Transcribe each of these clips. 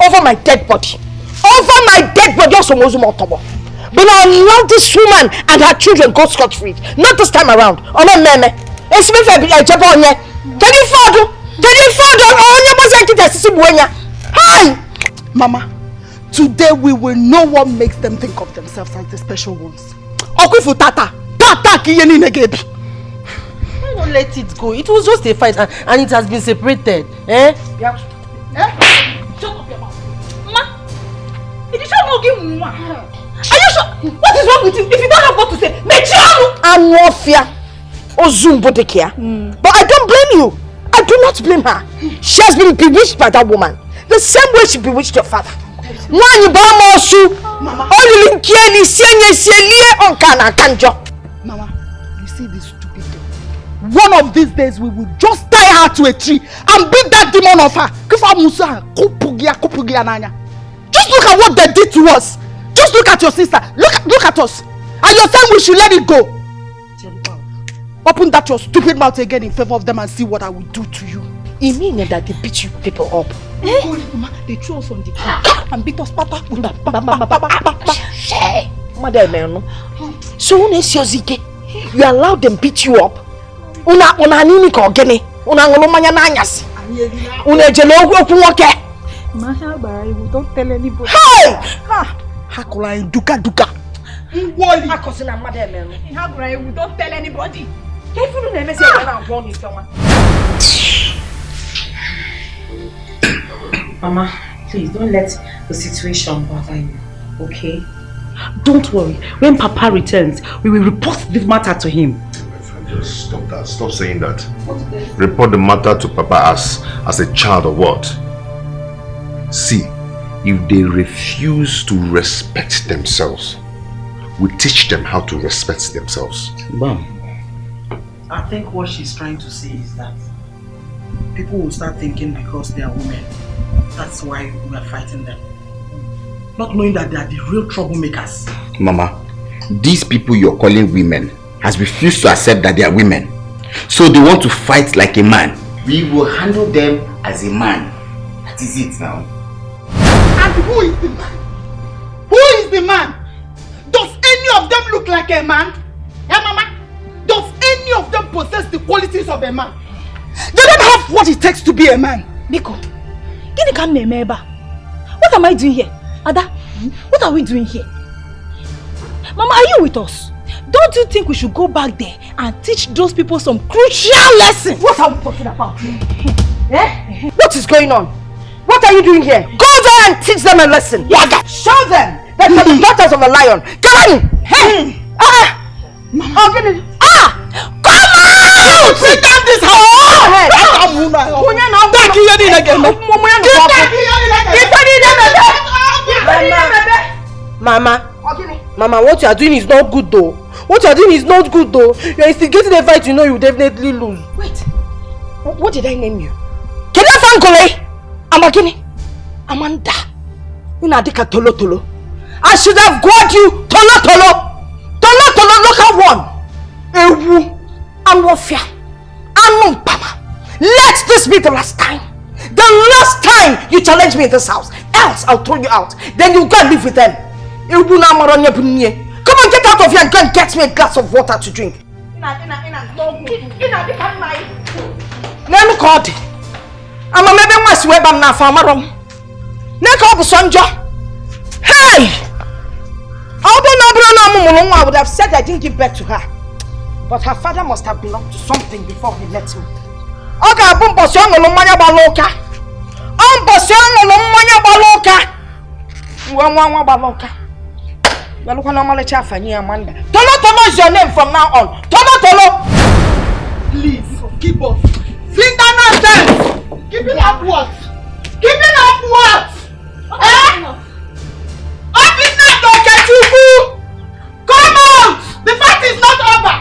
over my dead body. Over my dead body, also Mozumotobo. But I allow this woman and her children go scot-free. Not this time around. Oh no, meme. It's me for Japan. Can you follow? Can you follow? Hi! Mama, today we will know what makes them think of themselves as the special ones. Okwifu Tata! Tata kiyeni negebi! Don't let it go. It was just a fight and it has been separated. Eh? Yeah. Eh? Shut up your mouth. Ma! Did you not give me one? Are you sure? What is wrong with you? If you don't have what to say, Micheal! I'm warfare. Ozumbo Dikeh. But I don't blame you. I do not blame her. She has been bewitched by that woman. The same way she bewitched your father. Mama, you see this stupid girl. One of these days we will just tie her to a tree and beat that demon of her. Just look at what they did to us. Just look at your sister. Look at us. And you're saying we should let it go. Open that your stupid mouth again in favor of them and see what I will do to you. It means that they beat you people up. Eh? They threw us on the ground and beat us. So you allow them beat you up. Una nini ko gene. Una ngolomanya nanyas. Una jelo okuwoke. Don't tell anybody. Hey! Hakula duka. Don't tell anybody. Mama, please don't let the situation bother you, okay? Don't worry. When Papa returns, we will report this matter to him. Just stop that. Stop saying that. Report the matter to Papa as a child or what? See, if they refuse to respect themselves, we teach them how to respect themselves. Bam. I think what she's trying to say is that people will start thinking because they are women, that's why we are fighting them. Not knowing that they are the real troublemakers. Mama, these people you're calling women has refused to accept that they are women. So they want to fight like a man. We will handle them as a man. That is it now. And who is the man? Who is the man? Does any of them look like a man? Yeah, Mama? Does any of them possess the qualities of a man? They don't have what it takes to be a man. Biko, what am I doing here? Ada, what are we doing here? Mama, are you with us? Don't you think we should go back there and teach those people some crucial lesson? What are we talking about? Eh? What is going on? What are you doing here? Go there and teach them a lesson. Yes. Show them that they're the daughters of a lion. Come on! Hey! Mama. Come out! Sit down this house! Mama, what you are doing is not good though. What you are doing is not good though. You are instigating a fight you know you will definitely lose. Wait, what did I name you? Can you find Kole? Amagini? Amanda? Inadika Tolo Tolo. I should have got you Tolo Tolo. Tolo Tolo local one. Ewu. Anwofia. Anumpama. Let this be the last time. The last time you challenge me in this house. Else I'll throw you out. Then you go and live with them. Come on, get out of here and go and get me a glass of water to drink. Let me call it. I'm a maybe my sweat I'm not farmer. Neko Sonjo. Hey! I would have said I didn't give birth to her. But her father must have belonged to something before he met me. Okay, Tolo Tolo is your name from now on. Tolo Tolo! Please, keep up. Sit down nonsense! Keeping up what? Keeping up what? Come out! The fight is not over!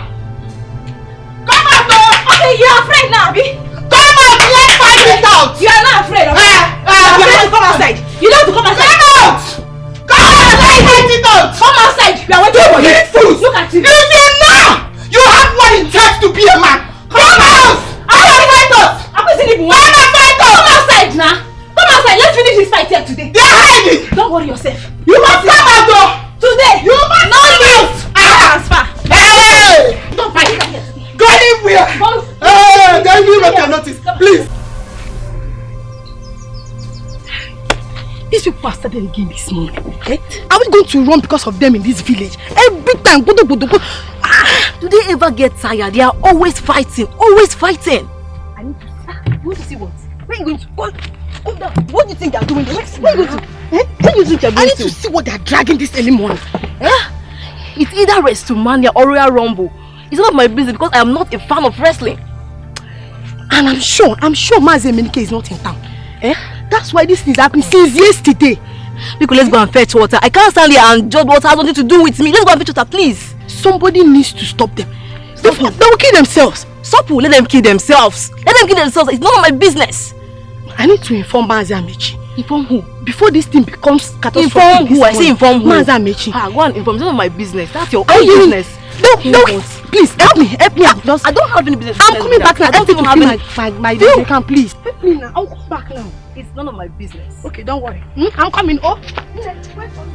Come out! Okay, you are afraid now, Abi? Come out! Let's fight it out! You are not afraid, okay? You have to come outside. You don't have to come outside. Come out! Come out! Let's fight it out! Come outside. We are waiting for you. Look at you. If you know you have what it takes to be a man, come out! I will fight us! I'm going to leave you. Come and fight us! Come outside now. Come outside. Let's finish this fight here today. yourself. You must come out though! Today! You must no news! Transfer! Hey! Don't fight! Go anywhere! Hey! Can you make a notice? Please! These people are started again this morning. Okay? Are we going to run because of them in this village? Every time. Do they ever get tired? They are always fighting. Always fighting. I need to see. You want to see what? Where are you going to? Go down. What do you think they are doing? Where are you going to? Where do you think they are going to? I need to see what they are dragging this early morning. It's either WrestleMania or Royal Rumble. It's not my business because I am not a fan of wrestling. And I'm sure Mazi Emenike is not in town. That's why this is happening since yesterday. Because let's go and fetch water. I can't stand here and judge what has nothing to do with me. Let's go and fetch water, please. Somebody needs to stop them. They will kill themselves. Stop! Let them kill themselves. Let them kill themselves. It's none of my business. I need to inform Mazi Amechi. Inform who? Before this thing becomes catastrophic. Inform who? I say inform who? Mazi Amechi. Go and inform. It's none of my business. That's your own business. No, please help me. I don't have any business. I'm coming back now. I don't even have my can please. Help me now. I'll come back now. It's none of my business. Okay, don't worry. I'm coming. Oh. Wait for me.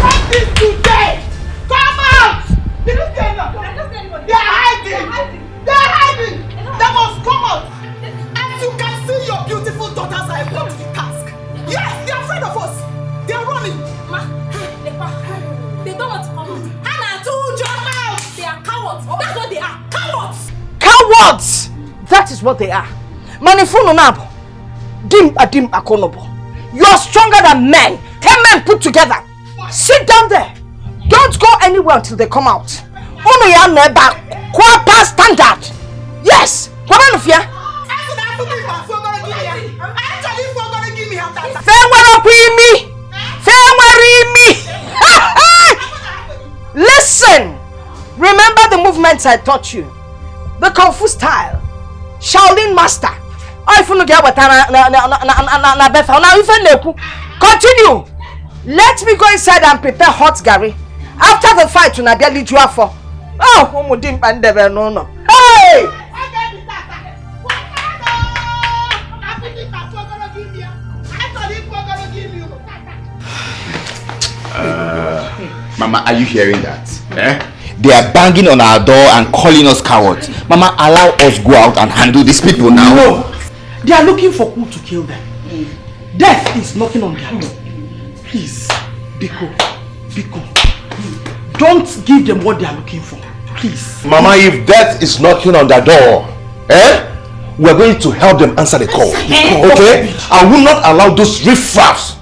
What is today? Come out! Did you stand up? They are hiding. They must come out. As you can see, your beautiful daughters are about to the task. Yes, they are afraid of us. They are running. They don't want to come out. Hannah, to jump out. They are cowards. That's what they are. Cowards. Cowards! That is what they are. Manifuno nabo. Dim akonobo. You are stronger than men. 10 men put together. Sit down there. Don't go anywhere until they come out. Only your neighbor. Quapa standard. Yes. What on the fear? Listen. Remember the movements I taught you. The Kung Fu style. Shaolin master. Continue. Let me go inside and prepare hot gari. After the fight, you be lead you for. Oh, no. Hey! Mama, are you hearing that? They are banging on our door and calling us cowards. Mama, allow us go out and handle these people now. No! They are looking for who to kill them. Death is knocking on their door. Please, Biko. Don't give them what they are looking for. Please. Mama, if death is knocking on their door, we're going to help them answer the call. Okay? I will not allow those riffraffs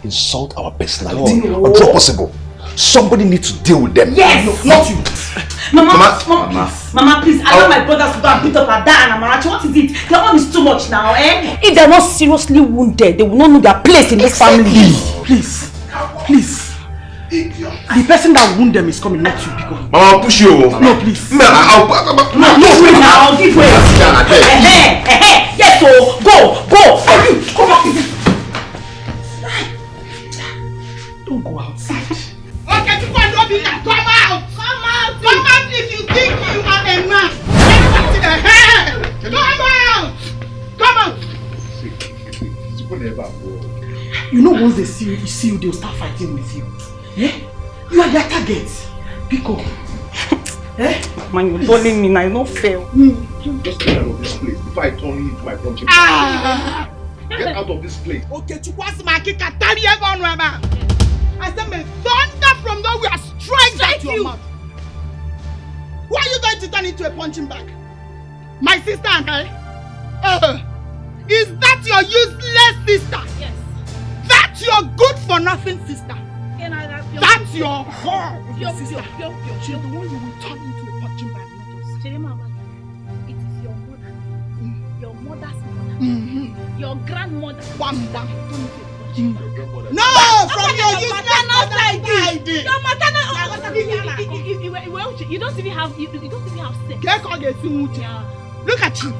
insult our personality or drop possible. Somebody needs to deal with them. Yes! No, not you. Mama, please allow my brothers to go and beat up Ada and Amarachi. What is it? Your mom is too much now, If they are not seriously wounded, they will not know their place in this family. Please. The person that wound them is coming, not you, Biko. Mama, push you. No, please. No, I'll give way. Yes, so go. Come on. Don't go outside. Okay, come out if you think you are a man. Come out. You know, once they see you, they'll start fighting with you. You are their target. Biko. Man, you're bullying me now. It's not fair. Just get out of this place before I turn you into my punching bag. Get out of this place. Okay, I said, may thunder from nowhere strike at your mouth. Why are you going to turn into a punching bag? My sister and I? Is that your useless sister? Yes. That's your good for nothing sister? That's your whore sister? She's the one you will turn into a punching bag, not us. It is your mother. Your mother's mother. Your grandmother. No, from your useless mother. Your maternal. You don't even have sense. Look at you.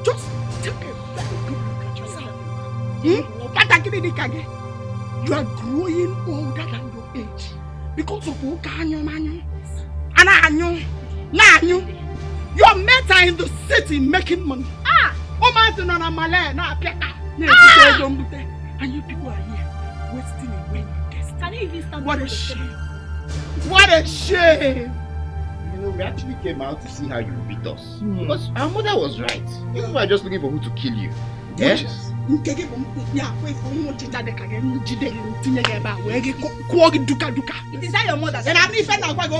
Just take a very good look at yourself. You are growing older than your age because of Okanyo. Nah, your mates are in the city making money. Oman's on a Malay, not a peka. And you people are here wasting away your destiny. Can you even stand? What a shame. What a shame. You know, we actually came out to see how you beat us. Because our mother was right. You were just looking for who to kill you. Yes? It is that your mother. And I'm even now going to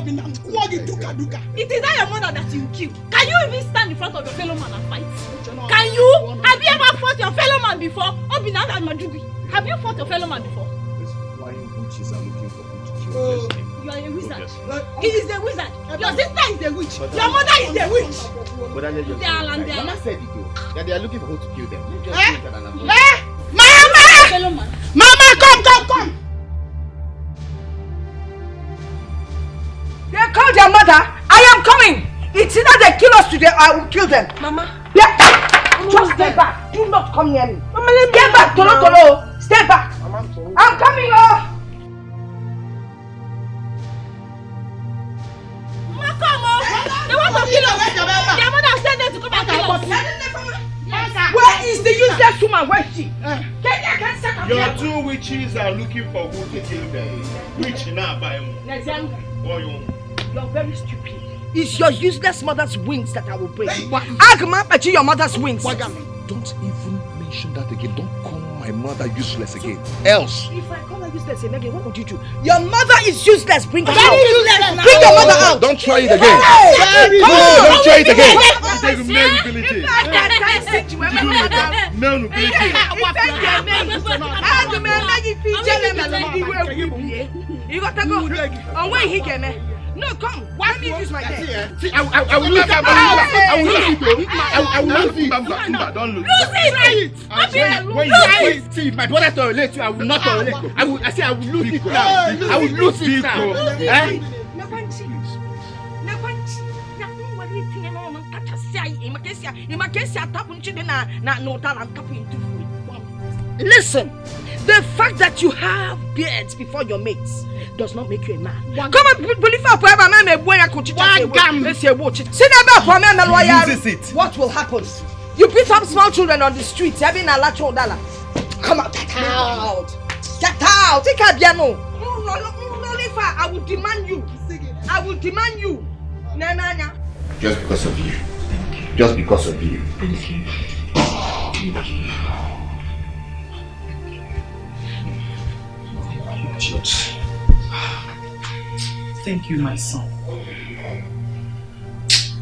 It is that your mother that you kill. Can you even stand in front of your fellow man and fight? Can you? Have you ever fought your fellow man before? Have you fought your fellow man before? Witches are looking for who to kill. You are a wizard. He is a wizard. Your sister is a witch. Your mother is a witch. Mama said it though. That they are looking for who to kill them. Mama, come! They called their mother. I am coming. It's either they kill us today or I will kill them. Mama. Yeah. Just stay back. Do not come near me. Mama, let me get back. Tolo. Stay back. I'm coming. They want to kill us. Their mother said them to come and kill us. Where is the useless woman? Where is she? Your two witches are looking for who to kill them. Which now by You're very stupid. It's your useless mother's wings that I will break. Agma, your mother's wings. Don't even mention that again. Don't call my mother useless again. Else. If I call her useless again, what would you do? Your mother is useless. Bring her out. Useless. Bring your mother out. Don't try it again. Don't try it again. You got to go. And where he came, no, come. Why me use my head? See, I will lose it. I will lose it. Don't lose it. When you see if my brother tolerate you, I will not tolerate you. I will lose it now. I will lose it now. Listen, the fact that you have beards before your mates does not make you a man. Come on, believe up forever, man. What will happen? You beat up small children on the streets, having a latch on dollar. Come on, get out. Get out. Take a piano. I will demand you. I will demand you. Just because of you. Just because of you. Thank you. Thank you, my son.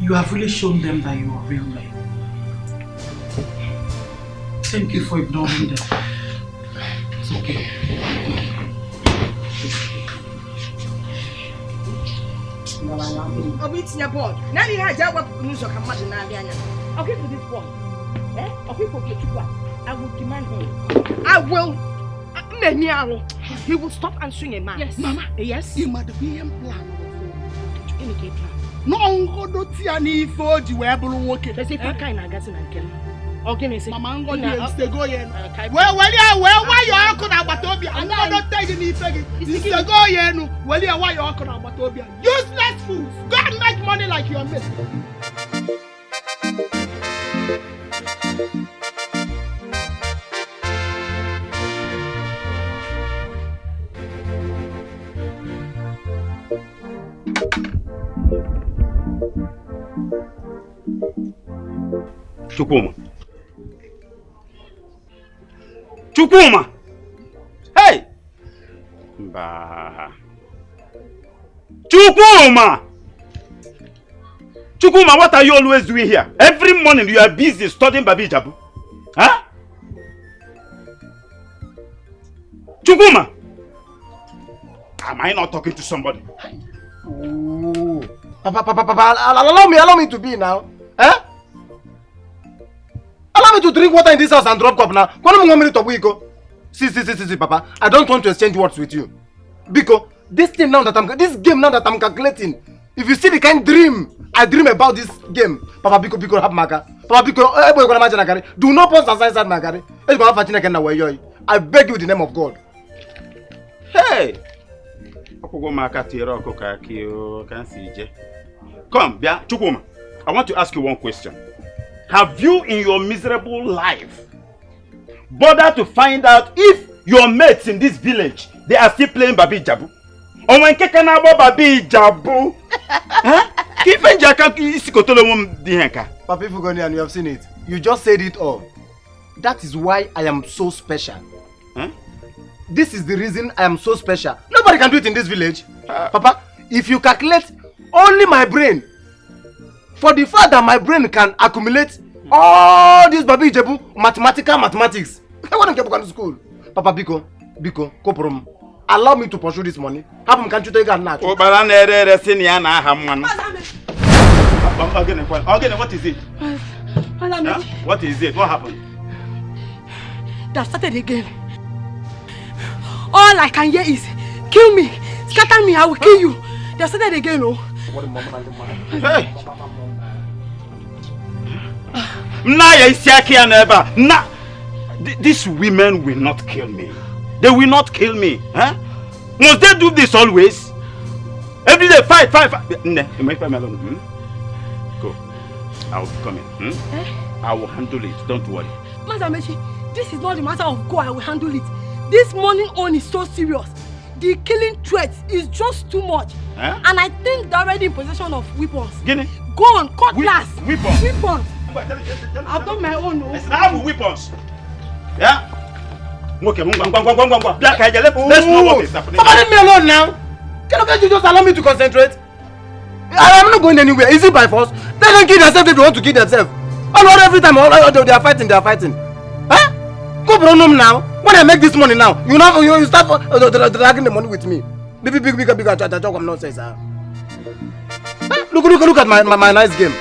You have really shown them that you are real men. Thank you for ignoring them. It's okay. I'll be in your board. Now you have what news of Kamadi Nadiana. I'll give you this board. I'll give you one. I will demand him. I will. He will stop answering a man. Yes. Mama. Yes. You might be in plan. Indicate plan. No, go to Tiani for you. Where will walk it? Let's say for kind of gas and kill. Okay, Miss Mama, go to go in. Well, why you are going to Batobia? I'm not taking anything. It's to go in. Well, you are why you are going to Batobia. Useless fools. Go and make money like you're missing. Chukuma. Hey. Bah. Chukuma, what are you always doing here? Every morning you are busy studying Babi Jabu. Huh? Chukuma. Am I not talking to somebody? Ooh. Papa, allow me to be now. Eh? Allow me to drink water in this house and drop cup now. See, Papa. I don't want to exchange words with you. Because this game now that I'm calculating, if you see the kind dream I dream about this game, Papa, Biko have maga. Papa, Biko, do not pause aside Magari. I beg you in the name of God. Hey! Come, Bia, Chukuma. I want to ask you one question. Have you in your miserable life bothered to find out if your mates in this village, they are still playing Babi Jabu? Or when Kekanabo Babi Jabu? Papa Fugoni, and you have seen it. You just said it all. That is why I am so special. This is the reason I am so special. Nobody can do it in this village. Papa, if you calculate only my brain, for the fact that my brain can accumulate all this Babi Jebu mathematics. I want to go to school. Papa Biko, Koprom, allow me to pursue this money. Have him can't you take a nap? What is it? What is it? What happened? That started again. All I can hear is, kill me, scatter me, I will kill you. They started again, oh. Hey! These women will not kill me. They will not kill me. Huh? Must they do this always? Every day, fight. Go. I will come in. I will handle it. Don't worry. Mazamechi, this is not the matter of go. I will handle it. This morning on is so serious. The killing threat is just too much. And I think they're already in possession of weapons. Guinea? Gun, cutlass. Weapons. I've done my own. I have weapons. Yeah? Okay, let's know what is happening. Papa, leave me alone now. Can't you just allow me to concentrate? I am not going anywhere. Is it by force? They don't kill themselves if they want to kill themselves. Every time they are fighting. Huh? Go Bruno now. When I make this money now, you start dragging the money with me. Big talk of nonsense. Huh? Look at my nice game.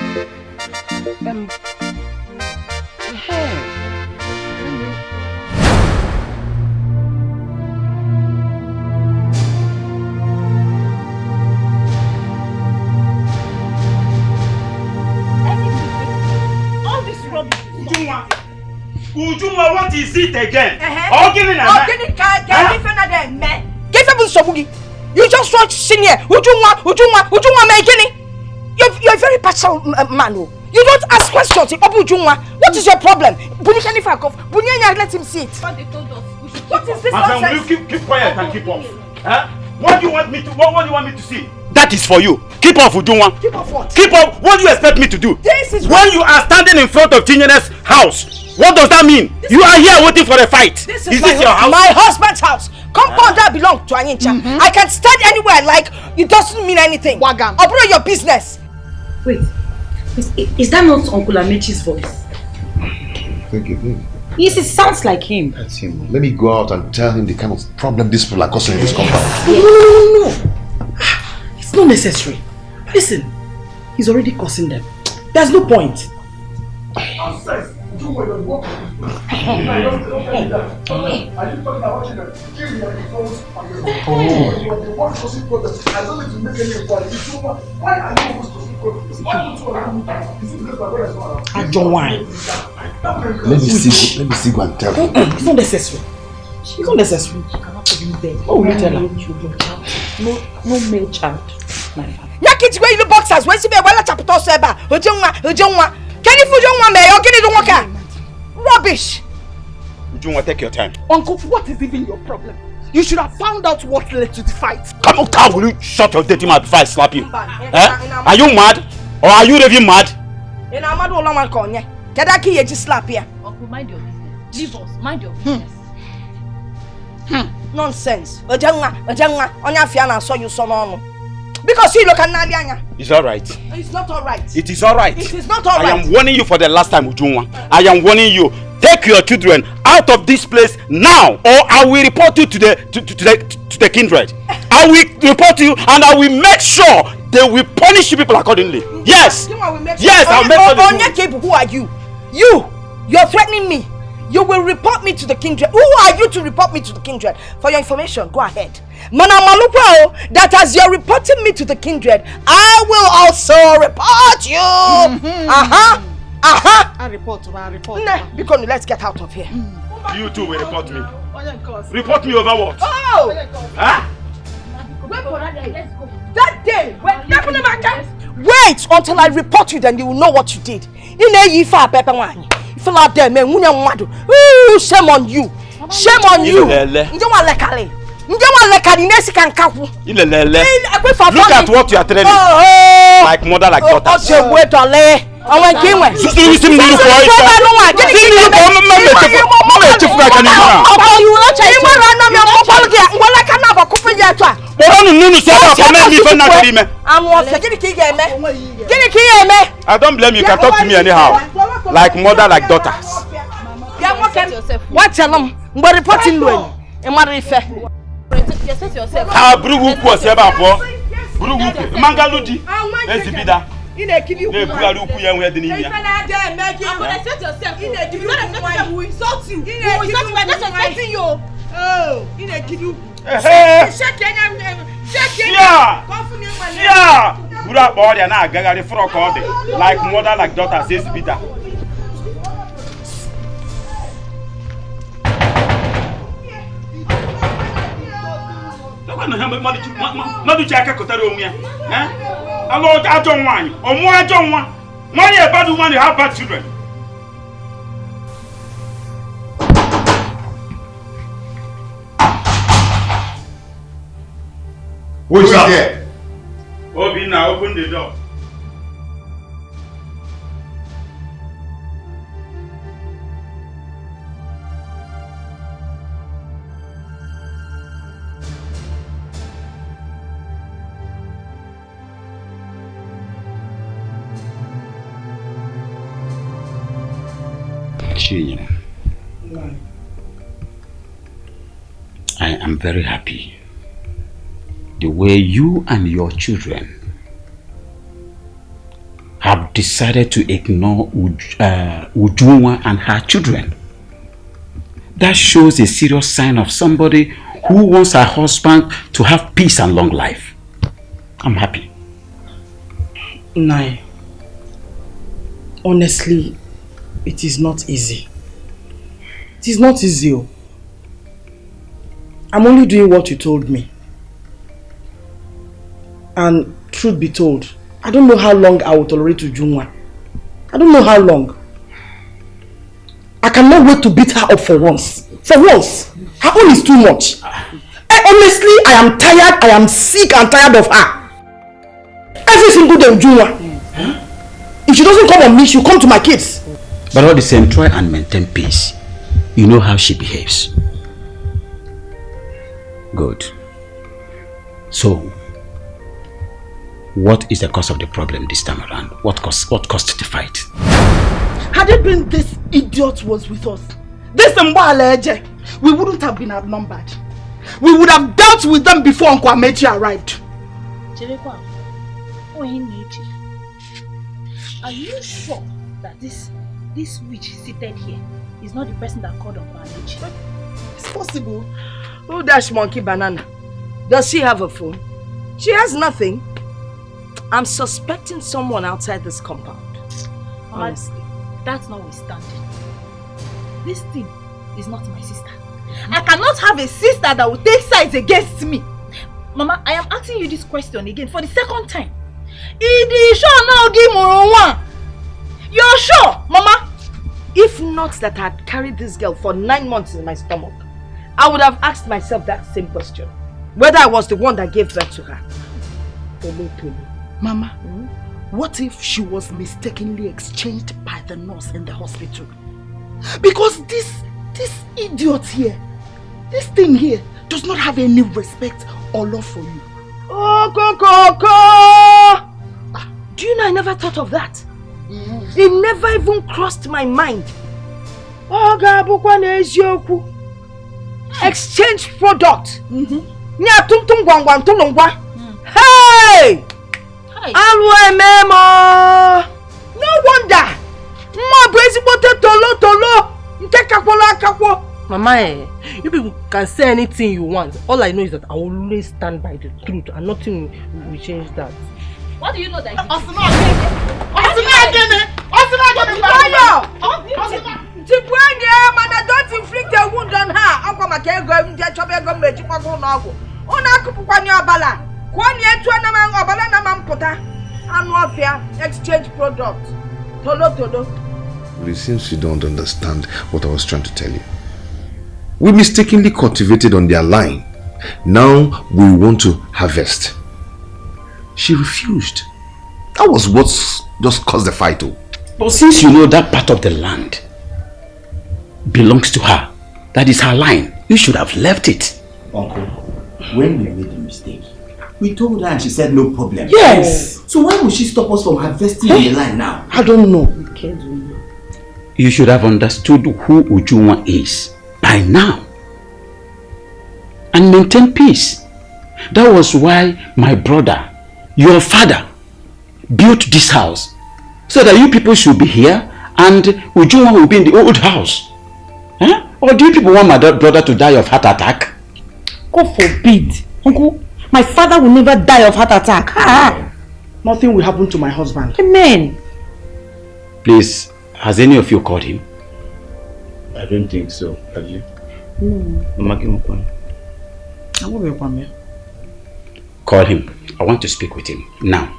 Ujuma, what is it again? You just watch senior. Ujuma, you're a very partial man. You don't ask questions. What is your problem? Let him see it. What is this nonsense? Keep quiet and keep off. Huh? What do you want me to? What do you want me to see? That is for you. Keep off, Ujuma. Keep off what? Keep off. What do you expect me to do? This is when you are standing in front of Chinyene's house. What does that mean? You are here waiting for a fight. Is this your house? My husband's house. Compound that belongs to Anyincha. I can stand anywhere I like. It doesn't mean anything. Wagam. Open your business. Wait. Is that not Uncle Amechi's voice? Thank you, baby. Yes, it sounds like him. That's him. Let me go out and tell him the kind of problem these people are causing in this compound. No. It's not necessary. Listen, he's already causing them. There's no point. I don't want. Let me see go and tell him. It's not necessary. It's not necessary. She cannot put him there. What will you tell her? No male child. My father. Kids wear the boxers. When she be well chapter seba. Ujungwa. Can you Ujungwa me? You can do rubbish. Ujungwa, take your time. Uncle, what is even your problem? You should have found out what led to the fight. Come on, will you shut your dirty mouth before I slap you? Are you mad? Or are you really mad? Uncle, mind your business. Leave us. Mind your business. Nonsense. Because you look at Nalianya. It's alright. It's not alright. It is alright. It is not alright. I am warning you for the last time, Ujungwa. I am warning you. Take your children out of this place now, or I will report you to the kindred. I will report you, and I will make sure they will punish you people accordingly. Yes. Yes, I'll make sure. Who are you? You're threatening me. You will report me to the kindred. Who are you to report me to the kindred? For your information, go ahead. Manamalupo, that as you're reporting me to the kindred, I will also report you. I report. Nah, because let's get out of here. You too will report me. Report me over what? Oh! Huh? That day, wait, Until I report you, then you will know what you did. In a year, if you not there, man, shame on you. Shame on you. You don't want lekale. You don't want lekale. Nesi can kapu. Look at what you are training. Like mother, like daughter. I don't blame you. You can talk to me anyhow. Like mother, like daughters. What tell them? But reporting loan. Brugu was ever for Brugu Mangaludi. Ezibida. Ne Bualuku and where the name. Respect yourself. You don't insult you. You insult me. That's affecting you. Oh, yeah. Bura body and I got a frog like mother, like daughter, says Peter. Not check a cotaromia. A lot I don't want, or more I don't want. Money about the one you have bad children. Who's there? Obi, now open the door. I am very happy the way you and your children have decided to ignore Ujunwa and her children. That shows a serious sign of somebody who wants her husband to have peace and long life. I'm happy. Nai, honestly, it is not easy. It is not easy. I'm only doing what you told me. And truth be told, I don't know how long I will tolerate Ujunwa. I don't know how long. I cannot wait to beat her up for once. For once. Her own is too much. Honestly, I am tired. I am sick and tired of her. Every single day Ujunwa. If she doesn't come on me, she'll come to my kids. But all the same, try and maintain peace. You know how she behaves. Good. So, what is the cause of the problem this time around? What caused the fight? Had it been this idiot was with us, this Mbaleje, we wouldn't have been outnumbered. We would have dealt with them before Uncle Amechi arrived. Are you sure that this witch seated here is not the person that called Uncle Amechi? It's possible. Who dash monkey banana? Does she have a phone? She has nothing. I'm suspecting someone outside this compound. Honestly, that's notwithstanding. This thing is not my sister. I cannot have a sister that will take sides against me. Mama, I am asking you this question again for the second time. You're sure, Mama? If not that I had carried this girl for 9 months in my stomach, I would have asked myself that same question. Whether I was the one that gave birth to her. Mama, what if she was mistakenly exchanged by the nurse in the hospital? Because this idiot here, this thing here, does not have any respect or love for you. Oh, do you know I never thought of that? It never even crossed my mind. Exchange product. Hey! No wonder. Mama, you people can say anything you want. All I know is that I will always stand by the truth and nothing will change that. What do you know that don't inflict a wound on her. annual fair exchange product. Tolo. It seems you don't understand what I was trying to tell you. We mistakenly cultivated on their line. Now we want to harvest. She refused. That was what just caused the fight. But since you know that part of the land belongs to her, that is her line, you should have left it. Uncle, when we made the mistake, we told her and she said no problem. Yes! So why would she stop us from harvesting on the line now? I don't know. You should have understood who Ujunwa is by now and maintain peace. That was why my brother, your father, built this house so that you people should be here and Ujunwa will be in the old house. Huh? Or do you people want my brother to die of heart attack? God forbid. Uncle, my father will never die of heart attack. Nothing will happen to my husband. Amen. Please, has any of you called him? I don't think so. Have you? No. Call him. I want to speak with him now.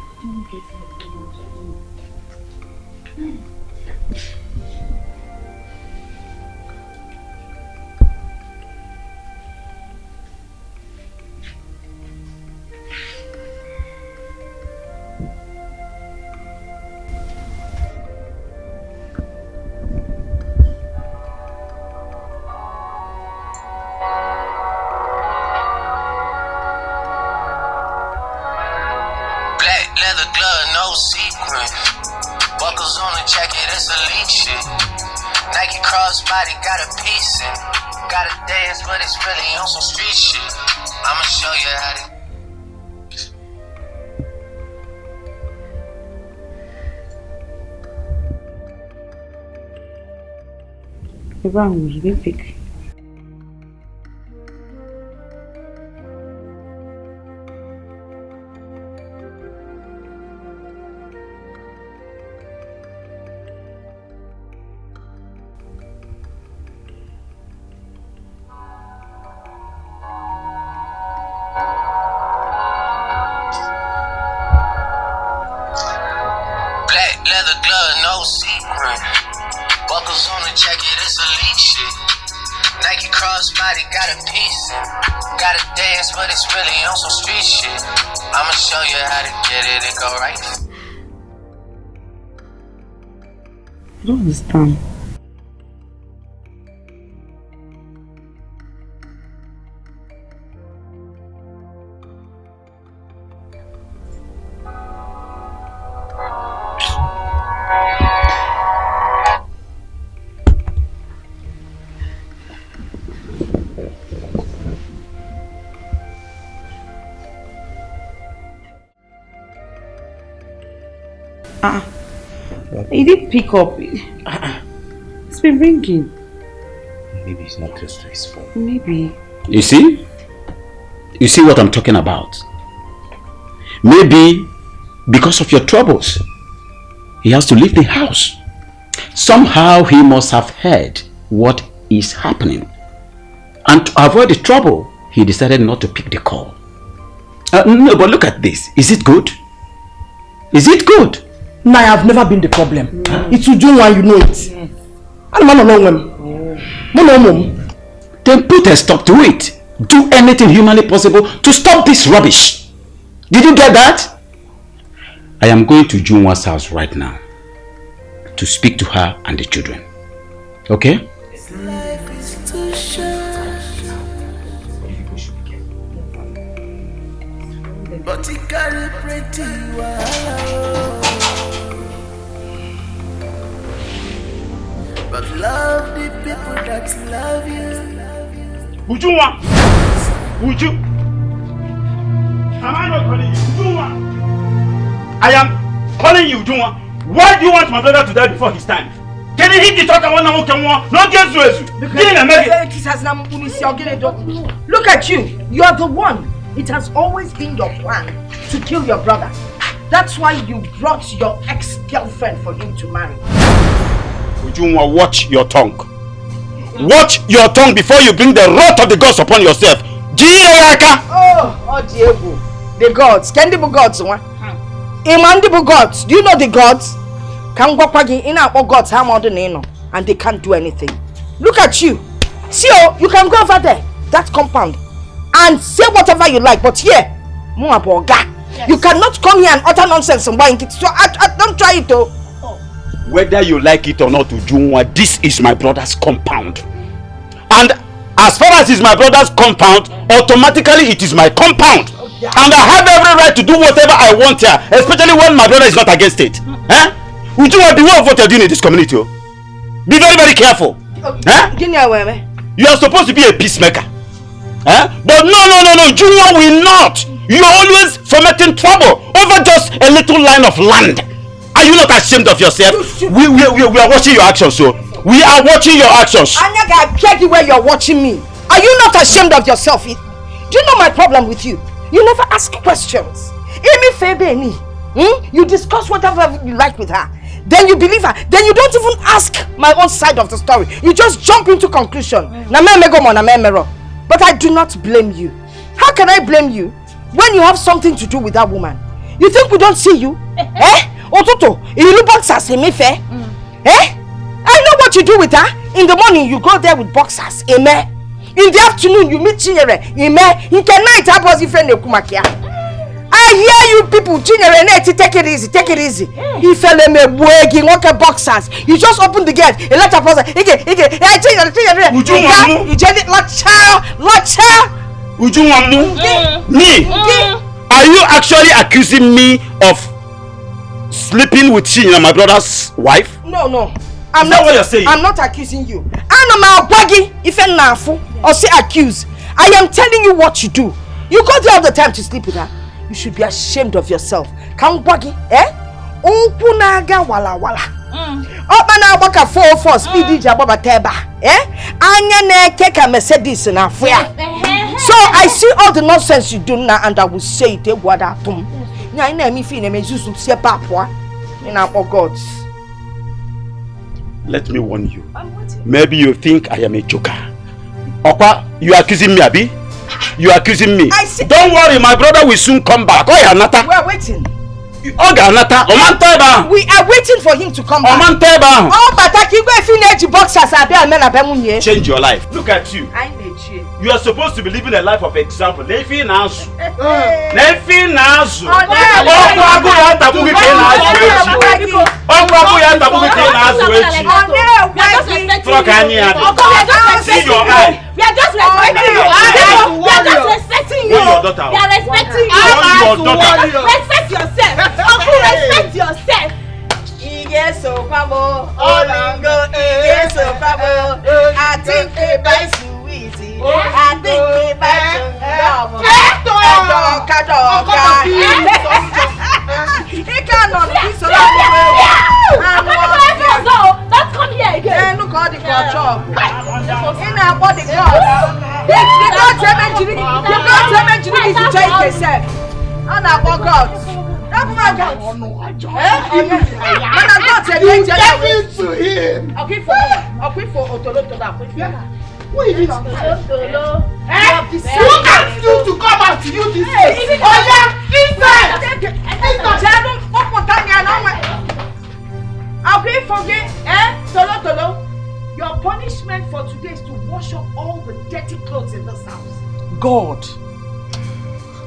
Body got a piece in, gotta dance, but it's really on some street shit. I'ma show you how to. Abraham, you didn't pick. But it's really on some street shit. I'ma show you how to get it and go right. I don't understand. He didn't pick up. It's been ringing. Maybe it's not close to his phone. Maybe. You see? You see what I'm talking about? Maybe because of your troubles, he has to leave the house. Somehow he must have heard what is happening. And to avoid the trouble, he decided not to pick the call. No, but look at this. Is it good? Is it good? No, I have never been the problem. It's Ujunwa, you know it. I don't know. Then put a stop to it. Do anything humanly possible to stop this rubbish. Did you get that? I am going to Ujunwa's house right now to speak to her and the children. Okay? Life is too short. But you carry pretty well. But love the people that love you. Ujunwa! Uju! Am I not calling you? Ujunwa! I am calling you, Ujunwa. Why do you want my brother to die before his time? Can you hit the talk and one not get Zuezu? Look at you. You are the one. It has always been your plan to kill your brother. That's why you brought your ex-girlfriend for him to marry. Ujunwa, watch your tongue. Watch your tongue before you bring the wrath of the gods upon yourself. Oh, Diego. The gods. Candible gods. Imandable gods. Do you know the gods? Can go in our gods how more than and they can't do anything. Look at you. See, you can go over there, that compound, and say whatever you like, but here, yes. You cannot come here and utter nonsense and buying it. So I don't try it though. Whether you like it or not, Ujunwa, this is my brother's compound. And as far as it's my brother's compound, automatically it is my compound. Yeah. And I have every right to do whatever I want here, especially when my brother is not against it. Ujunwa, beware of what you're doing in this community. Be very, very careful. You are supposed to be a peacemaker. But no, Ujunwa will not. You are always fomenting trouble over just a little line of land. Are you not ashamed of yourself? We are watching your actions, so we are watching your actions. Anyaga, I beg you where you're watching me. Are you not ashamed of yourself? Do you know my problem with you? You never ask questions. You discuss whatever you like with her. Then you believe her. Then you don't even ask my own side of the story. You just jump into conclusion. But I do not blame you. How can I blame you when you have something to do with that woman? You think we don't see you? Ototo, you look boxers, I know what you do with her. In the morning, you go there with boxers. In the afternoon, you meet Chinyere. In the night, I was friend Kumakia. I hear you people, Chinyere, take it easy, take it easy. He fell in a wagging, walking boxers. You just open the gate, a lot of person. Me? Are you actually accusing me of sleeping with Chinyere, my brother's wife? No. I'm not what you're saying. I'm not accusing you. I'm baggy if or say accuse. I am telling you what you do. You go there all the time to sleep with her. You should be ashamed of yourself. Come baggy, Umpunaga wala wala. Opana waka 404 speedy jababa teba. Anya ne keka Mercedes na fuya. So I see all the nonsense you do now, and I will say it. Let me warn you. Maybe you think I am a joker. Okwa, you are accusing me, Abi? You are accusing me. Don't worry, my brother will soon come back. We are waiting. We are waiting for him to come back. Change your life. Look at you. You are supposed to be living a life of example. See your eye. We are just respecting you. We are just respecting you. We are respecting you. Respect yourself. Uncle, respect yourself. Yes, so Pabo. Yes, so Pabo. I think they buy sweetie. I think they buy some he cannot be so don't come here again. Look all the control. In our body, they don't tell me to take yourself. And I walk out. That's my God. You gave it to him. I'll quit for Otolo. Who is it? Who asked you to come out to use this? Oh yeah, inside! I'll be forget, Tolo. Your punishment for today is to wash up all the dirty clothes in this house. God,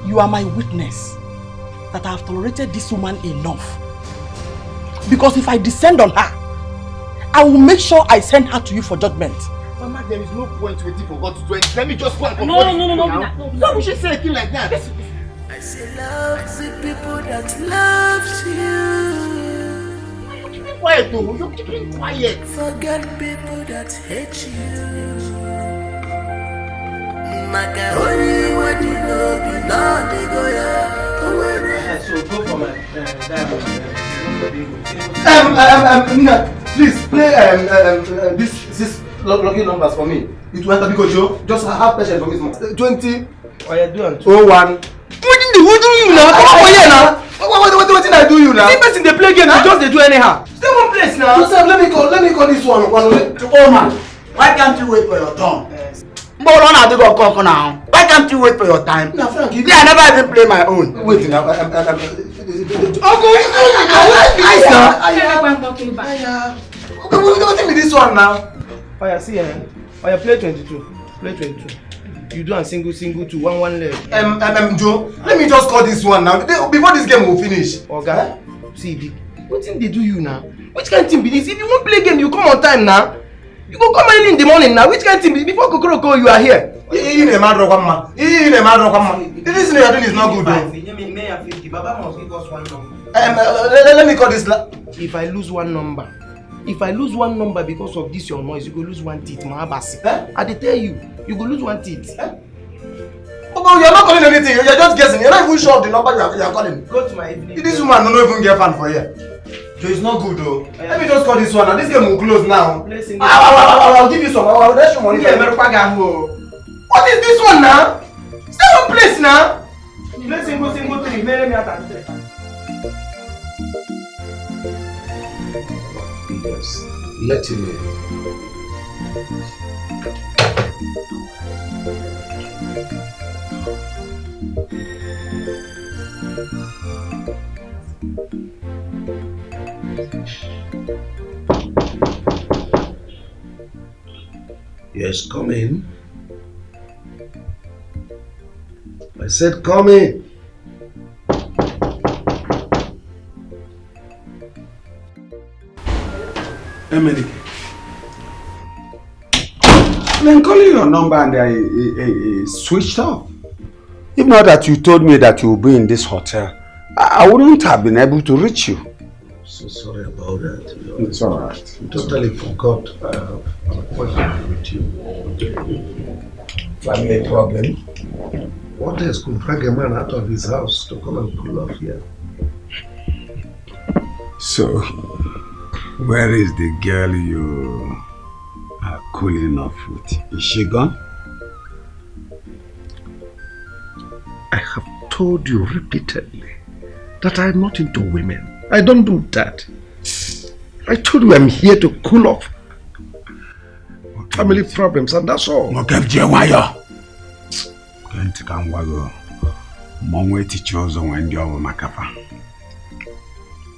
you are my witness that I have tolerated this woman enough. Because if I descend on her, I will make sure I send her to you for judgment. Mama, there is no point waiting for God to do it. Let me just go and No. Why would she say a thing like that? I say love the people that loves you. Why are you keeping quiet though? You're keeping quiet. Forget people that hate you. Macaroni, what you know, you know they go yeah. So go for my diamond. Nina, please play this lucky numbers for me. It will enter because you just have patience for me. 20. Oh, you're doing 01. What do you now? Come on here now. What did I do you now? See person they play game, you just they do anyhow. Stay one place now. Joseph, let me call this one. Oh man, why can't you wait for your turn? Why can't you wait for your time? No, Frank, I never even play my own. Wait now. What is this one now? Oh yeah, see eh? Oh yeah, play 22. Play 22. You do a single to one leg. Joe, let me just call this one now. Before this game will finish. Okay. See, what thing they do you now? Which kind of thing be this? If you won't play game, you come on time now. You go come early in the morning now. Which kind of thing be before Kokoroko you are here? This thing you are doing is not good though. Baba must give us one number. Let me call this. If I lose one number because of this your noise, you go lose one teeth, Mahabasi. I dey tell you, you go lose one teeth. But you are not calling anything. You are just guessing. You are not even sure of the number you are calling. Go to my evening. This woman don't even get fan for here. So it's not good though. Let me just call this one. Now this game will close now. I'll give you some. I'll dash you money. What is this one now? Stay one place now. Play single 3. Marry me at 3. Yes. Let him in. Yes, come in. I said come in. Emily. I'm calling your number and I switched off. If not that you told me that you will be in this hotel, I wouldn't have been able to reach you. So sorry about that. It's alright. I totally forgot an appointment with you. Family problem. What else could drag a man out of his house to come and pull off here? So, where is the girl you are cooling off with? Is she gone? I have told you repeatedly that I am not into women. I don't do that. I told you I'm here to cool off family problems and that's all.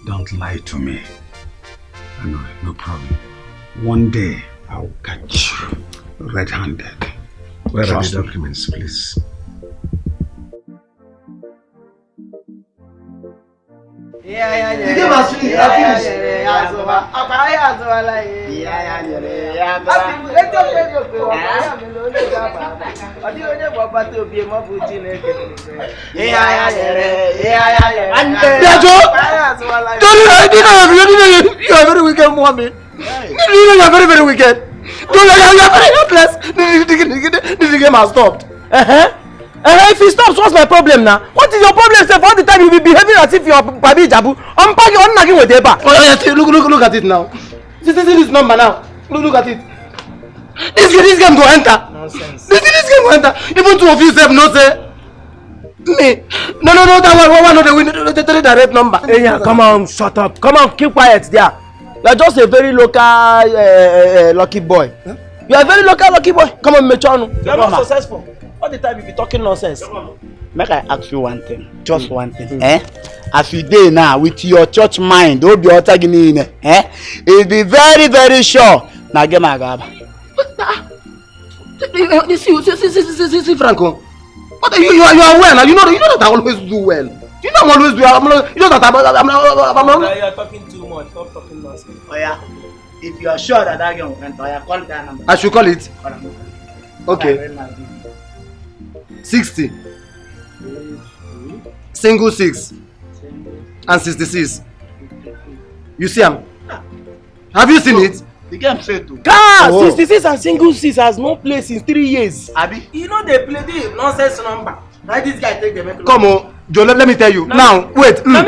Don't lie to me. No problem. One day I'll catch you red-handed. Where are the documents, please? The game has finished. You are very wicked, mommy. You are very, very wicked. You are very helpless. This game has stopped. If it stops, what's my problem now? What is your problem, sir? All the time you be behaving as if you are Babi Jabu. I'm packing on nagging with Deba. Look at it now. See this number now. Look at it. This game go enter. Nonsense. This game go enter. Even two of you say no say. Me. No, that one of the direct number. Hey, yeah, come on, shut up. Come on, keep quiet there. You are just a very local lucky boy. Huh? You are a very local lucky boy. Come on, Micheal. You are not successful. All the time you be talking nonsense. Make I ask you one thing, just one thing. As you dey now with your church mind, don't be it be very, very sure. Now get my gaba. See, Franco. But you are well now. You know that I always do well. You know I'm always do. You know that I'm You are talking too much. Stop talking nonsense. Oh yeah. If you are sure that girl will enter, I call that number. I should call it. Okay. 60 single 6 and 66. You see him? Have you seen it? The game said to. 66 and single 6 has no place in 3 years. Abi? You know they play the nonsense number. Now this guy take the make. Come on, Joe. Let me tell you. Now wait. Time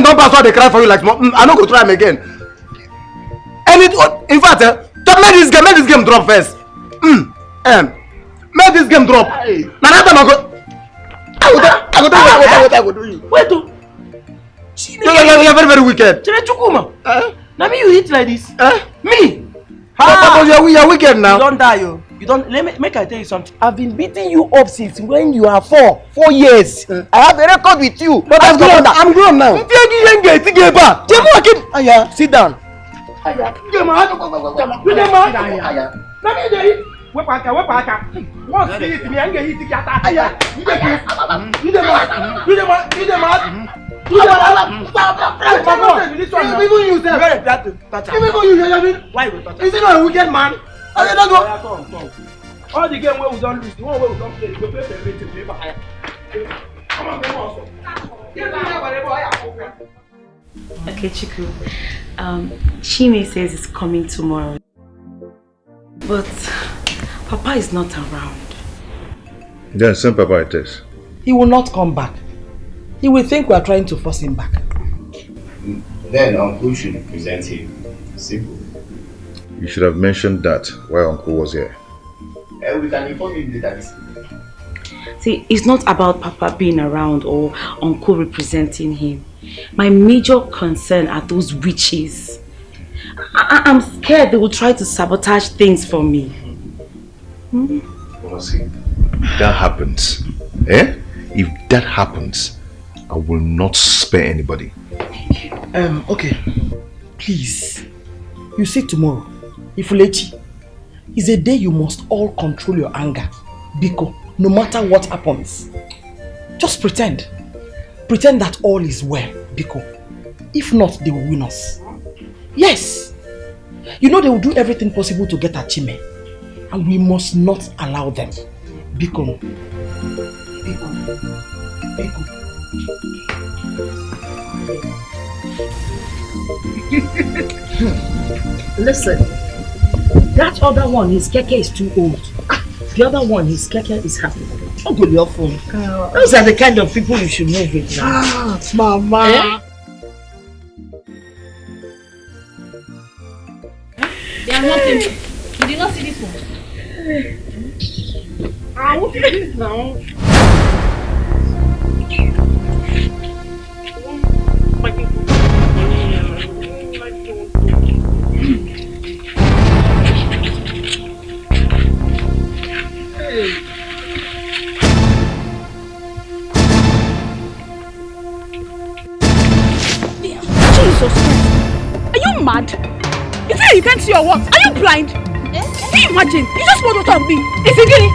don't pass. Why they cry for you like small. I no go try him again. In fact, make this game drop first. Make this game drop. Now that time I go do you. Wait to. You are very, very wicked. Now me you hit like this. Me? But you are wicked now. You don't die, yo. You don't make I tell you something. I've been beating you up since when you are 4 years. I have a record with you. But I'm grown now. Aya, sit down. Aya. All the game where we don't lose, the one where we don't play, we play the rate to play back. Come on, come on. Okay, Chiku. Chime says he's coming tomorrow. But Papa is not around. Then send Papa a text. He will not come back. He will think we are trying to force him back. Then Uncle should present him. Simple. You should have mentioned that while Uncle was here. We can inform him later. See, it's not about Papa being around or Uncle representing him. My major concern are those witches. I'm scared they will try to sabotage things for me. See, if that happens, if that happens, I will not spare anybody. Okay. Please. You see tomorrow, Ifulechi, is a day you must all control your anger. Biko, no matter what happens. Just pretend. Pretend that all is well, Biko. If not, they will win us. Yes. You know they will do everything possible to get at Chime. And we must not allow them. Biko. Biko. Biko. Listen, that other one, his keke is too old. The other one, his keke is happy. Don't go your phone. Those are the kind of people you should move with now. Mama. They are not in. You did not see this one. I won't see this now. Jesus Christ! Are you mad? You feel you can't see your what? Are you blind? Can you imagine? You just want to talk me. Is it Gini?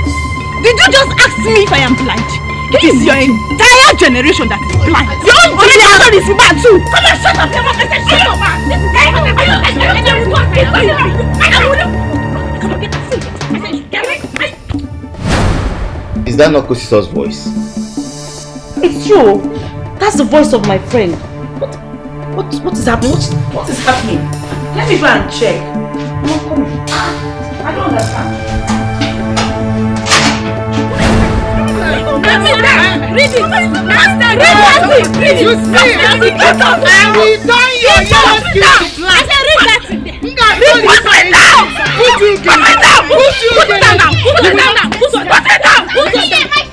Did you just ask me if I am blind? It is your entire generation that is blind. Your own generation is bad too. Come on, shut up! Shut up! Come on, get the food. Is that not Kosiso's voice? It's true. That's the voice of my friend. What is happening? What is happening? Let me go and check. Come on. I don't understand. Read it! Master, read it! You see, and we done your yellow skin to black. I said read that in there. Put it down! Put it down! Put it down! Put it down! Put it down! Put it down!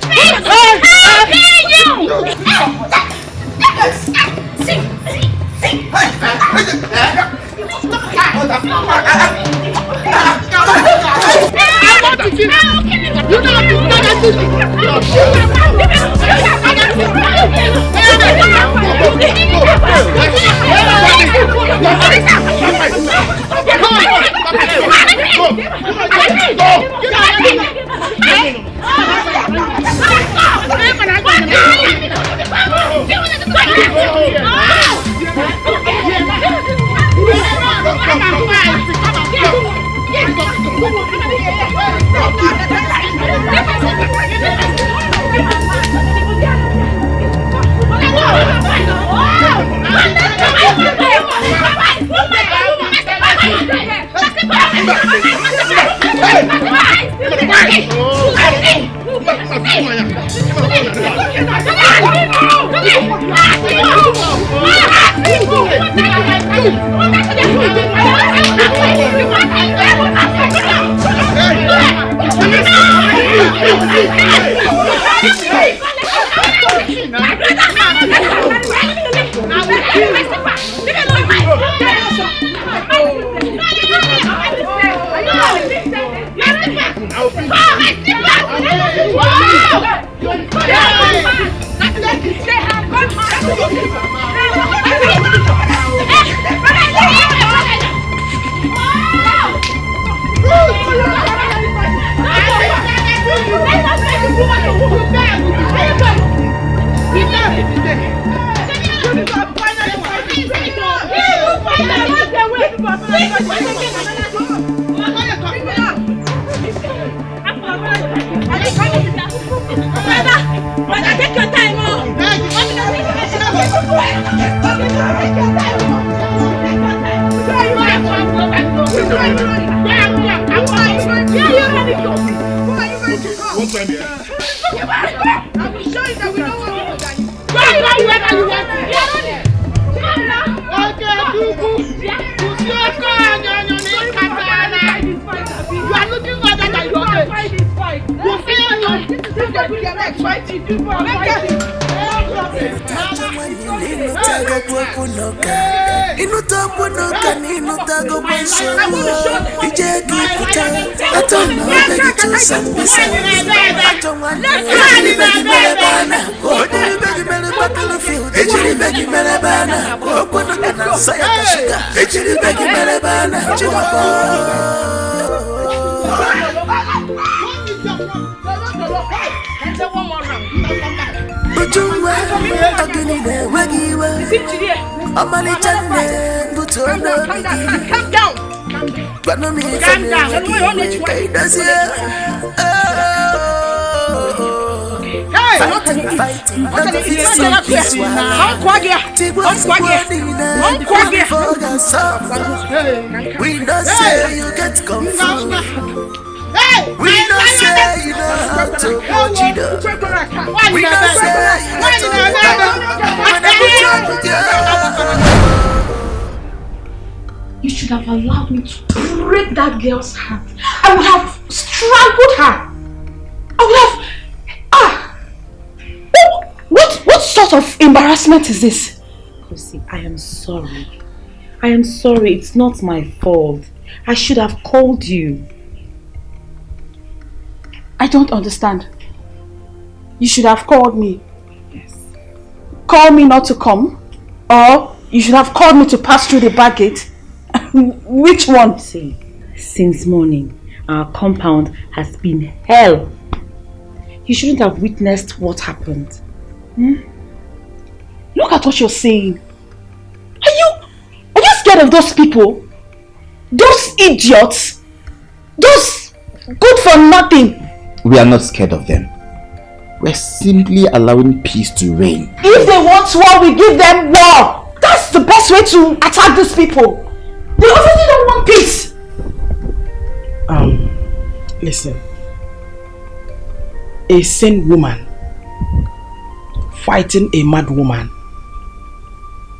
We don't say you get confused. We don't say you know how to watch it up. We don't say you know how to. You should have allowed me to break that girl's heart. I would have strangled her. I would have... What sort of embarrassment is this? Kosi, I am sorry. I am sorry. It's not my fault. I should have called you. I don't understand. You should have called me. Yes. Call me not to come? Or you should have called me to pass through the back gate? Which one? See, since morning, our compound has been hell. You shouldn't have witnessed what happened. Look at what you're saying. Are you scared of those people? Those idiots? Those good for nothing? We are not scared of them. We're simply allowing peace to reign. If they want war, we give them war. That's the best way to attack these people. They obviously don't want peace. Listen. A sane woman fighting a mad woman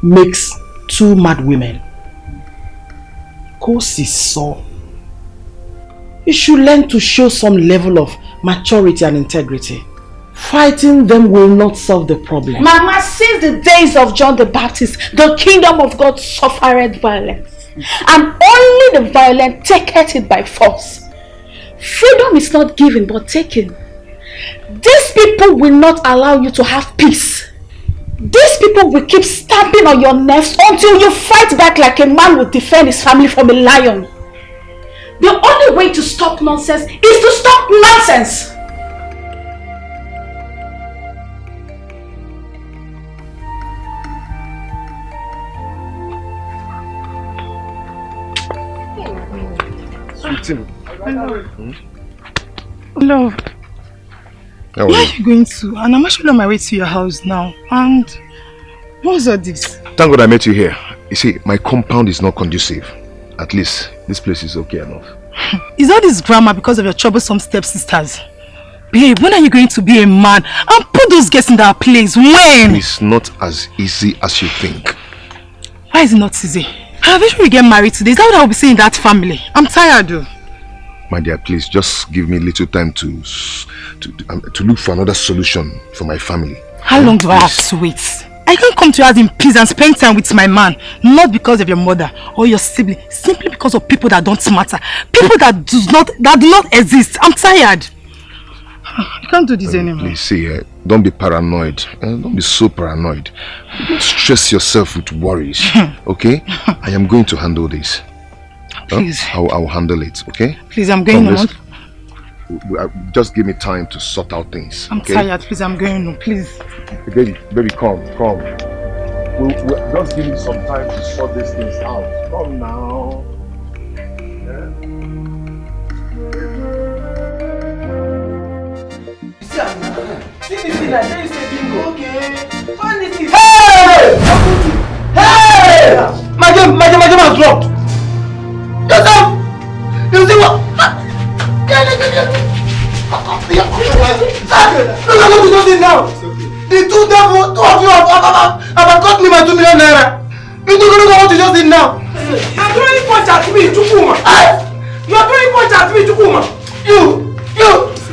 makes two mad women. Kosi saw. You should learn to show some level of maturity and integrity. Fighting them will not solve the problem. Mama, since the days of John the Baptist, the kingdom of God suffered violence. And only the violent taketh it by force. Freedom is not given but taken. These people will not allow you to have peace. These people will keep stamping on your nerves until you fight back like a man would defend his family from a lion. The only way to stop nonsense is to stop nonsense. Love. Where are you going to? And I'm actually on my way to your house now. And what's all this? Thank God I met you here. You see, my compound is not conducive. At least this place is okay enough. Is all this drama because of your troublesome stepsisters? Babe, when are you going to be a man and put those girls in their place? When? It's not as easy as you think. Why is it not easy? I wish we get married today. Is that what I will be saying in that family? I'm tired though. My dear, please just give me a little time to look for another solution for my family. How long do I have to wait? I can't come to your house in peace and spend time with my man. Not because of your mother or your sibling. Simply because of people that don't matter. People that do not exist. I'm tired. I can't do this anymore. Please, see, don't be paranoid. Don't be so paranoid. Don't stress yourself with worries, okay? I am going to handle this. Please. I will handle it, okay? Please, I'm going on. Just give me time to sort out things. I'm tired, please, I'm going on, please. Baby, come. Just give me some time to sort these things out. Come now. Hey! My game has dropped. You see what? Now. The two of you have got me my 2 million naira. You don't know what you just did now. You're throwing punch at me, Chukuma. You're throwing punch at me, Chukuma. You.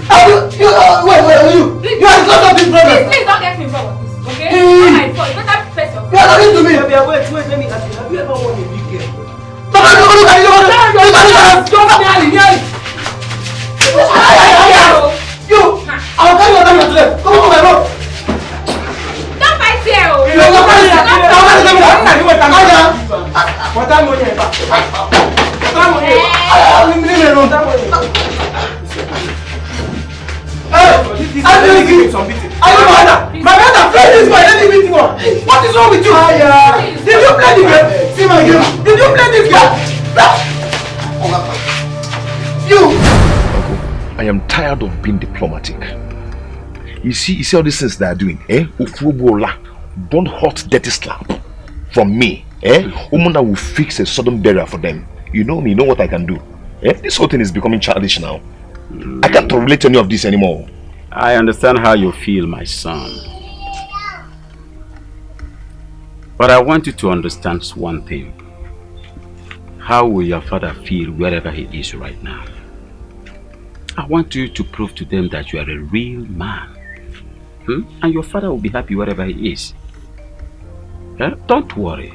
Wait, you are the cause of this problem. Please don't get me involved with this, okay? My fault. You better face your You are talking to me. Wait, let me ask you. Have you ever won a big game? You! I'll tell you what I'm going to do. Come on, my bro. Don't fight here, oh. What is wrong with you? Did you play the game? See my game. Did you play this game? You! I am tired of being diplomatic. You see all these things they are doing, don't hurt dirty slap from me, Umuna will fix a sudden barrier for them. You know me, you know what I can do. This whole thing is becoming childish now. I can't tolerate any of this anymore. I understand how you feel, my son. But I want you to understand one thing. How will your father feel wherever he is right now? I want you to prove to them that you are a real man. And your father will be happy wherever he is. Don't worry.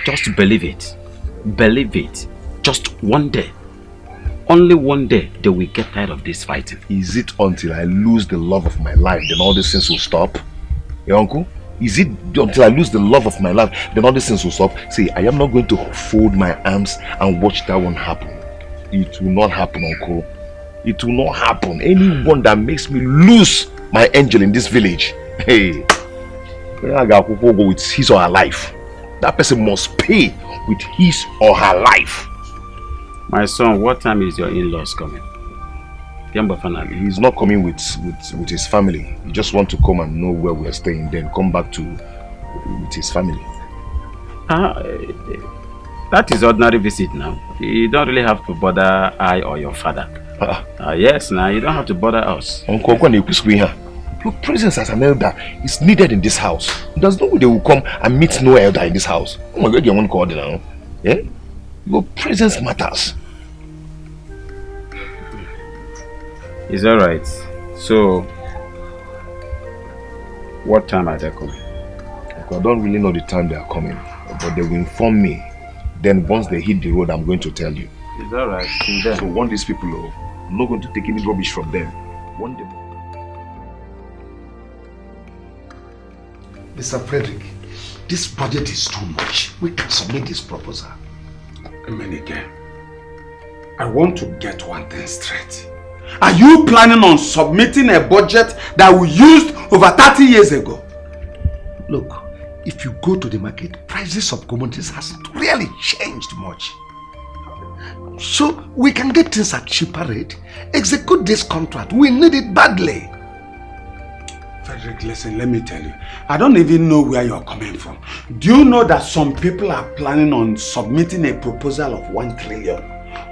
Just believe it. Believe it. Just one day. Only one day they will get tired of this fighting. Is it until I lose the love of my life then all these things will stop? Uncle? Is it until I lose the love of my life then all these things will stop? See, I am not going to fold my arms and watch that one happen. It will not happen, Uncle. It will not happen. Anyone that makes me lose my angel in this village, hey, I gotta go with his or her life. That person must pay with his or her life. My son, what time is your in-laws coming? He's not coming with his family. He just wants to come and know where we are staying, then come back with his family. That is ordinary visit now. You don't really have to bother I or your father. Yes, now you don't have to bother us. Uncle, your presence as an elder is needed in this house. There's no way they will come and meet no elder in this house. Oh my God, you won't call them now. Your presence matters. It's alright. So, what time are they coming? I don't really know the time they are coming, but they will inform me. Then once they hit the road, I'm going to tell you. It's alright. So warn these people, I'm not going to take any rubbish from them. Warn them. Mr. Frederick, this budget is too much. We can submit this proposal. Emenike, I want to get one thing straight. Are you planning on submitting a budget that we used over 30 years ago? Look, if you go to the market, prices of commodities hasn't really changed much. So we can get things at cheaper rate. Execute this contract. We need it badly. Frederick, listen, let me tell you. I don't even know where you're coming from. Do you know that some people are planning on submitting a proposal of 1 trillion?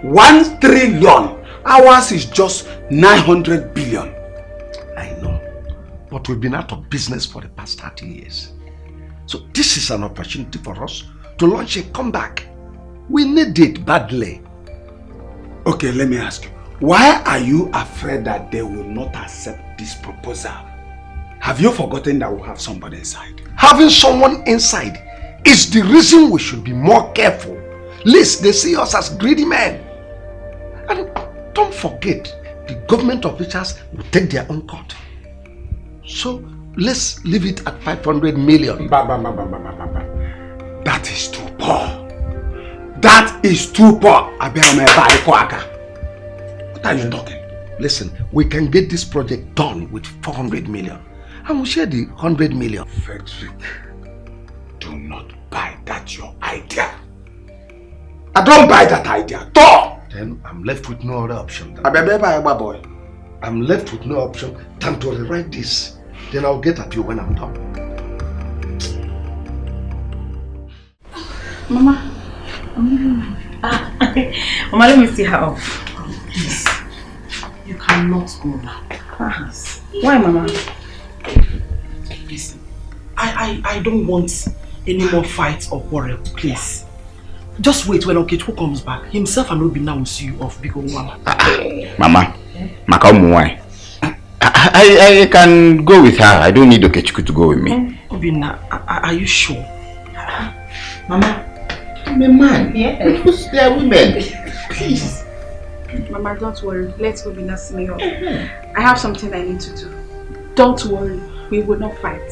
1 trillion! Ours is just 900 billion. I know. But we've been out of business for the past 30 years. So this is an opportunity for us to launch a comeback. We need it badly. Okay, let me ask you. Why are you afraid that they will not accept this proposal? Have you forgotten that we have somebody inside? Having someone inside is the reason we should be more careful. Lest they see us as greedy men. And don't forget, the government officials will take their own cut. So let's leave it at 500 million. That is too poor. That is too poor. What are you talking? Listen, we can get this project done with 400 million. And we'll share the 100 million. Frederick, do not buy that your idea. I don't buy that idea. Then I'm left with no other option. Boy. I'm left with no option than to rewrite this. Then I'll get at you when I'm done. Mama. Mama, let me see her off. Please. You cannot go now. Please. Why, Mama? Listen, I don't want any more fights or quarrel, please. Just wait when Okechukwu comes back. Himself and Obi now will see you off because Mama. Mama, I can go with her. I don't need Okechukwu to go with me. Obina, are you sure? Mama, I'm a man. Yes. They are women. Please. Mama, don't worry. Let Obina see me off. I have something I need to do. Don't worry. We will not fight.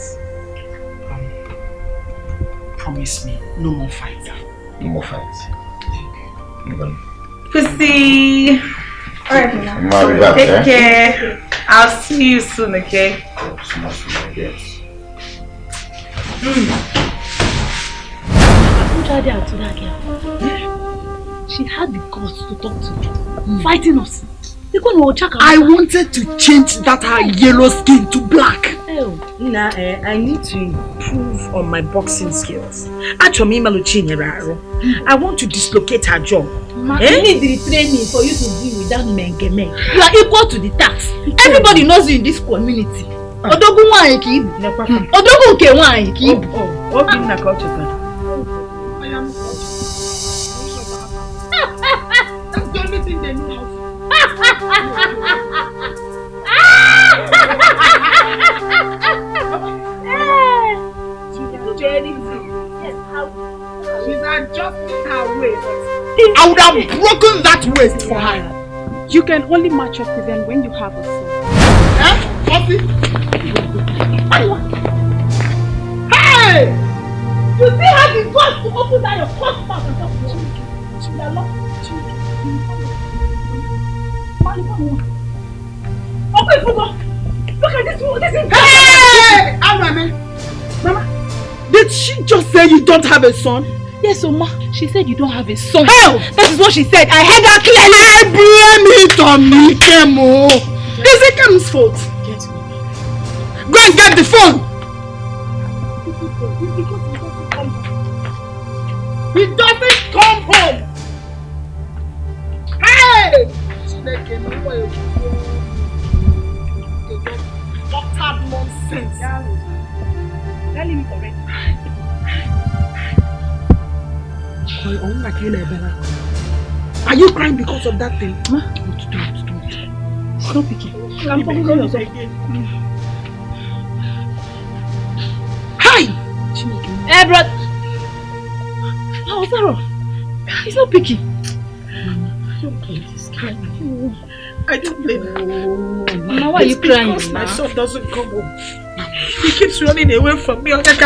Promise me, no more fights. No more fights. Pussy. Alright, Mama. Take care. I'll see you soon, okay? Yes. To that girl. She had the guts to talk to me, fighting us. I wanted to change that her yellow skin to black. Oh, Nina, I need to improve on my boxing skills. Actually, I want to dislocate her jaw. You need the training for you to deal with that mengeme. You are equal to the task. Everybody knows you in this community. Odogun wa ki ibu. Odogun ke wa ki ibu. Obi na culture. That's the only thing they know how to. She's adjusting her waist. I would have broken that waist for her. You can only match up with them when you have a son. Hey! You still have the guts to open down your first mouth and talk to me. You are not children. Look at this one. Hey! Mama, did she just say you don't have a son? Yes, Oma. She said you don't have a son. Hell! That is what she said. I heard that clearly. I blame it on Nikemo. It's Nikem's fault. Go and get the phone. He doesn't come home. Hey! Utter nonsense. Are you crying because of that thing? Don't. Stop picking. I'm talking yourself. Hi! Hey, brother. Oh, Sarah. He's not picky. I don't blame her. Mama, why are you crying? Because my son doesn't come home. He keeps running away from me. That's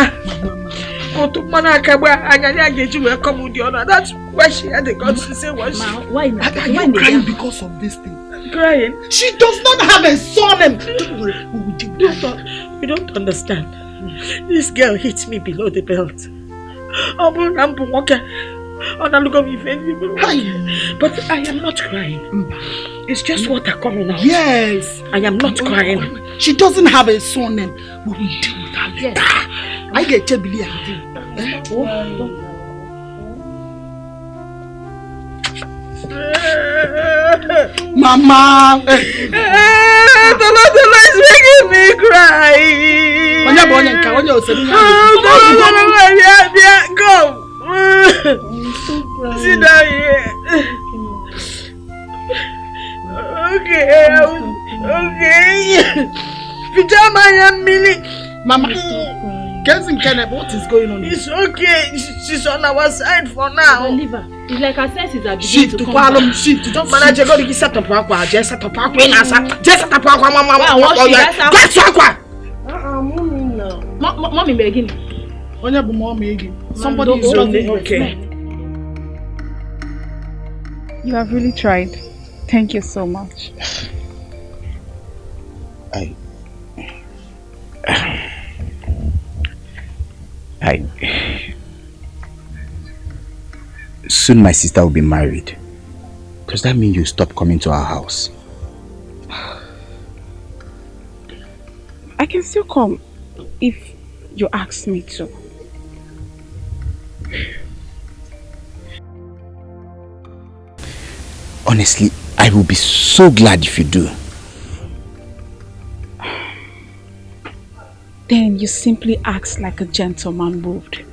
why she had the guts to say what she... Why are you crying because of this thing? Crying? She does not have a son. Don't worry, we will deal with that. You don't understand. This girl hits me below the belt. But I am not crying. It's just water coming out. Yes. I am not crying. She doesn't have a son. We will deal with her later. I get to believe her. Mama! Tolo is making me cry. Go! Sit down here. Okay. Pajama and Millie. Mama, What is going on? It's okay. She's on our side for now. Leave her. It's like her senses are beginning Shift to column, shift. Don't manage. Go to set up aqua. Just set up aqua. Just set up aqua. Mommy begging. Somebody is only okay. You have really tried. Thank you so much. Soon my sister will be married. Does that mean you stop coming to our house? I can still come if you ask me to. Honestly, I will be so glad if you do. Then you simply act like a gentleman would.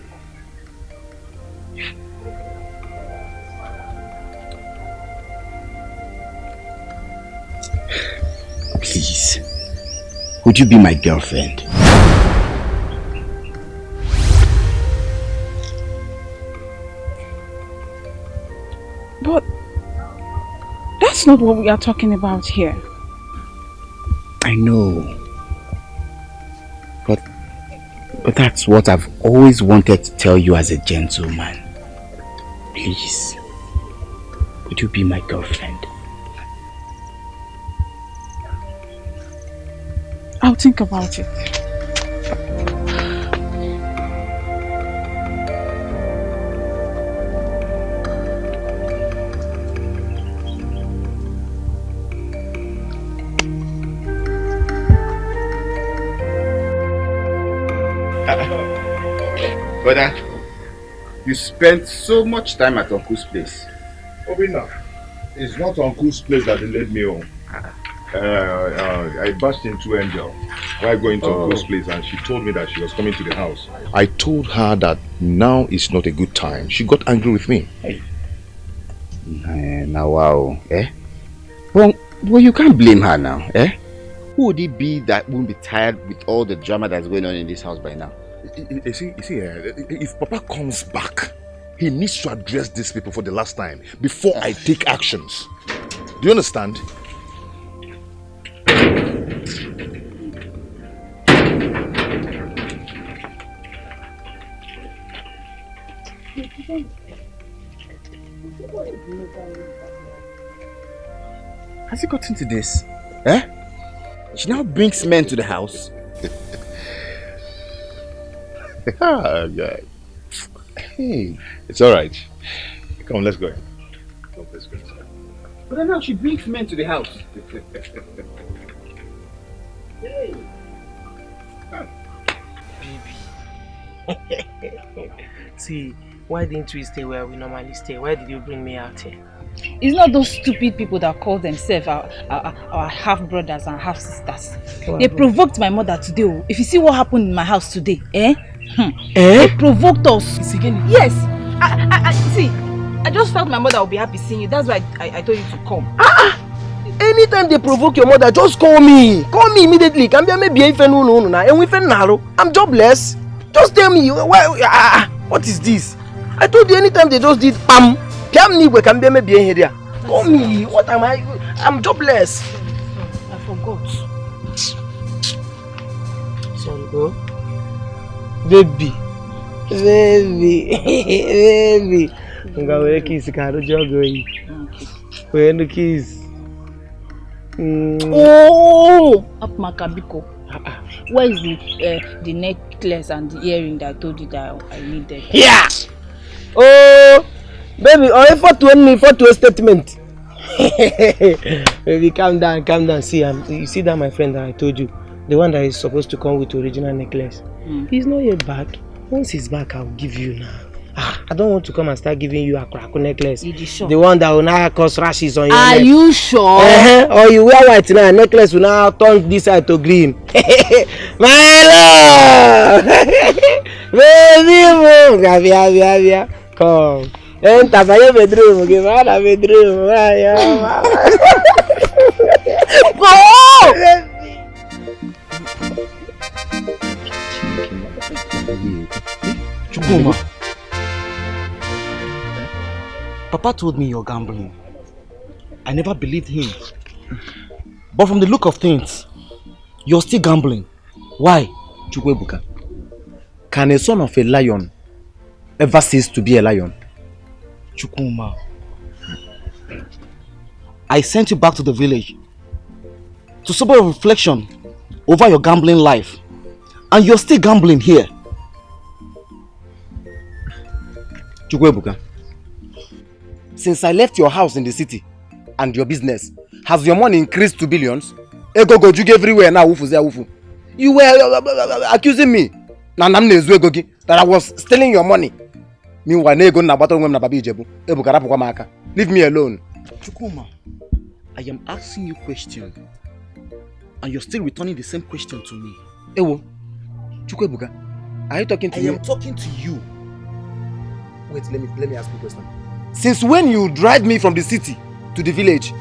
Please, would you be my girlfriend? But that's not what we are talking about here. I know. But that's what I've always wanted to tell you as a gentleman. Please, would you be my girlfriend? I'll think about it. Brother, you spent so much time at Uncle's place. Obina, it's not Uncle's place that they led me home. I burst into Angel while going to Uncle's place, and she told me that she was coming to the house. I told her that now is not a good time. She got angry with me. Hey. Now, wow. Well, you can't blame her now. Who would it be that won't be tired with all the drama that's going on in this house by now? You see, if Papa comes back, he needs to address these people for the last time before I take actions. Do you understand? Has he got into this? She now brings men to the house. Yeah. Hey, it's all right. Come on, let's go. Come, let's go. But now she brings men to the house. Hey. Baby. See, why didn't we stay where we normally stay? Why did you bring me out here? It's not those stupid people that call themselves our half-brothers and half-sisters. They provoked my mother today. If you see what happened in my house today, They provoked us. Yes. See, I just felt my mother would be happy seeing you. That's why I told you to come. Anytime they provoke your mother, just call me. Call me immediately. I'm jobless. Just tell me, what is this? I told you anytime they just did call me. What am I? I'm jobless. I forgot. Sorry, bro. Baby. I'm going to kiss. We're going to kiss. Oh, up Makabiko. Where is the necklace and the earring that I told you that I needed? Yeah. Oh, baby, only for to a statement. Baby, calm down. See, you see that my friend that I told you, the one that is supposed to come with the original necklace. He's not yet back. Once he's back, I'll give you now. I don't want to come and start giving you a crack necklace. Sure? The one that will now cause rashes on your neck. Are you sure? Or you wear white now, necklace will now turn this side to green. My love! Baby, come. Enter for your bedroom. Give her a bedroom. Go! Chukuma. Papa told me you're gambling. I never believed him. But from the look of things, you're still gambling. Why? Chukwebuka, can a son of a lion ever cease to be a lion? Chukuma, I sent you back to the village to sober reflection over your gambling life, and you're still gambling here. Chukwebuka, since I left your house in the city and your business, has your money increased to billions? Ego go jug everywhere now. You were accusing me that I was stealing your money. Meanwhile, leave me alone. Chukuma, I am asking you questions, and you're still returning the same question to me. Ewo, Chukwebuka, are you talking to me? I am talking to you. Wait, let me ask you a question. Since when you dragged me from the city to the village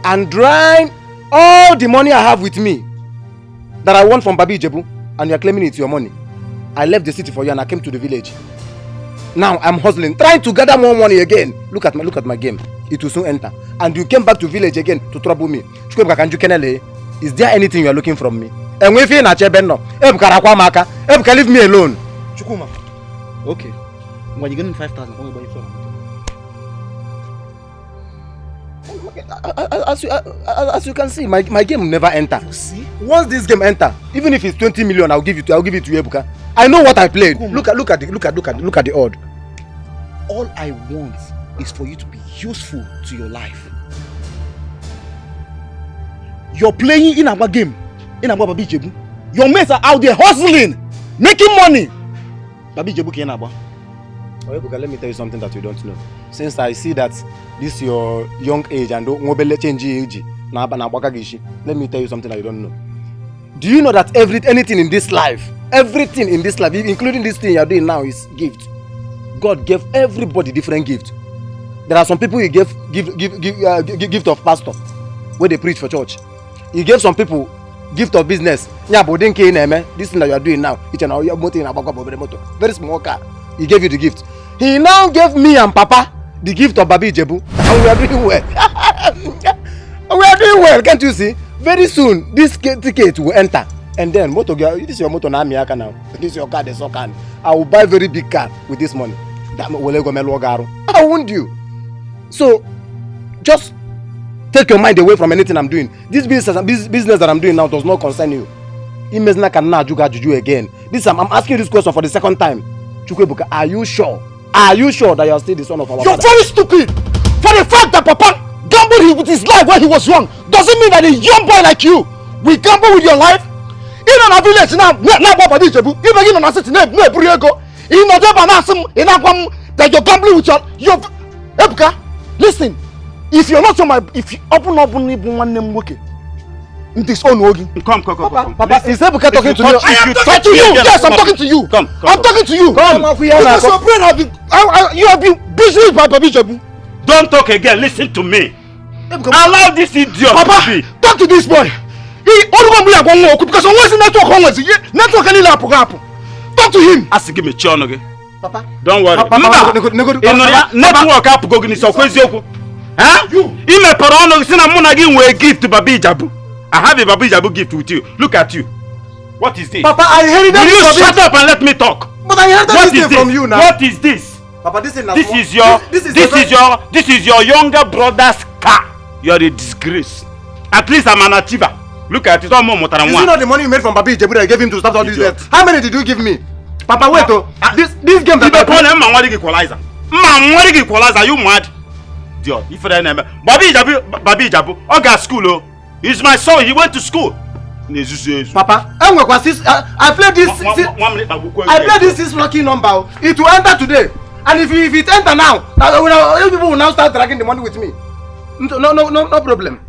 and drained all the money I have with me that I won from Babi Ijebu, and you are claiming it's your money, I left the city for you and I came to the village. Now I'm hustling, trying to gather more money again. Look at my game. It will soon enter. And you came back to village again to trouble me. Is there anything you are looking from me? And if you're not leave me alone. Chukuma. Okay. When you get in 5,000, what about your As you can see, my game will never enter. You see? Once this game enter, even if it's 20 million, I'll give it to you, Ebuka. I know what I played. Look at the odd. All I want is for you to be useful to your life. You're playing in our game, in our Babi Jebu. Your mates are out there hustling, making money. Babi Jebu Kenaba. Ebuka, let me tell you something that you don't know. Since I see that this your young age and mobile change age, let me tell you something that you don't know. Do you know that anything in this life, including this thing you are doing now, is gift? God gave everybody different gift. There are some people He gave gift of pastor, where they preach for church. He gave some people gift of business. This thing that you are doing now, very small car. He gave you the gift. He now gave me and Papa the gift of Babi Ijebu, and we are doing well. We are doing well, can't you see? Very soon, this ticket will enter. And then, this is your motor now. This is your car, the soccer. I will buy a very big car with this money. I won't you. So, just take your mind away from anything I'm doing. This business that I'm doing now does not concern you. Again. I'm asking you this question for the second time. Chukwebuka, are you sure? Are you sure that you are still the son of our father? You're very stupid! For the fact that Papa gambled with his life when he was young doesn't mean that a young boy like you will gamble with your life. In a village now, even on a city name, no Briego. In a job that you're gambling with your Ebuka. Listen, if you're not if you open one name working. This own Ogi. Come. Papa, is Ebuka talking to me? I am talking to you. Yes, I'm talking to you. I'm talking to you. Because your brain you have been busy by Babi Jebu. Don't talk again. Listen to me. Allow this idiot Papa, to be. Talk to this boy. He only because I wasn't network. Talk to him. Ask give me Micheal. Papa. Don't worry. Network up go ni so kwezi oku. Huh? Ime parono sina muna gi we gift to Babi Jebu. I have a Babi Jebu gift with you. Look at you. What is this? Papa, I inherited this. Will you shut up and let me talk? But I inherited this from you now. What is this? Papa, this is your younger brother's car. You are a disgrace. At least I'm an achiever. Look at it. All more than one. Is it not the money you made from Babi Jebu that I gave him to start all this debt? How many did you give me? Papa, wait oh. This game that I play. Man, equalizer. You mad? Idiot. If I name Babi Jebu. Oga school oh. He's my son. He went to school. Papa, I played this 6 lucky number. It will enter today. And if it enter now, people will now start dragging the money with me. No problem.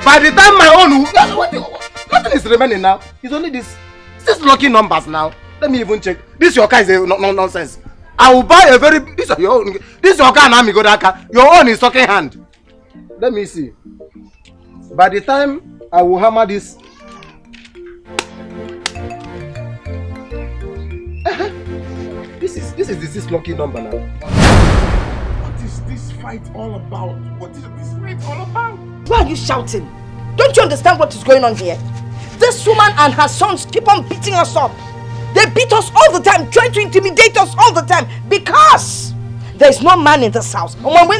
By the time my own, nothing is remaining now. It's only this 6 lucky numbers now. Let me even check. This your car is nonsense. I will buy a very this is your own. This your car now, me go that car. Your own is second hand. Let me see. By the time I will hammer this. This is the 6 lucky number now. What is this fight all about? What is this fight all about? Why are you shouting? Don't you understand what is going on here? This woman and her sons keep on beating us up. They beat us all the time, trying to intimidate us all the time because there is no man in this house. Mama,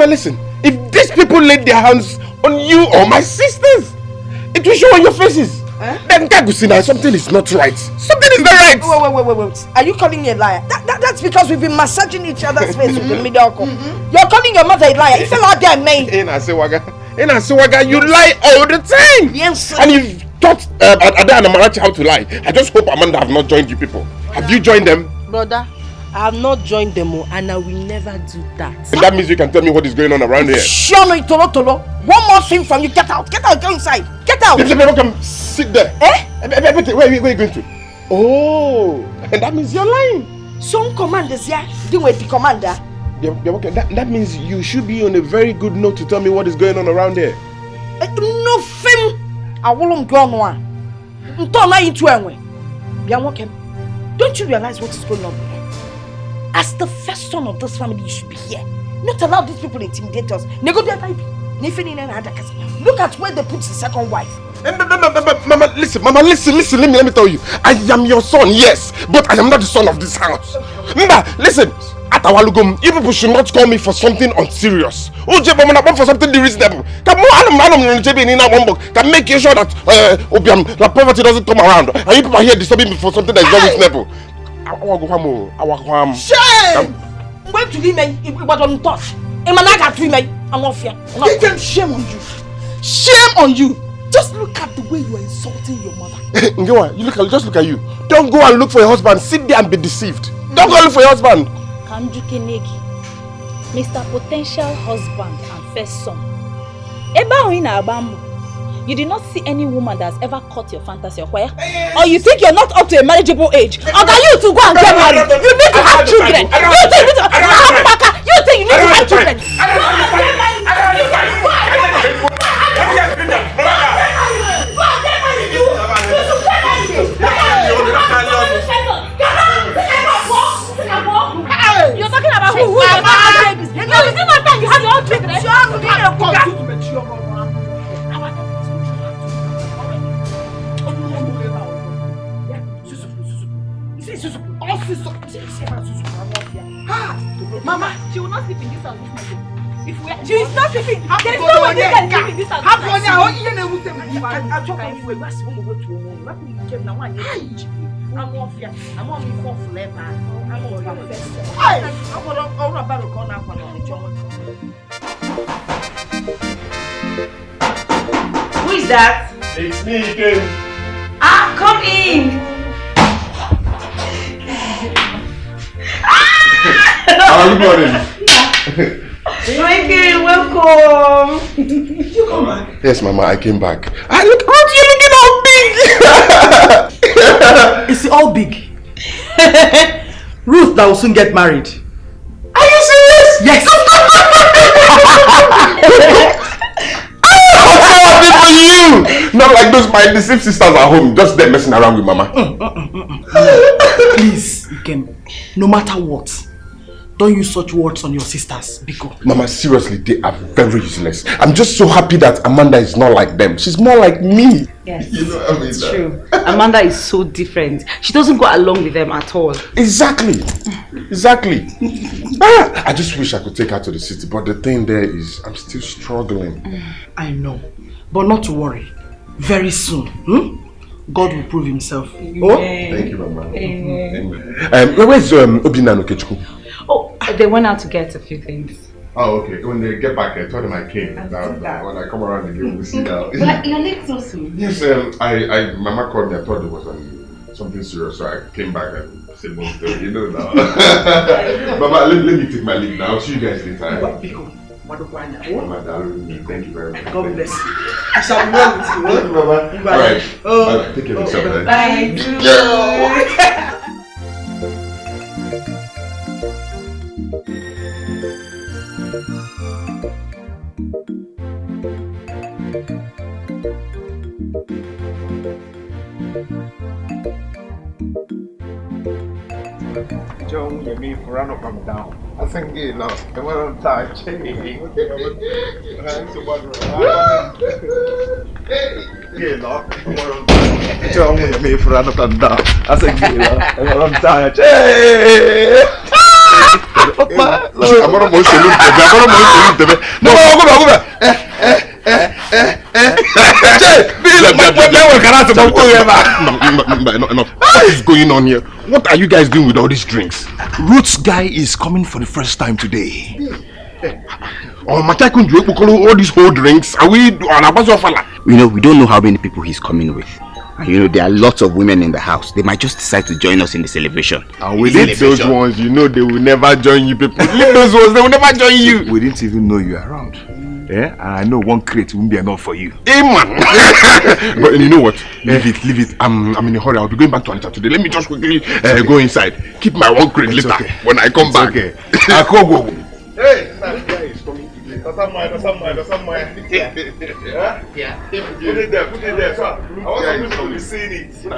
listen. If these people laid their hands on you or my sisters, it will show on your faces. Then Kagusina, something is not right. Something is not right. Wait. Are you calling me a liar? That's because we've been massaging each other's face with the mediocre. You're calling your mother a liar. You fell out there, man. Ina Sewaga, you lie all the time. Yes. And you've taught Ada and Amarachi how to lie. I just hope Amanda have not joined you people. Have you joined them? Brother, I have not joined them and I will never do that. And that means you can tell me what is going on around here. Sure, no, Tolo. One more thing from you. Get out, go inside. Get out. Come sit there. Where are you going to? Oh, and that means you're lying. Some commanders here, do with the commander. That means you should be on a very good note to tell me what is going on around here. No film. I won't go on one. Don't you realize what is going on here? As the first son of this family, you should be here. Not allow these people to intimidate us. Look at where they put the second wife. Mama, listen, let me tell you. I am your son, yes, but I am not the son of this house. Mama, listen, Atawalugum, you people should not call me for something unserious. For something reasonable. Can make sure that that poverty doesn't come around. And you people are here disturbing me for something that is not reasonable. Shame! I'm going to leave me, but on touch. I'm off here. Give them shame on you. Shame on you. Just look at the way you are insulting your mother. Just look at you. Don't go and look for your husband. Sit there and be deceived. Don't go look for your husband. Mr. Potential Husband and First Son. You did not see any woman that has ever caught your fantasy, or you think you're not up to a marriageable age? Or are you to go and get married? You need to have children. You think you need to have children. You're talking about who? You have babies. No, it's not my time. You have your own children. Mama, she will not sleep in this house. She is not sleeping. There is no one who can sleep in this house. Who is that? It's me again. Come in. Good morning. Micheal, welcome. You come back? Yes, Mama, I came back. Look, aren't you looking all big? Is it all big? Ruth that will soon get married. Are you serious? Yes. I'm so happy for you. Not like those my deceived sisters at home, just them messing around with Mama. Please, Ikem, no matter what, don't use such words on your sisters, Biko. Mama, seriously, they are very useless. I'm just so happy that Amanda is not like them. She's more like me. Yes, you know, it's true. Amanda is so different. She doesn't go along with them at all. Exactly. I just wish I could take her to the city, but the thing there is, I'm still struggling. I know, but not to worry. Very soon, God will prove himself. Oh, thank you, Mama. Amen. Where's Obina and Okechukwu? Oh, they went out to get a few things. Oh, okay. When they get back, I told them I came. When I come around again, we'll see now. But you're late so soon. Yes, Mama called me. I thought it was something serious, so I came back and said, well, you know now. Mama, let me take my leave now. I'll see you guys later. Mama, darling, thank you very much. God bless you. I shall be well with you. Thank you, Mama. Alright. Bye. Take care of yourself, then. Bye. John, you mean for run up and down. I think you know, come on time. John, you mean for run up and down. I think you know, come on time. I'm gonna most salute them. No, go back. What is going on here? What are you guys doing with all these drinks? Roots guy is coming for the first time today. Oh, Matakun drink all these whole drinks. Are we on a bus of fella? You know, we don't know how many people he's coming with. And you know, there are lots of women in the house. They might just decide to join us in the celebration. And with those ones, you know they will never join you people. Leave those ones, they will never join you. We didn't even know you are around. Yeah, and I know one crate won't be enough for you. Hey man! But you know what? Leave it. I'm in a hurry. I'll be going back to Anita today. Let me just quickly go inside. Keep my one crate later when I come back. Okay. I can't go. Hey, that guy is coming today. That's not mine. Yeah. Put it there, sir. I want some people to be seeing it. They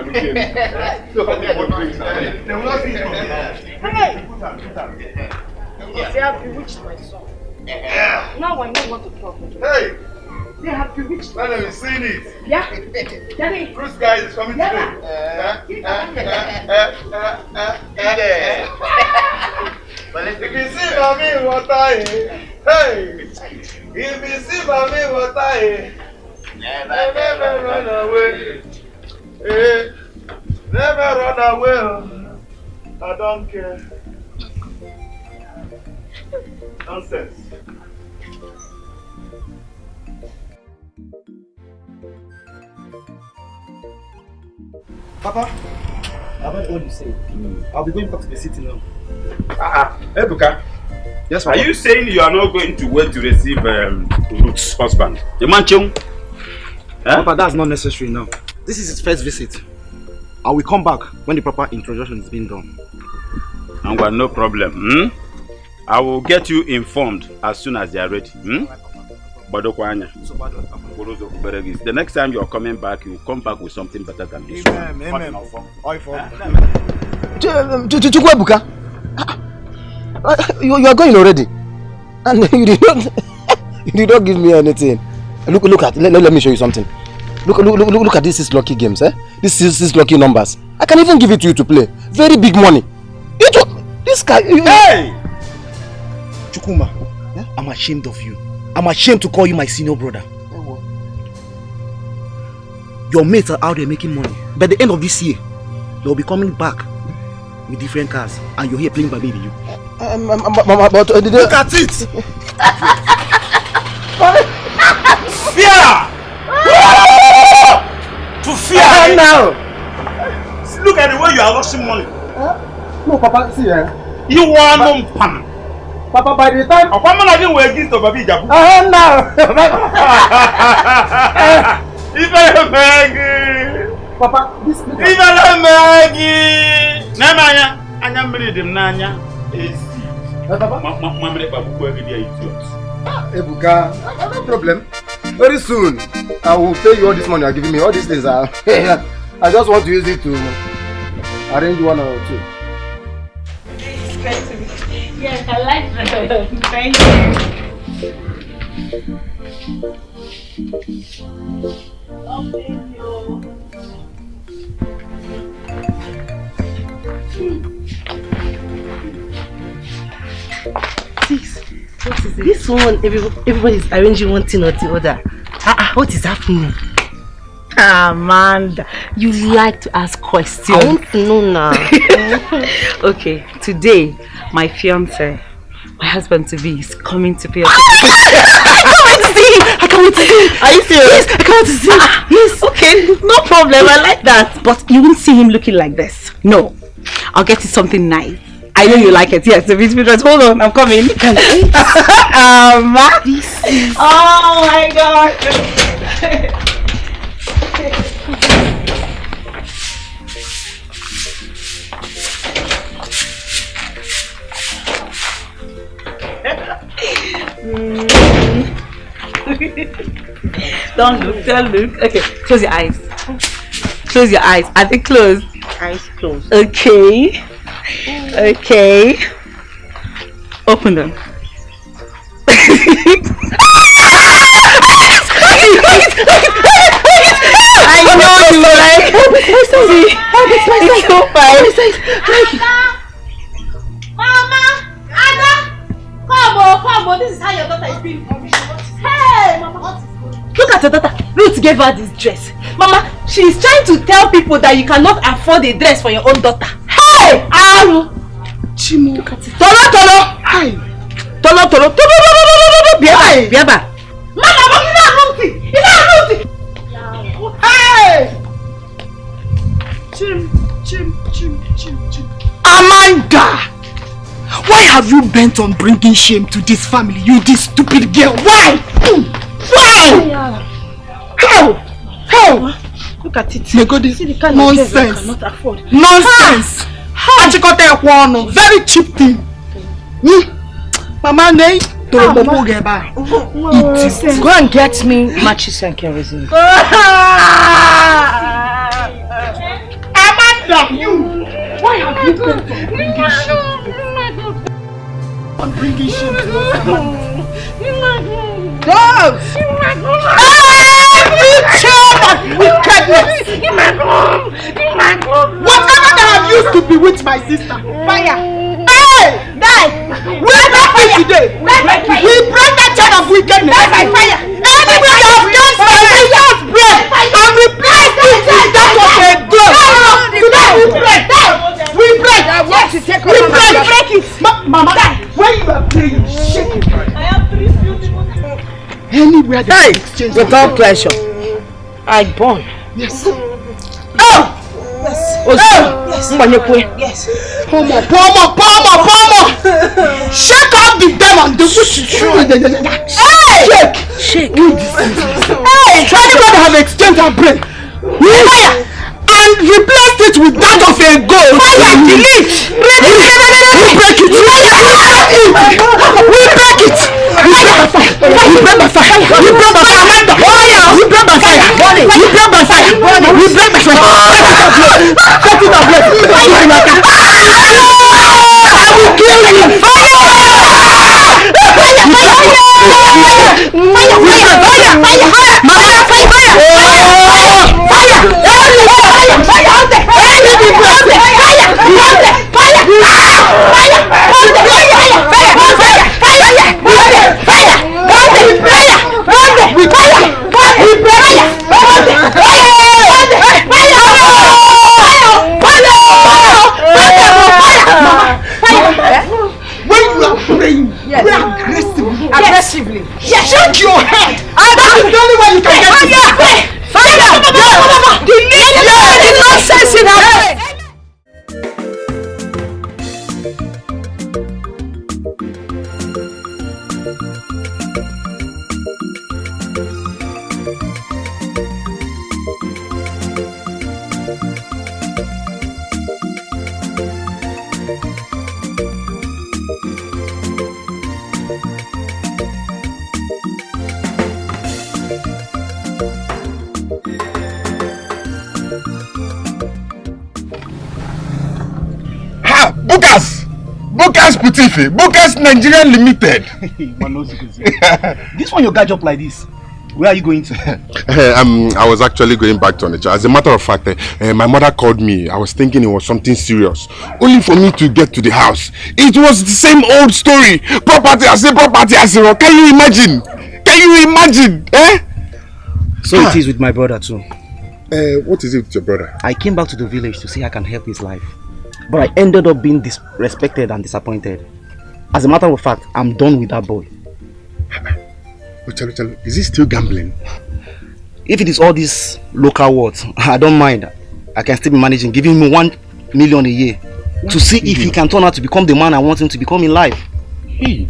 will not see it. Hey! They have bewitched my son. Yeah. Now I know what to talk about. Hey! They have bewitched my son. Have you seen it? Yeah. Daddy. Bruce guy is coming today. If you see mommy, what I hey! If you see mommy, what I never run away. Hey, never run away. I don't care. Nonsense. Papa, I've heard what you say. I'll be going back to the city now. Ebuka. Yes, Papa. Are you saying you are not going to wait to receive Ruth's husband? The manchung? Papa, that's not necessary now. This is his first visit. I will come back when the proper introduction is being done. No problem. I will get you informed as soon as they are ready. The next time you are coming back, you will come back with something better than this. Amen. Ebuka, you are going already, and you did not give me anything. Look at. Let me show you something. Look at these lucky games, eh? These lucky numbers. I can even give it to you to play. Very big money. This guy. Hey, Chukuma, yeah? I'm ashamed of you. I'm ashamed to call you my senior brother. Your mates are out there making money. By the end of this year, they'll be coming back with different cars, and you're here playing by baby. You. Look at it. Fear! To fear now. Look at the way you are losing money. No, Papa, see here. You want no pan. Papa, by the time I'm not going to give to baby Jabu. Now. If I Maggie. Papa, this. If I Maggie. Namanya, I am reading Nanya. Is Ebuka, no problem. Very soon, I will pay you all this money you are giving me. All these things are. I just want to use it to arrange one or two. Yes, I like that. Thank What is it? This one, everybody's arranging one thing or the other. What is happening? Amanda, you like to ask questions. I want to know now. Okay, today, my fiance, my husband to be, is coming to pay us. I can't wait to see him. I can't wait to see him. Are you serious? Yes, I can't wait to see him. Yes. Okay, no problem. I like that. But you won't see him looking like this. No, I'll get you something nice. I know you like it. Yes, the visitors. Hold on, I'm coming. Oh my God. Don't look. Okay, close your eyes. Close your eyes. Are they closed? Eyes closed. Okay. Okay. Open them. I know you like. It's so fine. Mama, Ada, come on. This is how your daughter is being provisioned. Hey, Mama. Look at your daughter. Ruth gave her this dress. Mama, she is trying to tell people that you cannot afford a dress for your own daughter. Hey! Aru! Chimo. Look at it. Tolo! Hi. Tolo! Biaba! Mama, but you're not Ruthie! Hey! Chim. Amanda! Why have you bent on bringing shame to this family, you this stupid girl? Why? How? Look at it. My God, see the kind of dress you cannot afford. Nonsense! Very cheap thing. Mama, nay. Go and get me matches and kerosene. Amanda, you! Why have you bent on bringing shame to us, Amanda? Dogs! Wickedness! Whatever that I've used to be with my sister. Fire! Hey! Die! We break it today! We break that chain of wickedness! Die by fire! Anyway, you have done my sister's bread and replaced it with that of a girl! Today we break! We break! I want to take We over my break it! Mama, when you are praying, shake it! I have 3 beautiful. Anywhere they exchange without pleasure. I born. Yes. Oh! Yes. Yes. Yes. Pomo! Shake off the demon! Shake! Hey! Everybody have exchanged our brain. Fire! And replaced it with that of a gold. Fire! Delete! We break it! We break it! We break by fire! We break by fire! We break by fire! Amanda! We break by fire! We break by fire! We break by fire! Set it ablaze! I will kill you! Fire! Aggressively. Yes. Shake your head. That is the only way you can get fire. Delete the nonsense in her head. Bukas Nigerian Limited. This one your guy up like this. Where are you going to? I was actually going back to Onitsha. As a matter of fact, my mother called me. I was thinking it was something serious. Only for me to get to the house. It was the same old story. Property, I say property, I say, can you imagine? Eh? So it is with my brother too. What is it with your brother? I came back to the village to see I can help his life. But I ended up being disrespected and disappointed. As a matter of fact, I'm done with that boy. Is he still gambling? If it is all these local words, I don't mind. I can still be managing, giving him 1 million a year to see if he can turn out to become the man I want him to become in life. Hey.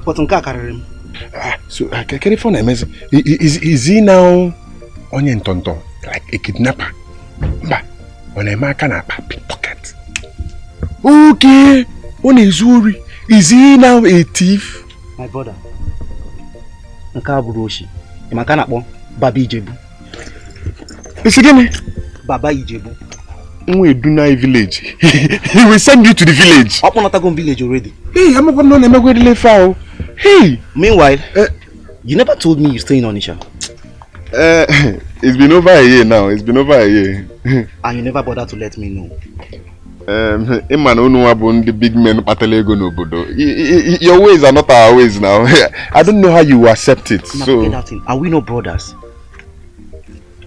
But so, is he now Onny tonto, like a kidnapper? When a man can pickpocket. Okay. Is he now a thief? My brother. Baba Ijebu. Is he again? Baba Ijebu. We do not village. He will send you to the village. Up on Otagon village already. Hey, I'm not going to foul. Hey. Meanwhile, you never told me you stay in Onisha. It's been over a year now. It's been over a year. And you never bothered to let me know. The big men Patelego Nobodo. Your ways are not our ways now. I don't know how you accept it. Now, so are we not brothers?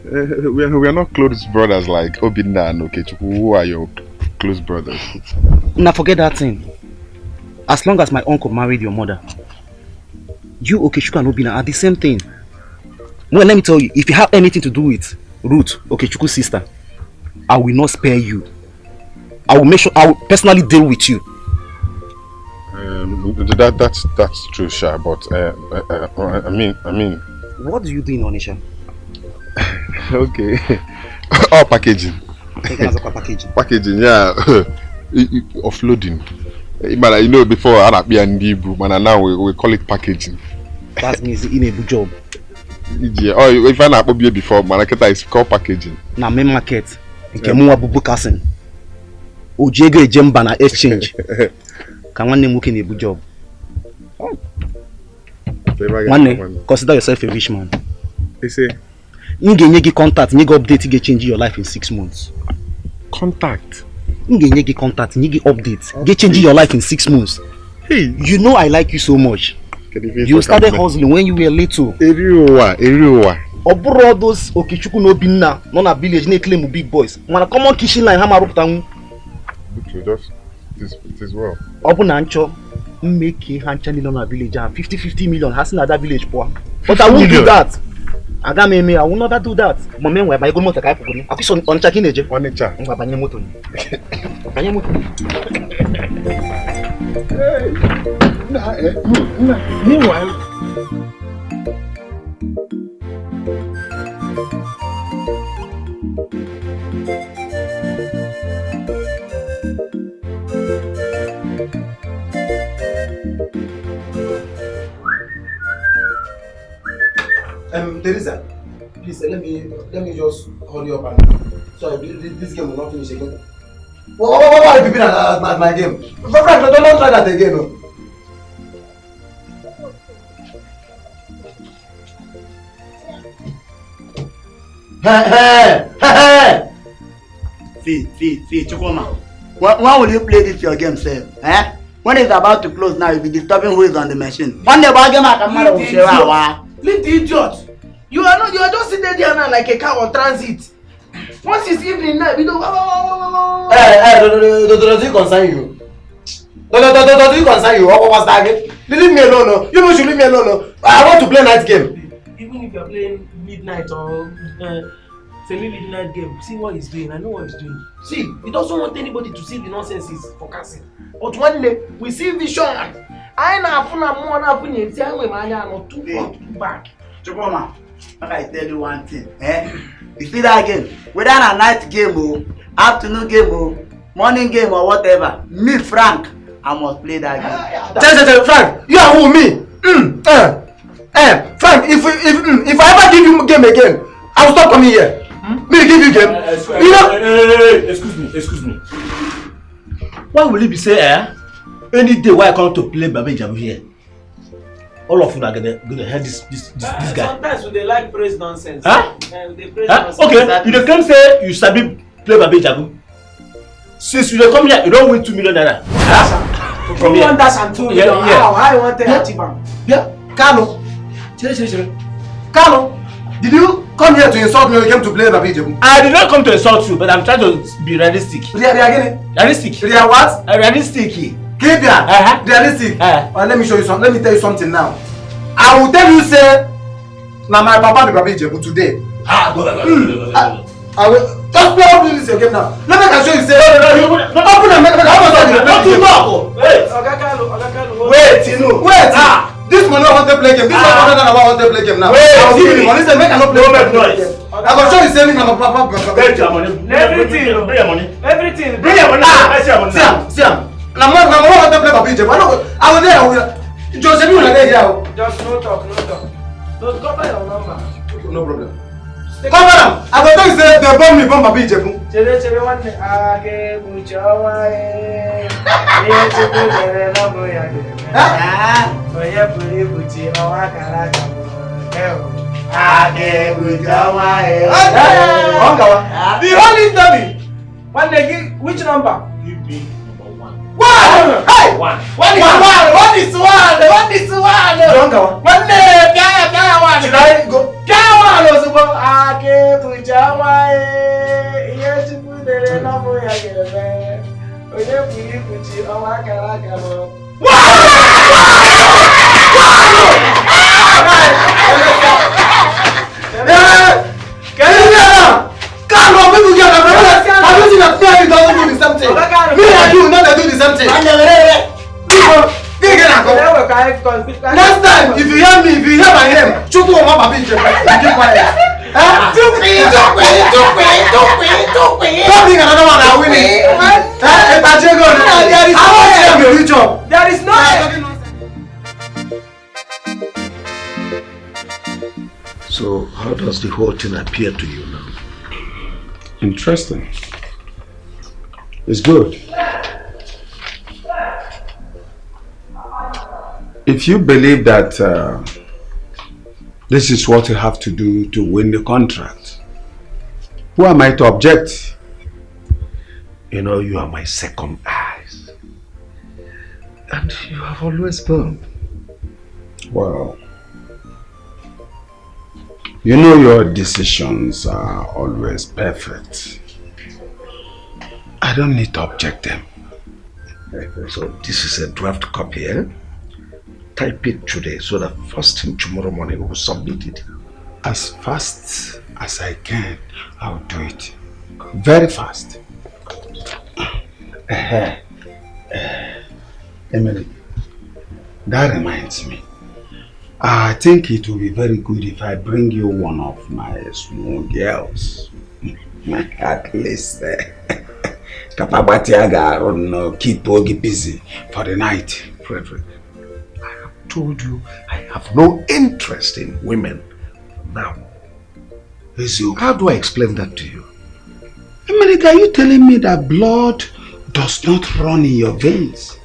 We are not close brothers like Obinna and Okechukwu. Who are your close brothers? Now forget that thing. As long as my uncle married your mother, you, Okechukwu and Obinna are the same thing. Well, let me tell you, if you have anything to do with Ruth, Okechukwu's sister, I will not spare you. I will make sure I will personally deal with you. That's true, Sha. But I mean. What do you do in Onisha? Okay. All packaging. Packaging, yeah. Offloading. But you know, before I not be an Ibu, but now we call it packaging. That means in a good job. Yeah. Oh, if I not be before, Manaketa is called packaging. Now, main market. Nkemwa bubu kasen. Ojege jemba na exchange. Can one name work in a good job? One consider yourself a rich man. They say. You get contact, you get update, you get change your life in 6 months. Contact? You get contact, you get update, get change your life in 6 months. Hey, you know I like you so much. You started hustling when you were little. Eriwa. Obro those Okechukwu no binna, no na village, no claim big boys. Wanna come on kitchen line, hammer up town. It is well. Open ancho, make a hand channel on a village and 50 million has another village poor. But I won't do that. I will never do that. My man, where my good motor guy for me. I on checking agent. On the chat. I'm going motor. Meanwhile, Teresa, please let me just hurry up and so this game will not finish again. What are you people at my game? Frank, don't try that again. No? See, Chukuma. When will you play this your game, sir? Eh? When it's about to close now, you'll be disturbing who is on the machine. One day, leave the idiot. You are just sitting there now like a cow on transit. Once it's evening now, we don't. Does it concern you? Does it concern you? What was that again? Leave me alone. No. You should leave me alone. No. I want to play night game. Even if you're playing midnight or semi-midnight game, see what he's doing. I know what he's doing. See, he doesn't want anybody to see the nonsense he's forecasting. But one day, we see vision. I know more than you say we not too back. Chukuma, I tell you one thing. You see that game? Whether a night game or afternoon game or morning game or whatever, me Frank, I must play that game. Frank, you are who me? Frank, if I ever give you game again, I will stop coming here. Me give you game. Excuse me. Why will you be say any day why I come to play Babe Jabu here? All of you are gonna hear this guy. Sometimes they like praise nonsense. Huh? They praise nonsense. Okay, you can say you sabi play Babe Jabu. Since you come here, you don't win 2 million naira. From here. 2 million. How you want to achieve them? Yeah, Carlo. Carlo, did you come here to insult me or you came to play Babe Jabu? I did not come to insult you, but I'm trying to be realistic. Realistic. What? Realistic. Kibia, realistic. Let me show you something. Let me tell you something now. I will tell you, say, now my papa be Babe Jabu today. I will just play up this game now. Let me show you, say, open and make wait. This money I want to play game. This one I want to play game now. I will give you money. Say make I not play game. I will show you, say me now my papa. Bring your money. Everything. Bring your money. Everything. Bring your money. See am. Now I want to play Babe Jabu. I will there. Just you like there. Just no talk. Don't cover your number. No problem. Come on! I go tell you say they bomb me, bomb Papa Ijebu. Chere one ake buchawa ye chibu dere na boya de. Oye puri buchi owa kala kamo. Ake buchawa ye. Ongawa. The whole interview. One day, which number? Give me number 1. Hey! One is one. Ongawa. One day, kaya one. Should I go? Kaya one also. Ake buchawa ye. Next time, if you hear my name, choke on my baby. Keep quiet. Don't think another one are winning. There is no. So, how does the whole thing appear to you now? Interesting. It's good. If you believe that this is what you have to do to win the contract, who am I to object? You know, you are my second eyes. And you have always been. Well, you know your decisions are always perfect. I don't need to object them. So this is a draft copy, eh? Type it today so that first thing tomorrow morning we will submit it. As fast as I can, I'll do it. Very fast. Emily, that reminds me. I think it will be very good if I bring you one of my small girls. At least keep Ogi busy for the night. Frederick, I have told you I have no interest in women now. How do I explain that to you? America, are you telling me that blood does not run in your veins?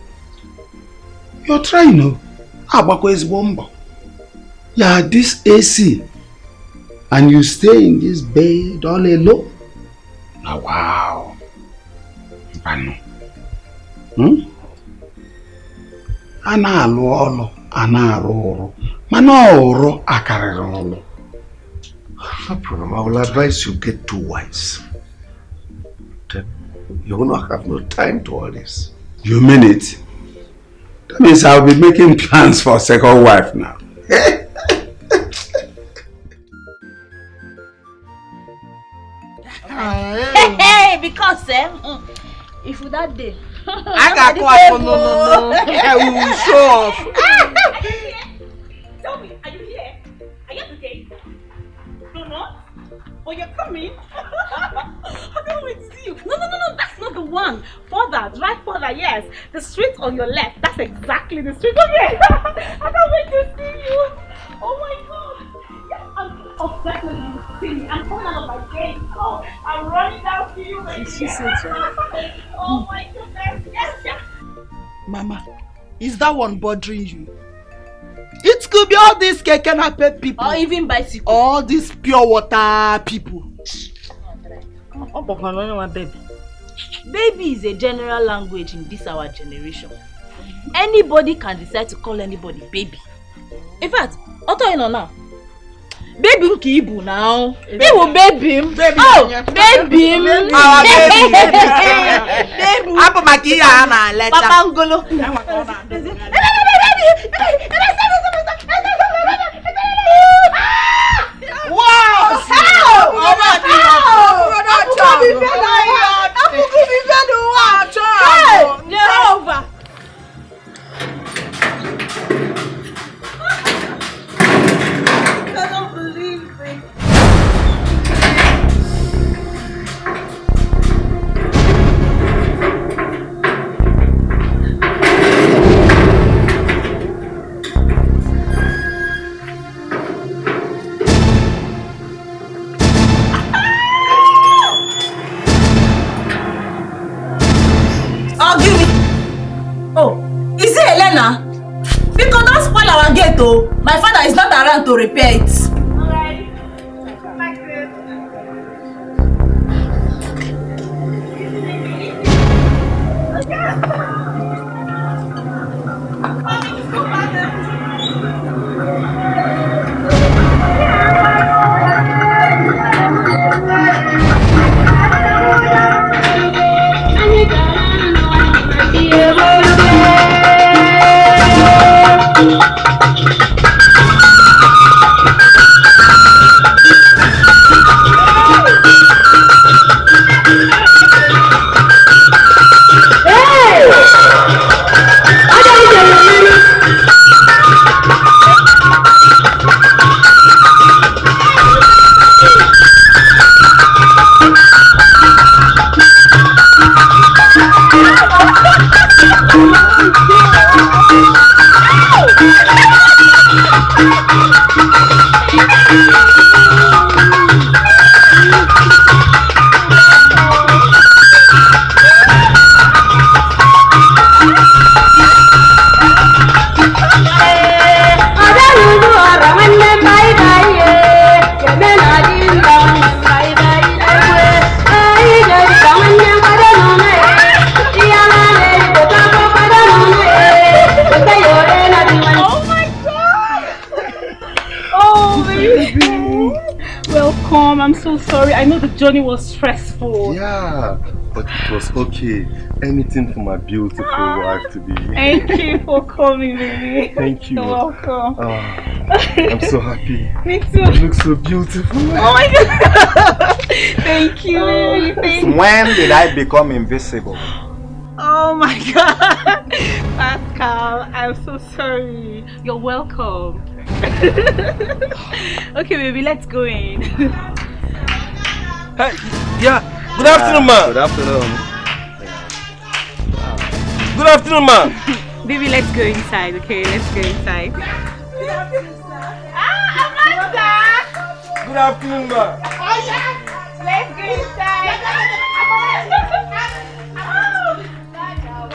You're trying to. Abako is bomba. Yeah, this AC. And you stay in this bed all alone. Now, wow. Bano. Ana alo ana Mano akarero. No problem. I will advise you get too wise. Then you will not have no time to all this. You mean it? That means I'll be making plans for a second wife now. Hey, because if you that day, I got caught. No. We will show off. Tell me, are you here? Are you okay? No. Oh, you're coming? I can't wait to see you. No, that's not the one. Further, right further, yes. The street on your left. That's exactly the street. Okay. I can't wait to see you. Oh my God. Yes, I'm obsessed with you. I'm coming out of my gate. Oh, I'm running down to you. She said so. Oh my goodness. Yes. Mama, is that one bothering you? It could be all these keke people. Or even bicycle. All these pure water people. Baby is a general language in this our generation. Anybody can decide to call anybody baby. In fact, Otto you know now. Baby Kibu now. They will baby. Oh, baby. Our baby. Baby. Apo makia na lecha. Papa Ngolo. Wow! forget though, my father is not around to repair it. I'm so sorry. I know the journey was stressful. Yeah, but it was okay. Anything for my beautiful wife to be. Thank you for coming, baby. Thank you. You're welcome. I'm so happy. Me too. You look so beautiful. Oh my God. Thank you, baby. Thank you. When did I become invisible? Oh my God. Pascal, I'm so sorry. You're welcome. Okay, baby, let's go in. Hey, yeah. Good afternoon, ma. Good afternoon. Good afternoon, ma. Baby, let's go inside, okay? Let's go inside. Amanda! Good afternoon, ma. Oh, yeah. Let's go inside.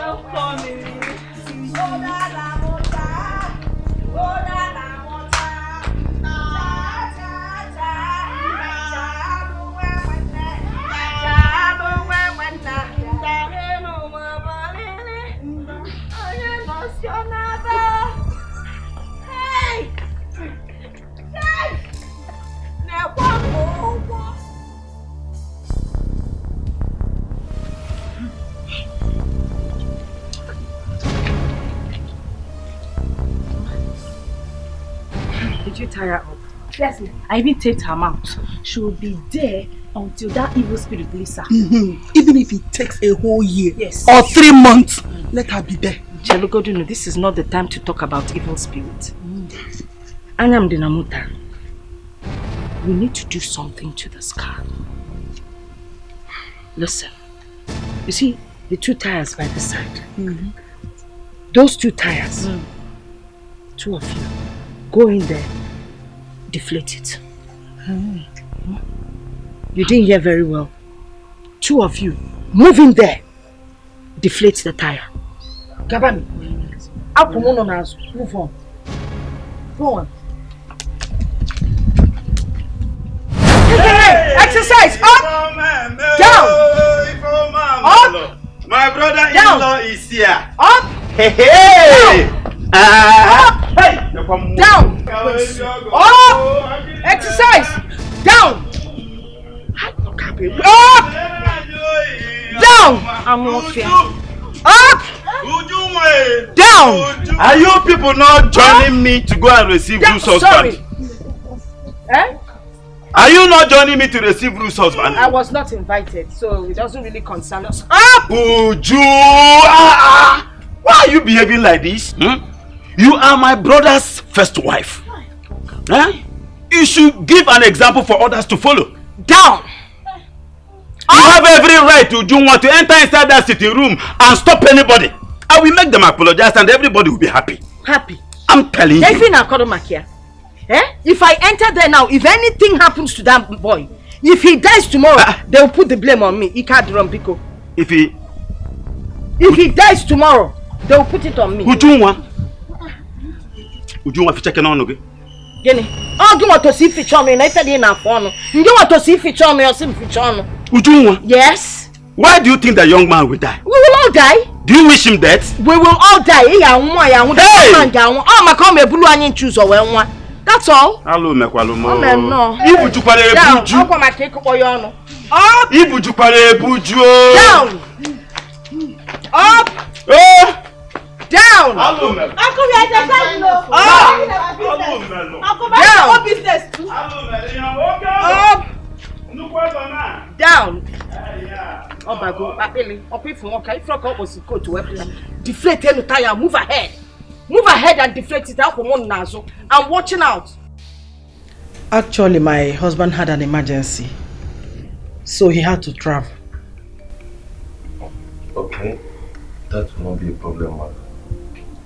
Welcome, baby. Did you tie her up? Yes, I even taped her mouth. She will be there until that evil spirit leaves her. Even if it takes a whole year, yes, or 3 months, let her be there. Chelugodunu, this is not the time to talk about evil spirits. Anyam Dinamuta, we need to do something to this car. Listen, you see the 2 tires by the side? Those 2 tires, 2 of you, go in there, deflate it. You didn't hear very well. 2 of you, move in there, deflate the tire. Gabami, move on. Go on. Hey, exercise! Up! Down! Up! My brother-in-law is here. Up! Hey, hey! Up! Hey! Down! Up! Exercise! Down! Up! Down! I'm not here. Up! Down! Are you people not joining me to go and receive Ruth's husband? Eh? Are you not joining me to receive Ruth's husband? I was not invited, so it doesn't really concern us. Up! Uju! Why are you behaving like this? You are my brother's first wife. You should give an example for others to follow. Down! You have every right to Ujunwa to enter inside that sitting room and stop anybody. I will make them apologize and everybody will be happy. Happy? I'm telling you. If I enter there now, if anything happens to that boy, if he dies tomorrow, they will put the blame on me. If he dies tomorrow, they will put it on me. Ujunwa, Ujunwa fi check on okay? Gini. Oh, you want to see feature me? I said in a phone. You want to see feature me or see feature me? Ujunwa? Yes. Why do you think that young man will die? We will all die. Do you wish him death? We will all die. Hey! Oh, my come a blue onion choose or one. That's all. Hello, Mekwalomo. Oh, no. Ibu jupare buju. I'll come and take up your Up. Ibu jupare buju. Down. Up. Down. Hello, Melo. Uncle, we exercise no. Hello, Melo. Uncle, my business too. Hello, Melo. Up. Down. Oh my God, up if you walk, if you walk, was go to work. Deflate the tire, move ahead. Move ahead and deflate it out from one nozzle. I'm watching out. Actually, my husband had an emergency, so he had to travel. Okay, that will not be a problem, man.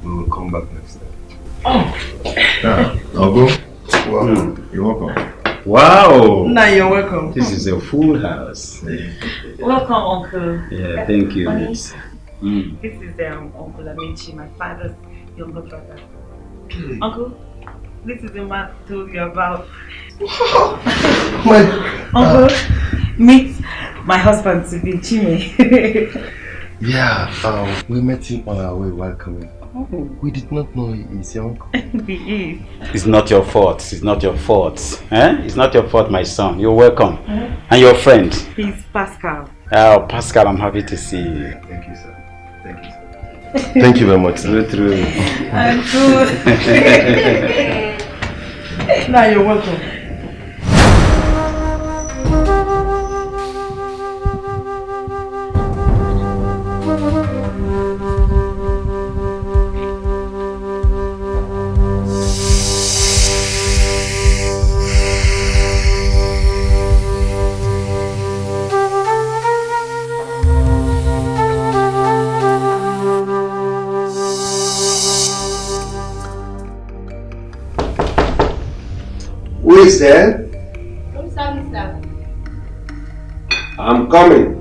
We will come back next time. Oh! Yeah, I'll go. Well, you're welcome. Wow! Nah, you're welcome. This is a full house. Welcome, Uncle. Yeah, thank you. Onny. This is Uncle Amici, my father's younger brother. Uncle, this is the man I told you about. Uncle, meet my husband to be Chime. Yeah, we met him on our way while coming. We did not know he is your uncle. He is. It's not your fault. It's not your fault. It's not your fault, my son. You're welcome. And your friend? He's Pascal. Oh, Pascal, I'm happy to see you. Thank you, sir. Thank you, sir. Thank you very much. True. I'm good. Nah, you're welcome. Who is there? Mister. I'm coming.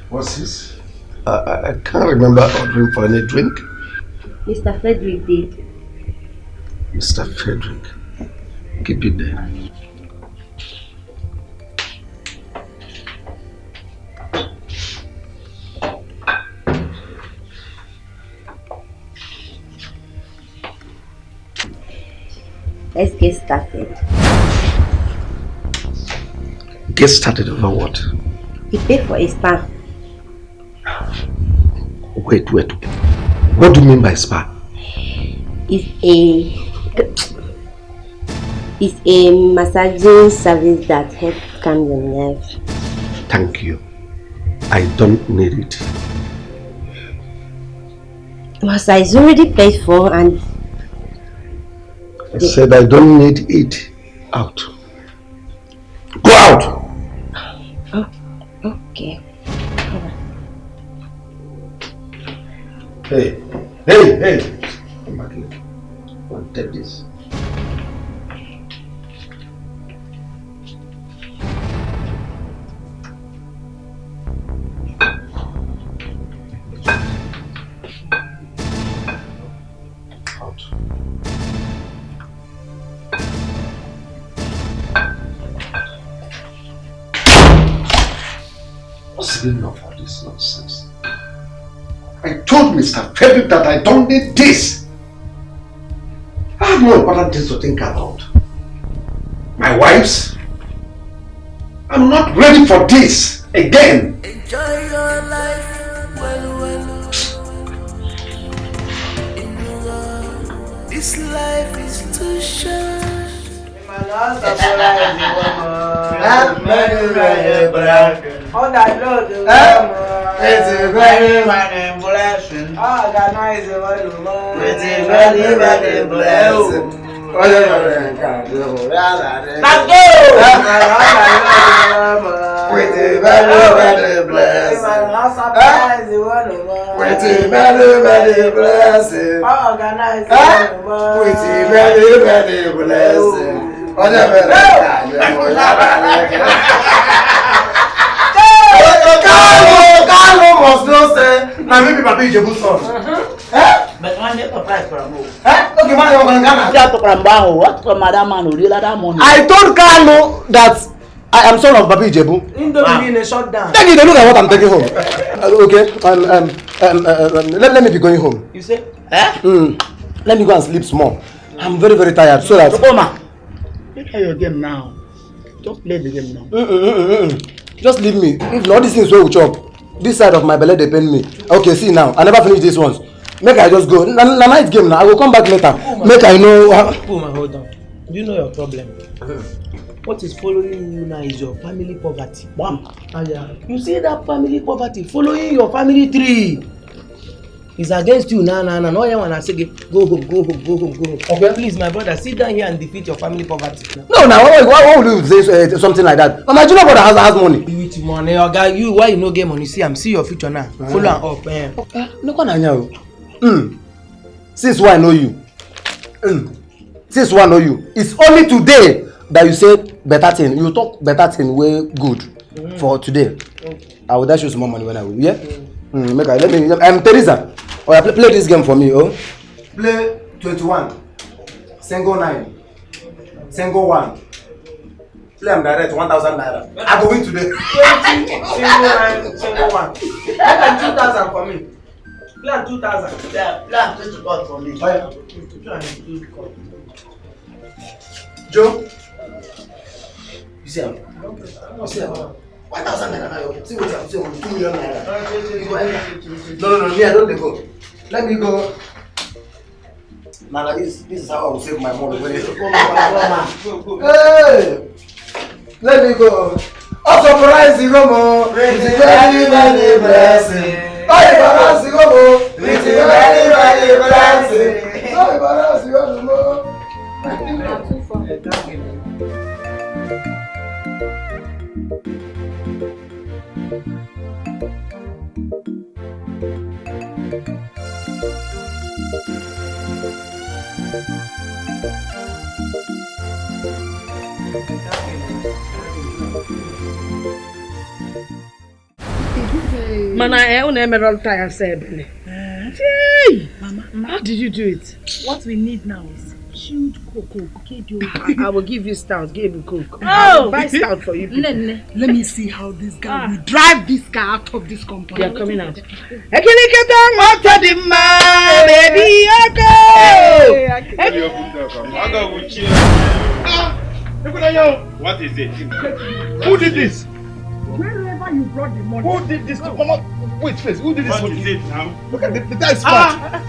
What's this? I can't remember ordering for any drink. Mr. Frederick did. Mr. Frederick, keep it there. Let's get started. Get started over what? He paid for a spa. Wait. What do you mean by spa? It's a massaging service that helps calm your nerves. Thank you. I don't need it. Massage is already paid for and... I said I don't need it. Out. Go out! Oh, okay. Hey! Come back here. I'll take this. Out. What's the meaning of all this nonsense? I told Mr. Frederick that I don't need this. I have no important things to think about. My wives? I'm not ready for this again. Enjoy your life, well. This life is too short. On that road, it's a very many blessing. Organize the world, it's a very many blessing. Let's go! With a very many blessing. With many blessings. Organize. With many blessings. Carlo must not say, now maybe Papa Ijebu's son. But one day the price for a move. Okay, man, you're going to Ghana. What from Madam Manu? That money. I told Carlo that I am son of Papa Ijebu. Indomie in a shutdown. Then you look at what I'm taking home. Okay, let me be going home. You say? Let me go and sleep small. I'm very, very tired. So that. Oma, look at your game now. Just play the game now. Just leave me. If not, these things will chop. This side of my belly they pain me. Okay, see now. I never finish this once. Make I just go. Night game now. I will come back later. Make I know. Puma, hold on. Do you know your problem? What is following you now is your family poverty. Bam. You see that family poverty following your family tree. It's against you now. No one I say go home. Okay, please, my brother, sit down here and defeat your family poverty. No, now why would you say something like that? My junior brother has money. With money, your guy, you why you no get money? See, I'm see your future now. Follow and up, man. No one I know. Since why I know you? Since why I know you? It's only today that you say better thing. You talk better thing way good for today. I will dash you some more money when I will. Yeah. Let me. I'm Teresa. Oh, yeah, play this game for me, oh. Play 21. Single 9. Single 1. Play I'm direct 1,000 naira. I go win today. 20, single 1. Play 2,000 for me. Play 2,000. Yeah, play 2,000 for me. Oh, yeah. Joe. You see him? You see him? 1,000 naira. See what I'm saying? 2 million naira. No, me, I don't go. Let me go. Now this is how I will save my money. Hey! Let me go. Oh, surprise, you go more. It's a very, very blessing. Oh, embarrass, you go more. It's a very, very blessing. Oh, embarrass, you go more. Mana, I own emerald tie and say, Mama, how did you do it? What we need now is chilled cocoa. Okay, I will give you stout. Give me coke. Oh, buy stout for you. Let me see how this guy will drive this guy out of this compound. They are coming out. What is it? Who did this? Wherever you brought the money. Who did this to come up? Wait first, who did this? What is it now? Look at the guy is smart.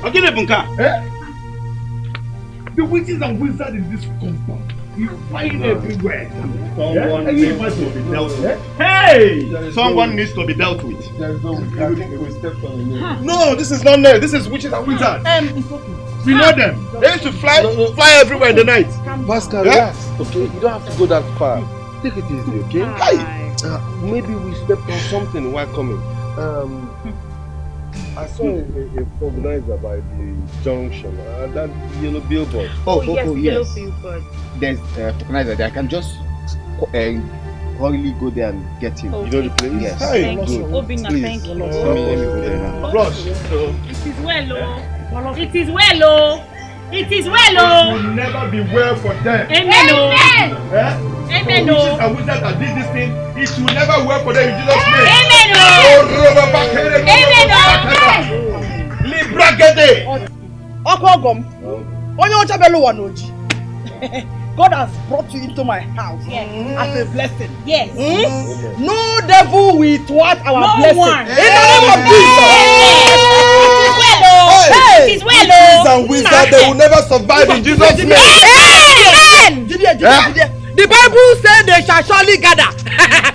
Okay, Bunka. The witches and wizards in this compound. You find everywhere. Someone needs to be dealt with. Hey! Someone needs to be dealt with. No, this is not there. This is witches and wizards. We know them. They used to fly everywhere in the night. Pascal, relax. Okay, you don't have to go that far. Take it easy, okay? Maybe we stepped on something while coming. I saw a organizer by the junction, that yellow billboard. Oh, yes. Billboard. There's a organizer there. I can just hurriedly go there and get him. Okay. You know the place? Yes. Thank you. Obina, thank you. Let me go there now. Rush. It is well, oh. It is well, oh. It is well, oh. It will never be well for them. Amen, oh. Amen, oh. Witches and wizards that did this thing, it will never work for them in Jesus' name. Amen, oh. Amen, oh. Libragede. Okogom. Onye ochabelu wanoji. God has brought you into my house as a blessing. Yes. No devil will thwart our blessing. One. In the name of Jesus. It is well, oh. Witches and wizards, they will never survive in Jesus' name. Amen. The Bible says they shall surely gather.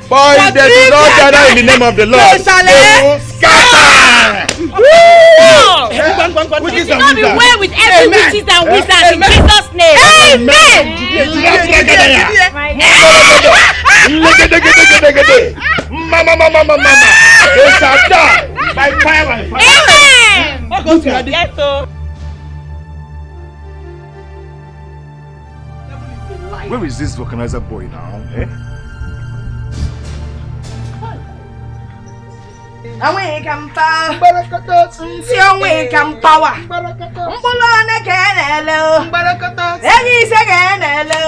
Boy, they do not gather in the name of the Lord. They shall scatter. It will not be well with every witches and wizards in Jesus' name. Amen. Mama. They shall die. By fire, by fire. Amen. Yes, sir. Where is this vulcanizer boy now? Eh? Away can power. See away can power. Mbulone can hello. Egi again hello.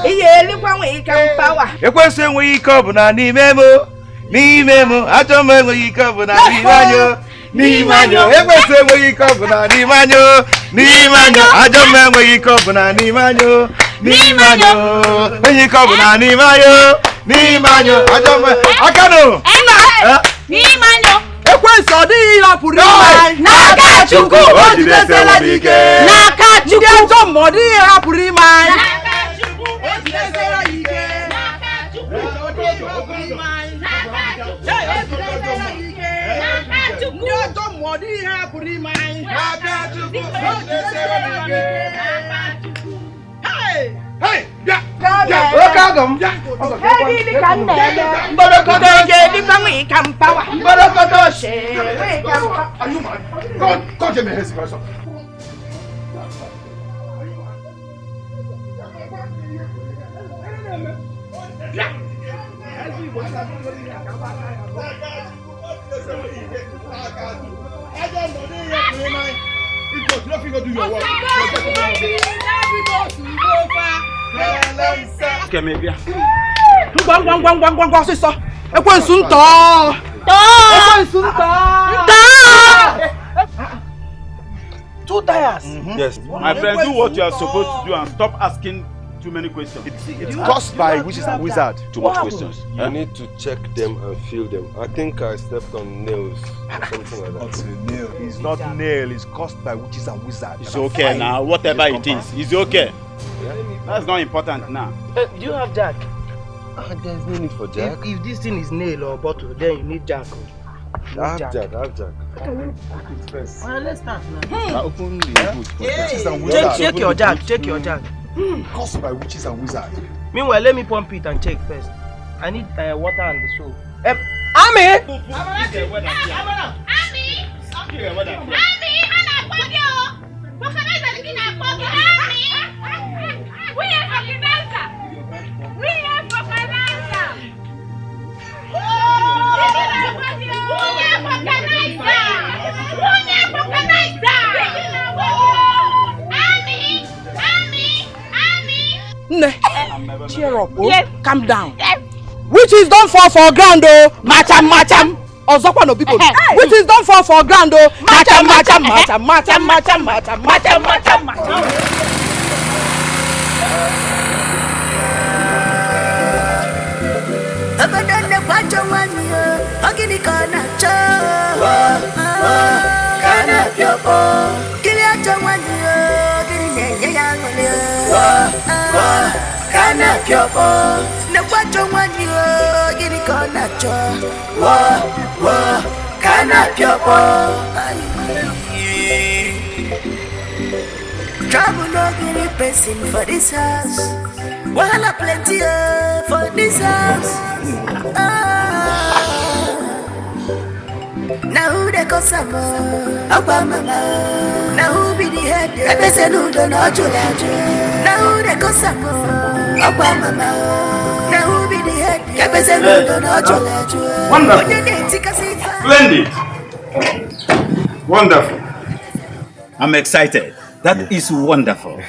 Iye look away can power. A question we come na ni memo. Ni memo. I don't know where you come na ni manyo. Ni manyo. A question we come na ni manyo. Ni manyo. I don't know where you come na ni manyo. Ni manyo. When you come na ni manyo. Ni manyo. I don't know. I can't. Ni manyo. Ekwenso di ira puri mai. Naka chuku o jide sela dike. Naka chuku to modi ira puri mai. Naka chuku o jide sela dike. Naka chuku o jide mai. Naka chuku o jide sela dike. Naka chuku o to modi ira puri mai. Naka chuku o jide sela dike. Naka chuku. Hey! Hey! Yeah! Yeah! Welcome! Yeah! Hey, di kan dele. Borokoto je di pami kan power. Borokoto she. Are you mad? God, get me here, person. Yeah! Nothing to do your work. Okay, maybe. Gwang sister. Ekwensu nto. Ekwensu nto. Two tires. Yes. My friend, do what you are supposed to do and stop asking too many questions. It's caused by witches and wizards. Too much questions. You need to check them and feel them. I think I stepped on nails or something like that. Not a nail. It's not nail. It's caused by witches and wizards. It's okay now. Whatever it is, it's okay. That's not important now. Do you have jack? There's no need for jack. If this thing is nail or bottle, then you need jack. I have jack. First. Well, let's start now. Open the boot. Witches and wizards. Check your jack. Check your jack. Caused by witches and wizards. Meanwhile, let me pump it and check first. I need water and the soap. Ami! Cheer up, oh. Yes. Calm down. Yes. Witches don't fall for ground, oh. Macham. Ozokwa no people. Witches don't fall for ground, oh. Macham. Abadane kwacho wanyo, ogini kana cho. Kana pyopo, kili acho wanyo, ogini nye yangolyo. Kana pyopo, ne kwacho wanyo, ogini kana cho. Kana pyopo. Trouble no gini pressing for this house. Wahala plenty for this house. Now who they call some Obama? Now who be the head? Represent who don't know Jolaju. Now who they call some Obama? Now who be the head? Represent who don't know Jolaju. Wonderful. Wonderful. I'm excited. That is wonderful.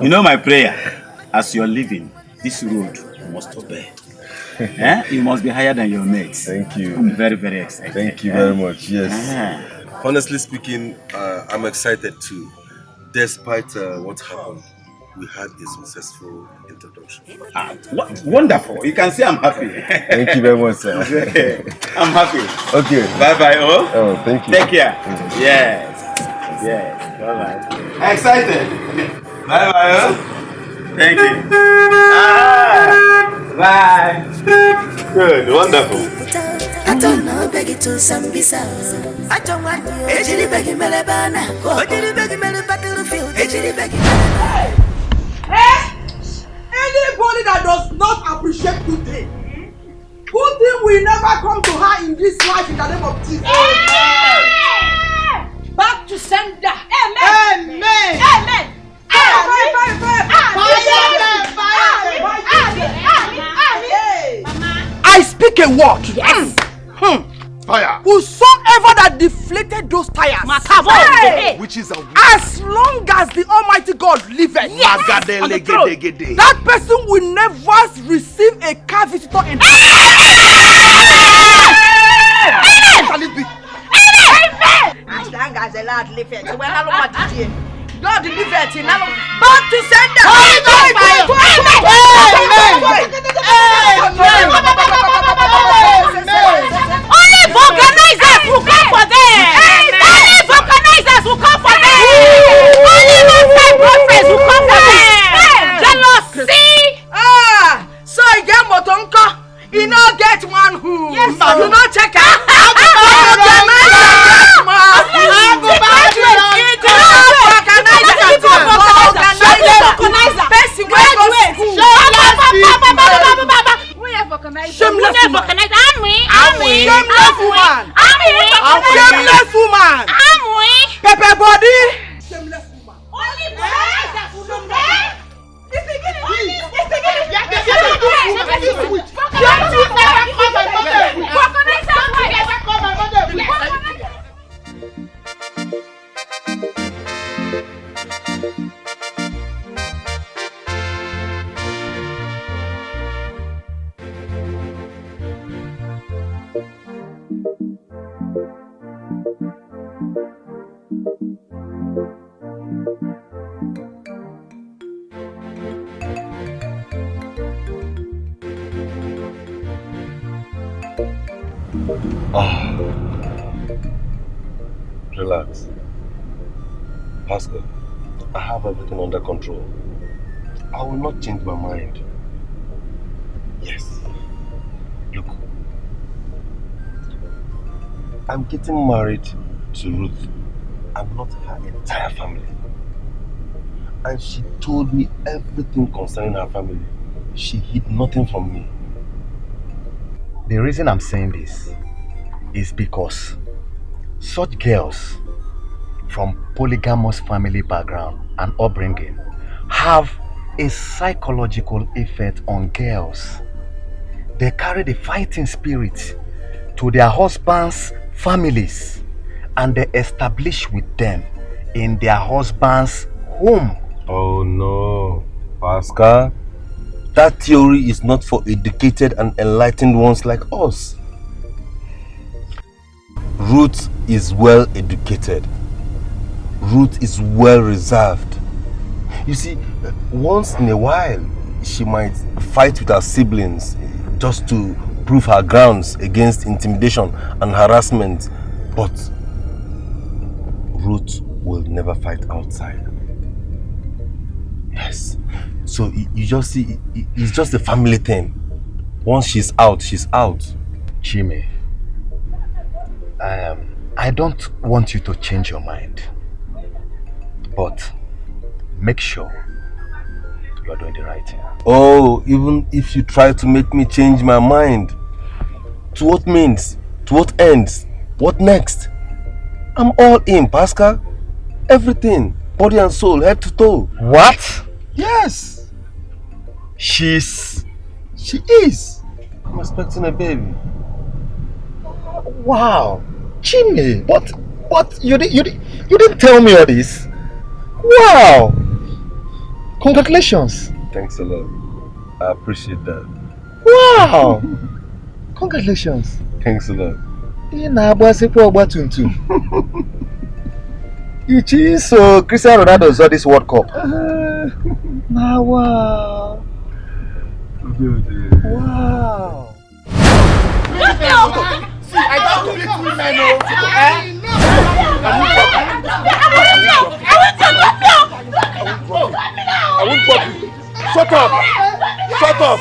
You know my prayer. As you're living, this road you must obey. You must be higher than your mates. Thank you. I'm very, very excited. Thank you very much. Yes. Honestly speaking, I'm excited too. Despite what happened, we had a successful introduction. Wonderful. You can see I'm happy. Thank you very much, sir. I'm happy. Okay. Bye-bye, oh. Oh, thank you. Take care. Yes. Bye-bye. Excited. Bye-bye, oh. Thank you. Bye. Good, wonderful. I don't know, beg it to Sambisa. I don't want you. Ejili begi melebana. Ejili begi mele battlefield. Ejili begi. Anybody that does not appreciate good thing will never come to her in this life in the name of Jesus. Amen. Back to sender. Amen. Amen. Amen. I speak a word. Yes. Fire. Whosoever that deflated those tires, which is a as long as the Almighty God liveth, yes, on the throne, that person will never receive a car visitor in As long as the Lord liveth, God liveth in our back to sender. Only vulcanizers will come for them. Only vulcanizers will come for them. Only outside boyfriends will come for them. Jealousy. So again, Motonka, you know get one who. Yes, you know check out. Shameless woman. Pepper body. Shameless woman. Only Relax. Pastor, I have everything under control. I will not change my mind. Yes. Look. I'm getting married to Ruth. I'm not her entire family. And she told me everything concerning her family. She hid nothing from me. The reason I'm saying this is because such girls from polygamous family background and upbringing have a psychological effect on girls. They carry the fighting spirit to their husbands' families and they establish with them in their husband's home. Oh no, Pascal. That theory is not for educated and enlightened ones like us. Ruth is well educated. Ruth is well reserved. You see, once in a while, she might fight with her siblings just to prove her grounds against intimidation and harassment. But Ruth will never fight outside. Yes. So you just see, it's just a family thing. Once she's out, she's out. Jimmy, I don't want you to change your mind. But make sure you are doing the right thing. Oh, even if you try to make me change my mind, to what means? To what ends? What next? I'm all in, Pascal. Everything. Body and soul, head to toe. What? Yes. She is. I'm expecting a baby. Wow. Jimmy, but you didn't tell me all this. Wow. Congratulations. Thanks a lot. I appreciate that. Wow. Congratulations. Thanks a lot. So Cristiano Ronaldo saw this World Cup. Wow. Wow. See, I don't do it with men. I won't drop you. Shut up. Shut up.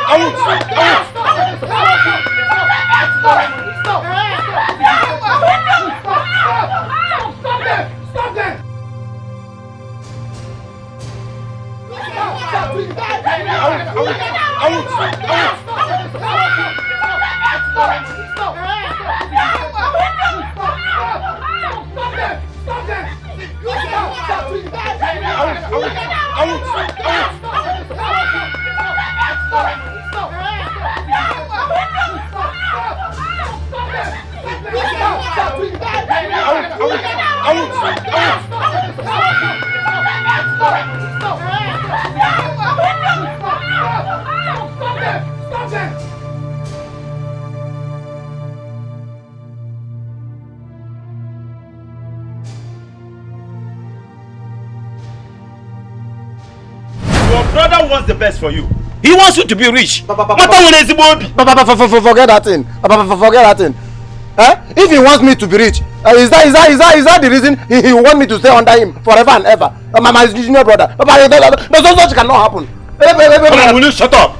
I won't drop Your brother wants the best for you. He wants you to be rich. Forget that thing. Forget that thing. If he wants me to be rich, is that the reason he want me to stay under him forever and ever? My junior brother. Such cannot happen. Will you shut up?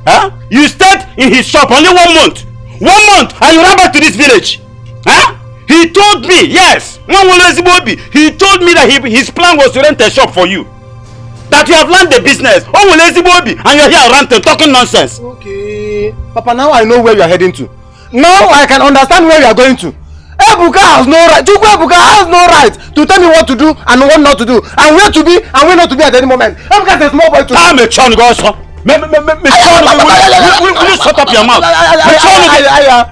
Huh? You stayed in his shop only 1 month. 1 month and you ran back to this village. Huh? He told me, yes. He told me that his plan was to rent a shop for you. That you have learned the business. And you're here ranting, talking nonsense. Okay. Papa, now I know where you are heading to. Now I can understand where you are going to. Ebuka has no right. Ebuka has no right to tell me what to do and what not to do, and where to be and where not to be at any moment. Ebuka is a small boy too. I'm a child, will you shut up your mouth?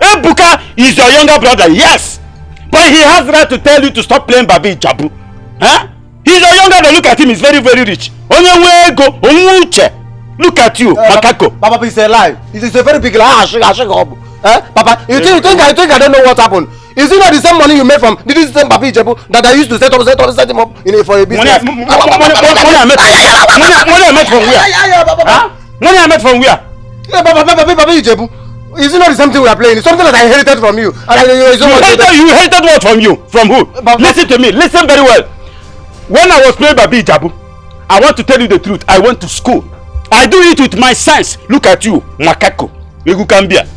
Ebuka is your younger brother, yes. But he has the right to tell you to stop playing Babi Jabu. Huh? He's your younger brother. Look at him, he's very, very rich. Look at you, Makako. Papa, it's a lie. It's a very big lie. Papa, you think I don't know what happened? Is it not the same money you made from this same Babi Jebu that I used to set him up for a business? Money I made from where? Money I made from where? Yeah, Babi Jebu. Is it not the same thing we are playing? It's something that I inherited from you. You inherited what from you? From who? Listen to me. Listen very well. When I was playing Babi Jabu, I want to tell you the truth. I went to school. I do it with my sense. Look at you, Makako. Egukambia.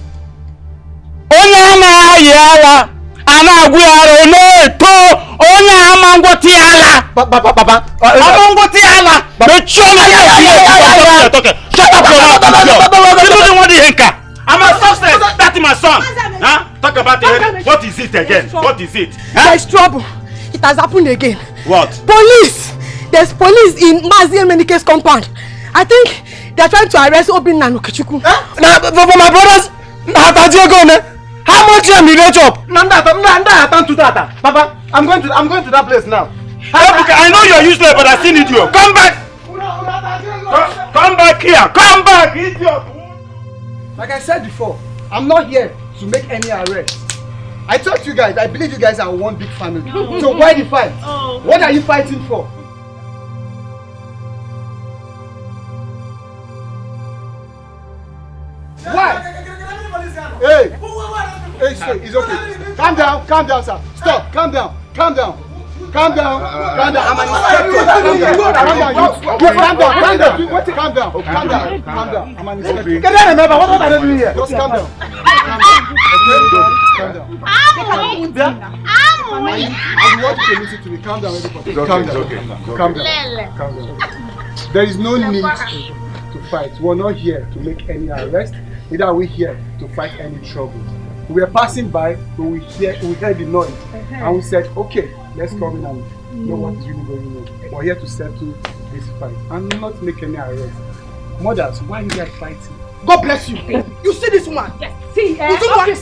Onyama yala. Ana aguyaro neto. Onyama ngoti ala. Papa. Ngoti ala. Shut up your mouth. You don't want the henka. I'm a success. That's my son. Huh? Talk about it. What is it again? What is it? There's trouble. It has happened again. What? Police! There's police in Mazi Menike's compound. I think they're trying to arrest Obin and Okechukwu. Now, for my brothers, how much time did they chop? Papa, I'm going to that place now. I know you're useless, but I still need you. Come back! Come back here! Come back, idiot! Like I said before, I'm not here to make any arrests. I told you guys, I believe you guys are one big family. So why the fight? What are you fighting for? Why? Hey, it's okay. Calm down, sir. Stop, calm down. I'm an inspector. Calm down. I'm an inspector. Can I remember what are they doing here? Just calm down. I want you to listen to me. Calm down, everybody. Calm down. There is no need to fight. We're not here to make any arrest. Neither are we here to fight any trouble. We were passing by, but we heard the noise, and we said, okay, let's come in and know what is really going on. We're here to settle this fight and not make any arrest. Mothers, why are you guys fighting? God bless you. You see this woman? Yes. See, you see what? You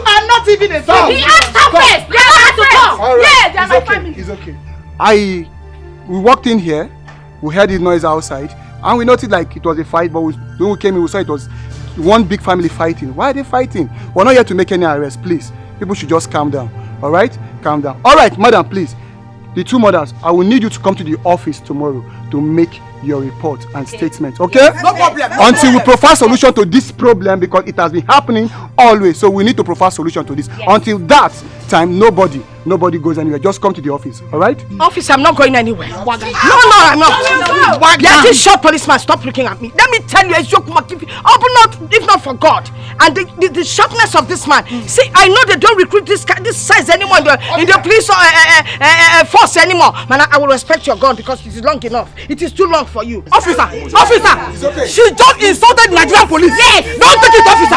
are not even a dog. He has to first. They have to talk. Yeah, they are my family. It's okay. We walked in here, we heard the noise outside, and we noticed like it was a fight, but when we came in, we saw it was one big family fighting. Why are they fighting? We're not here to make any arrests, please. People should just calm down. Alright? Calm down. Alright, madam, please. The two mothers, I will need you to come to the office tomorrow to make your report and statement, okay? No problem. Until we provide solution to this problem, because it has been happening always. So we need to provide solution to this. Yes. Until that time, nobody goes anywhere. Just come to the office, all right? Office, I'm not going anywhere. No, I'm not. Yeah, this short policeman, stop looking at me. Let me tell you, if not for God and the sharpness of this man. See, I know they don't recruit this size anymore in the police force anymore. Man, I will respect your gun because it is long enough. It is too long for you. Officer, okay. She just insulted Nigerian police. Yes. Don't take it, officer.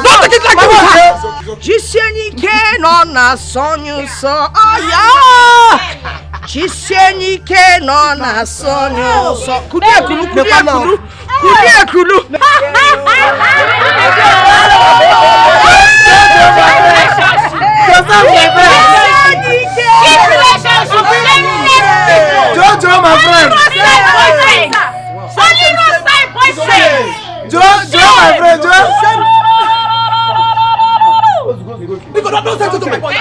Don't take it like that. Jishenike no na sonyu so aya. Jishenike no na sonyu so. Kudia kulu. Jojo, my friend. Jojo, my friend. Because don't send it to my boy.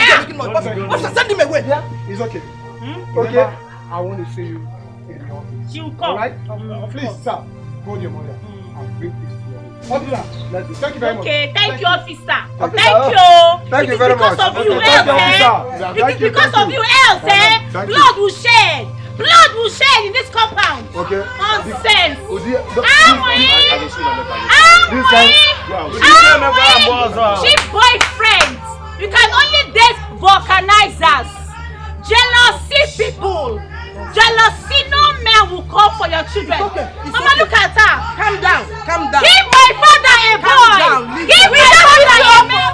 Officer, send him away. It's okay. Okay. I want to see you in the office. She'll come. All right? Please, sir, call your mother and bring this to your home. Officer, let's go. Thank you very much. Okay, thank you, officer. Officer. Thank you. Thank you very much. Because of you, Thank you, officer. It is because of you else, blood will shed. Blood will shed in this compound. Okay. Nonsense. Cheap boyfriends. You can only date vulcanizers. Jealousy people. Jealousy, no man will come for your children. Mama, look at her. Calm down. Give my father a boy. Give my father a man.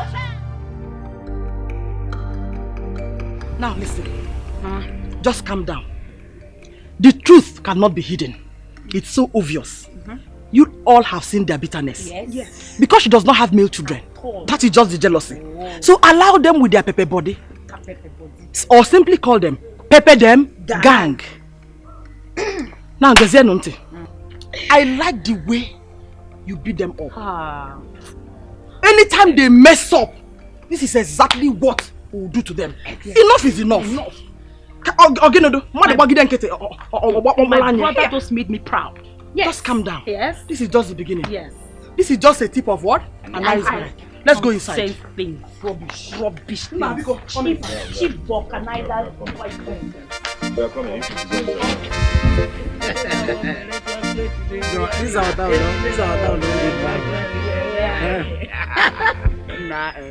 Now listen. Just calm down. The truth cannot be hidden. It's so obvious. You all have seen their bitterness. Yes. Because she does not have male children. That is just the jealousy. So allow them with their pepper body. Or simply call them pepper them gang. Now, I like the way you beat them up. Anytime they mess up, this is exactly what we'll do to them. Enough is enough. My brother just made me proud. Yes. Just calm down. Yes. This is just the beginning. Yes. This is just a tip of what? An iceberg. Let's go inside. Things. Rubbish things. Cheap vulcanizer boyfriend. We are coming. This is our town. This is our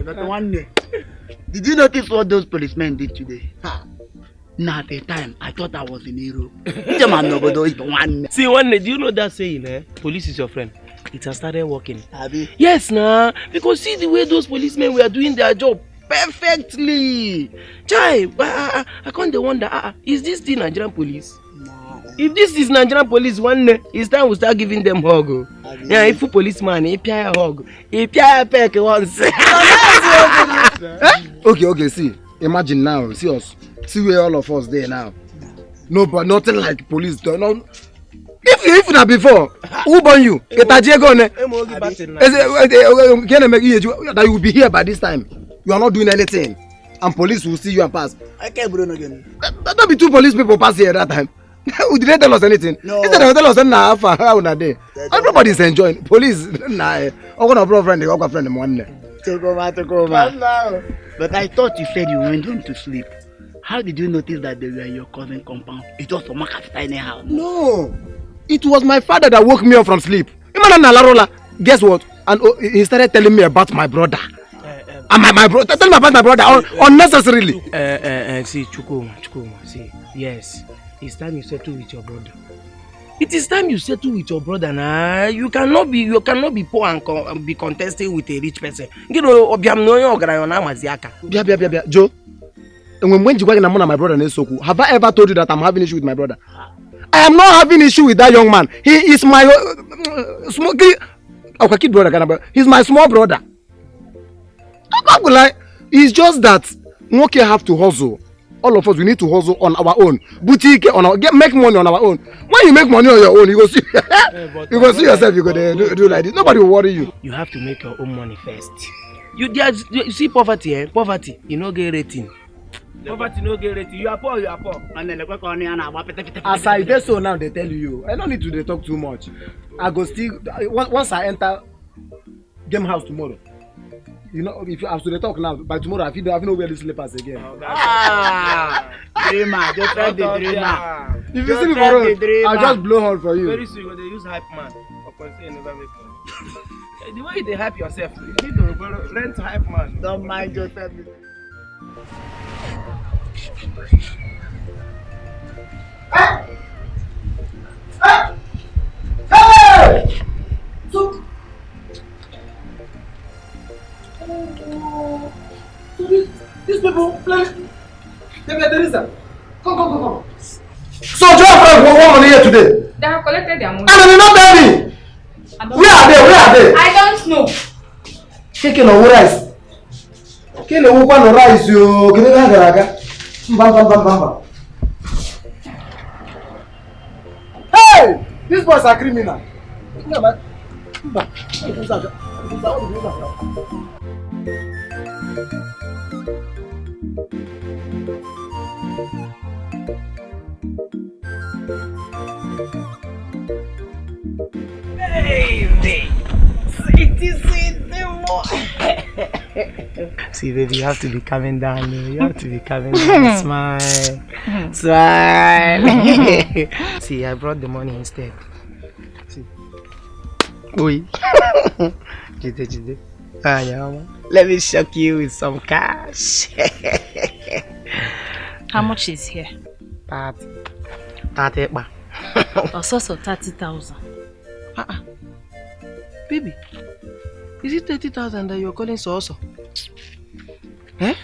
town. One day. Did you notice what those policemen did today? Now at the time, I thought I was in Europe. See, one day, do you know that saying, police is your friend? It has started working. Abi? Yes, nah. Because see the way those policemen were doing their job perfectly. Chai, I can't wonder, is this the Nigerian police? No. If this is Nigerian police, one day, it's time we start giving them hug. Yeah, if a policeman, if you a hug, if you a peck once. Okay, see. Imagine now, see us. See where all of us there now. No, but nothing like police. No. If not before, who born you? That you will be here by this time. You are not doing anything. And police will see you and pass. I can't bring again. Don't be two police people pass here that time. Did they tell us anything? No. Instead of tell us how na day. Everybody is enjoying. Police, I'm gonna bro friend, I'm gonna friend them one day. Take over. But I thought you said you went home to sleep. How did you notice that they were in your cousin compound? It was from a tiny house. No. It was my father that woke me up from sleep. Guess what? And he started telling me about my brother. And my brother, tell me about my brother unnecessarily. See, Chukuma, see, yes, it's time you settle with your brother. It is time you settle with your brother now. You cannot be poor and be contesting with a rich person. You know, Joe, when you work my brother Nesoku, have I ever told you that I'm having issue with my brother? I am not having issue with that young man. He is my kid brother. He's my small brother. It's just that Nwoke have to hustle. All of us, we need to hustle on our own. Boutique make money on our own. When you make money on your own, you go see you go see yourself. You go do like this. Nobody will worry you. You have to make your own money first. You see poverty, Poverty, you no get rating. Poverty no get rate. You are poor, you are poor. As I dey so now, they tell you. I don't need to talk too much. I go still once I enter game house tomorrow. You know, if I have to talk now, by tomorrow I no wear the slippers again. Dreamer, just try the dreamer. If you see me for road, I'll just blow horn for you. Very soon they use hype man. Never make money. The way they hype yourself, you need to rent hype man. Don't mind yourself. Hey! So these people play. Teresa, come. So John Frank won money here today. They have collected their money. And they did not tell me. Where are they? I don't know. Chicken or rice? Kile ukwa no rice yo. Kile garaga. Bam. Hey! These boys are criminal. Baby, sweet more. See, baby, you have to be calming down. You have to be calming down. Smile. See, I brought the money instead. See. Oi. Jide. Let me shock you with some cash. How much is here? 30. A source of 30,000. Baby, is it 30,000 that you're calling so? Eh?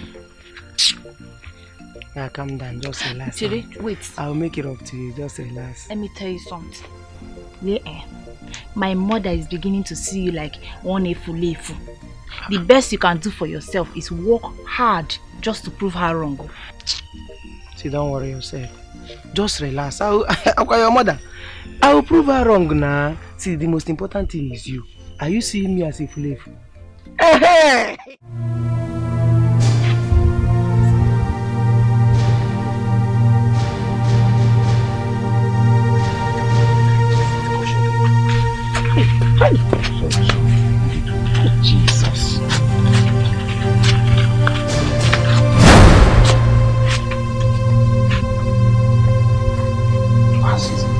Yeah, calm down, just relax. Chidi, wait. I'll make it up to you, just relax. Let me tell you something. My mother is beginning to see you like one efu. The best you can do for yourself is work hard just to prove her wrong. See, don't worry yourself. Just relax. I'll call your mother. I will prove her wrong now. See, the most important thing is you. Are you seeing me as a slave? Hey! Jesus.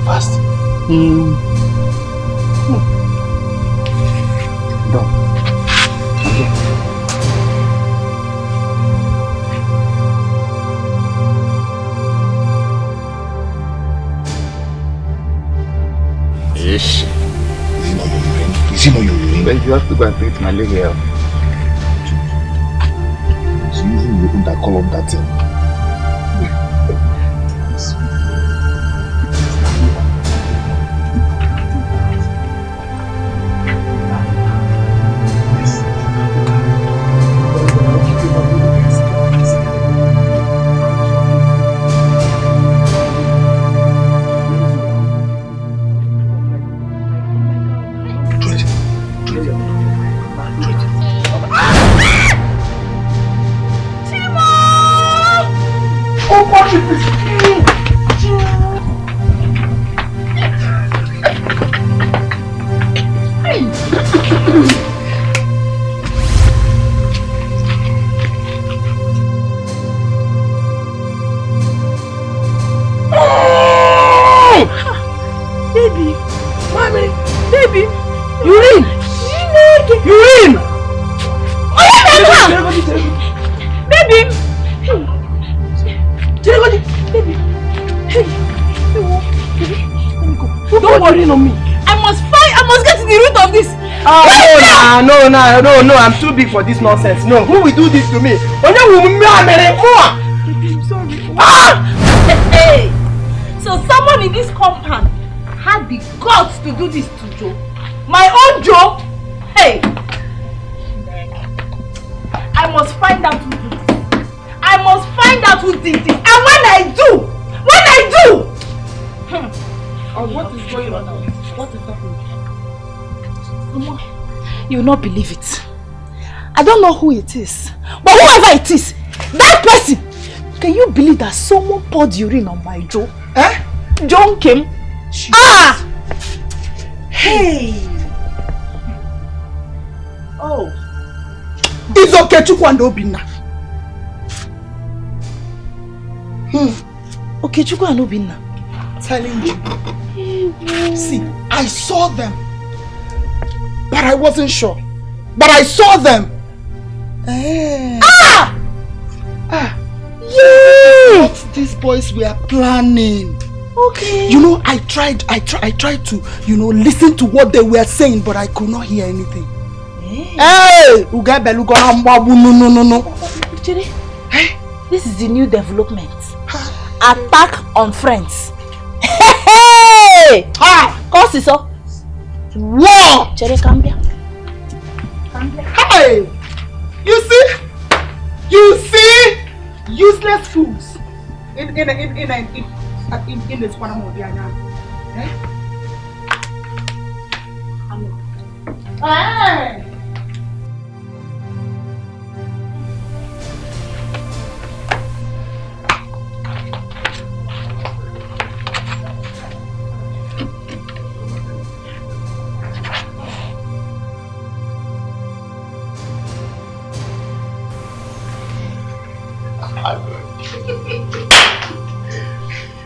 Fast. Done. Okay. Yes. Is it not your urine? But you have to go and treat my leg here. So you even open that column that thing. No, I'm too big for this nonsense. No, who will do this to me? Sorry. Hey! So someone in this compound had the guts to do this to Joe. My own Joe? Hey! I must find out who did this. I must find out who did this. And when I do! What is going on now? What is happening? You will not believe it. I don't know who it is, but whoever it is, that person Can you believe that someone poured urine on my Joe? Eh? John came. Jeez. Ah! Hey! Oh. It's okay, Chukwu and Obinna. Okay, Chukwu and Obinna. Telling you. See, I saw them. But I wasn't sure. But I saw them. Ah! Yeah! What these boys were planning. Okay. You know, I tried to, listen to what they were saying, but I could not hear anything. Hey! No. Hey, this is the new development. Attack on friends. Hey! Ah! Cause it's so. War! Chere cambia. Hey! You see? Useless fools. In this one of the Hey!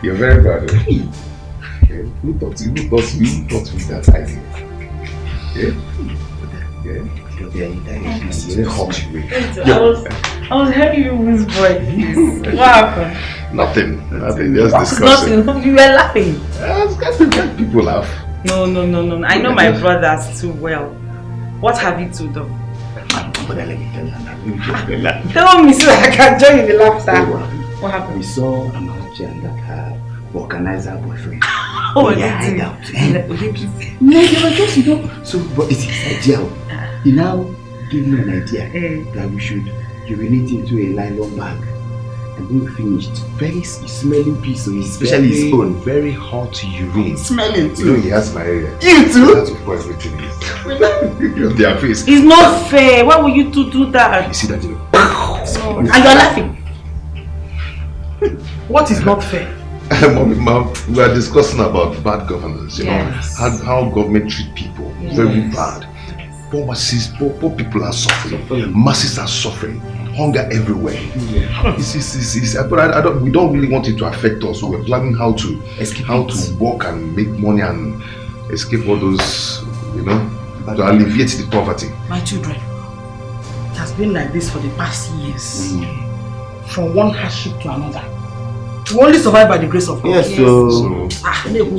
You're very bad. Okay. Who taught you that idea? Yeah? Very hot. I was hearing you whisper. What happened? Nothing. Just discussing. Nothing. You were laughing. Let people laugh. No. I know my brothers too well. What have you two done? Let me tell you. Tell me so I can join in the laughter. What happened? We saw Amarachi and that her organizer boyfriend. Oh, yeah, I doubt. So, but it's his idea. He now gave me an idea that we should urinate into a nylon bag. And when we finished, very smelling piece of especially his own. Very hot urine. Smelling too. You know he has malaria. You too? That's what everything is. Their face. It's not fair. Why would you two do that? You see that? And you're laughing. What is not fair? Mommy, Mom, we are discussing about bad governance, you know, how government treat people, very bad. Poor masses, poor people are suffering, masses are suffering, hunger everywhere. But we don't really want it to affect us. We're planning how to work and make money and escape all those, to alleviate the poverty. My children, it has been like this for the past years. From one hardship to another. We only survive by the grace of God. Yes,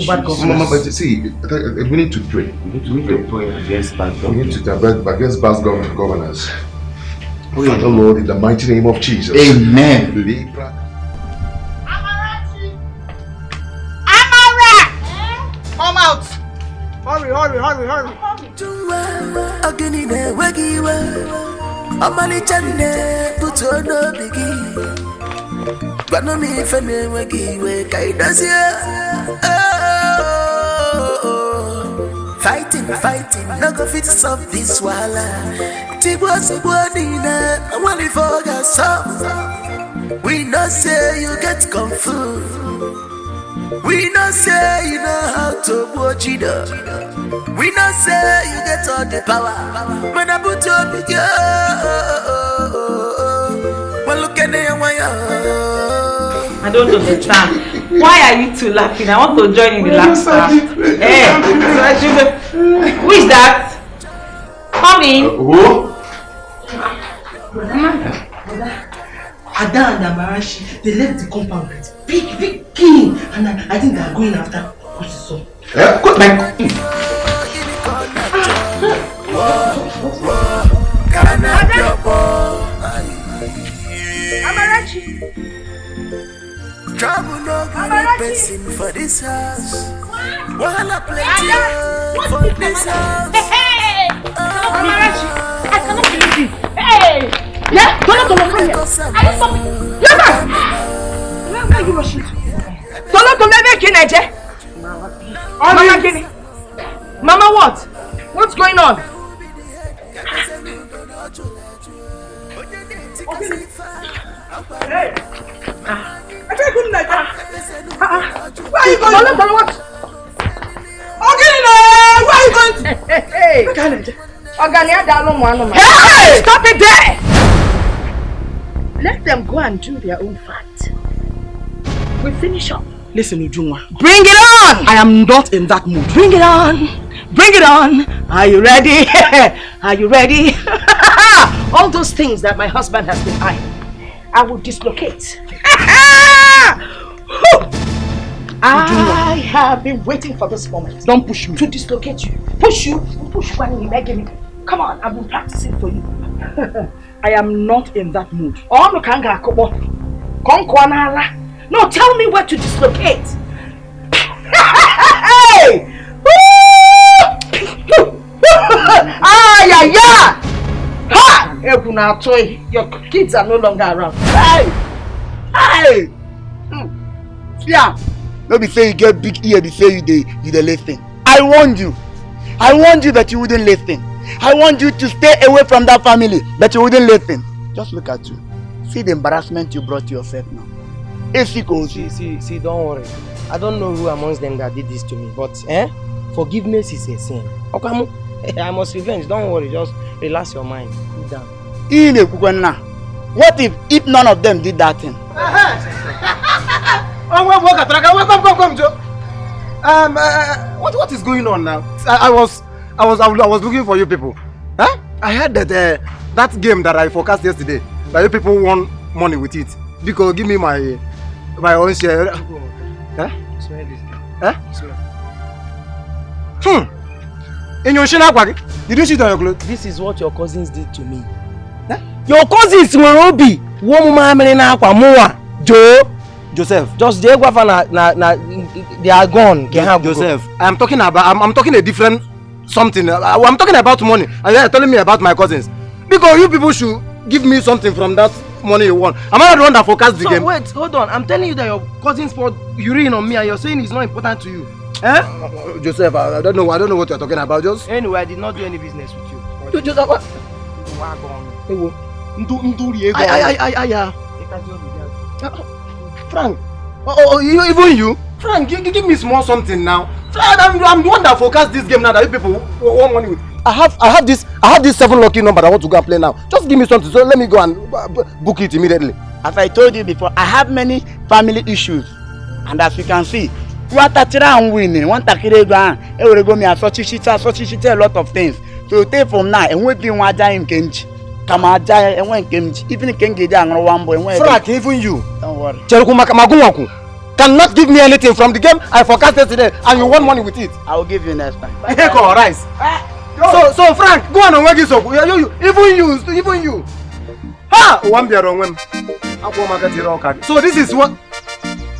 bad Mama, but you see, we need to pray. We need to pray against bad governance. We need to against bad governance. Father Lord, in the mighty name of Jesus. Amen. Amara! Come out! Hurry! Fighting, no go fit solve this wala. Tibwa nina, wali foga so. We no say you get confused. We no say you know how to watch it up. We no say you get all the power. When I put you up, well look at the I don't understand. Why are you two laughing? I want to join in the laughter. Hey, who is that? Come in. Who? Ada and Amarachi, they left the compound with big king, and I think they are going after Kusiso. Good night. Amarachi. Trouble no good person for this house. Wahala plenty for this house. Hey! Amarachi, I cannot believe it. Hey! Yeah, don't come here. I just saw me. Where are you rushing to? Don't make it, Niger. Mama, Guinea. Mama, what? What's going on? Hey! I very good night. Where are you going? What? Okay, where are you going? Hey! Hey! Stop it there! Let them go and do their own fight. We finish up. Listen, Ujunwa. Bring it on! I am not in that mood. Bring it on! Bring it on! Are you ready? Are you ready? All those things that my husband has been eyeing, I will dislocate. I have been waiting for this moment. Don't push me. To dislocate you. Push you? Push one in me. Come on, I've been practicing for you. I am not in that mood. No, tell me where to dislocate. Hey! Ha! Your kids are no longer around. Hey! Hey! Yeah. No be say you get big ear, be say you dey listen. I warned you that you wouldn't listen. I want you to stay away from that family, but you wouldn't listen. Just look at you. See the embarrassment you brought to yourself now. See, don't worry. I don't know who amongst them that did this to me, but forgiveness is a sin. Okay, I must revenge. Don't worry, just relax your mind. Cool down. What if none of them did that thing? Come, Joe. What is going on now? I was looking for you people. Huh? I heard that that game that I forecast yesterday, that you people won money with it. Because give me my own share. Huh? Huh? In your shinagwagi, did you see on your clothes? This is what your cousins did to me. Huh? Your cousins will all be Joseph. Just they are gone. Joseph, I'm talking a different something. I'm talking about money. And you're telling me about my cousins. Because you people should give me something from that money you won. Am I not the one that forecast the game? Wait, hold on. I'm telling you that your cousins poured urine on me and you're saying it's not important to you. Eh? Joseph, I don't know what you're talking about. Just anyway, I did not do any business with you. Joseph, what? Frank, even you? Frank, give me small something now. Frank, I'm the one that forecast this game now that you people want money with. I have this 7 lucky number I want to go and play now. Just give me something, so let me go and book it immediately. As I told you before, I have many family issues, and as you can see, one takira and winning, one takira go me a lot of things. So take from now and we be one giant kenji. Come on, giant and one kenji. Even kenji down one boy. Frank, even you. Don't worry. Cannot give me anything from the game I forecasted today, and you want money with it. I will give you next time. Rice. So Frank, go on and work this up. Even you. Ha! One beer on when. So this is what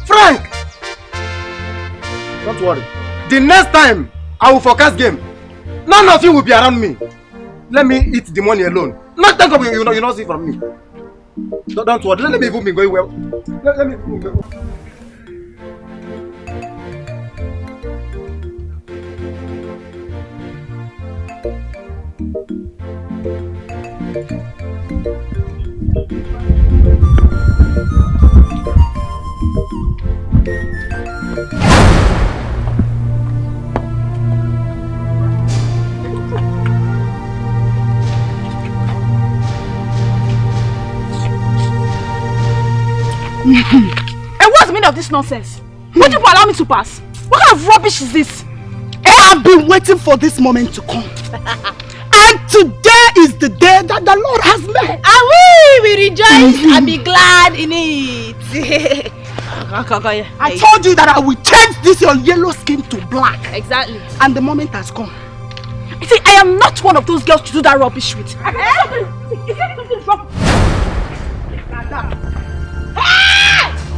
Frank. Don't worry. The next time I will forecast game, none of you will be around me. Let me eat the money alone. Not think of you not see from me. Don't worry. Let me even be going well. Let me even go. And what's the meaning of this nonsense? Would you allow me to pass? What kind of rubbish is this? I have been waiting for this moment to come. And today is the day that the Lord has made. And we rejoice and be glad in it. I told you that I will change this your yellow skin to black. Exactly. And the moment has come. You see, I am not one of those girls to do that rubbish with. Hey!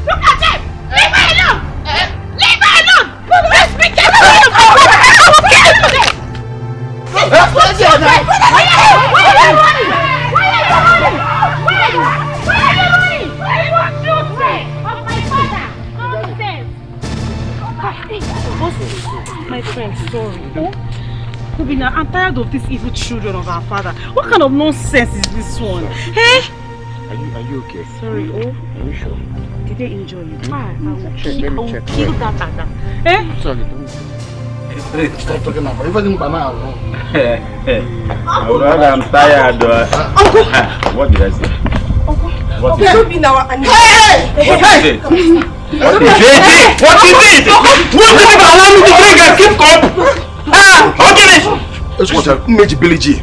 Look at them! Leave her alone! Leave her alone! Let's be careful! I will kill you today! Why are you running? Why are you running? Why are you running? Why are you children of my father? Nonsense! My friend, sorry. Obina, I'm tired of these evil children of our father. What kind of nonsense is this one? Hey? Are you okay? Sorry, Are you sure? Did they injure you? Why? Let me check. Kill that Ada. Eh? Sorry, don't. Hey, stop talking now. Even banana. I'm tired. Uncle! What did I say? Uncle! What is it? Hey! What is it? What is it? What is it? Allow me to drink and keep calm. Open it! That's what I made Billy G.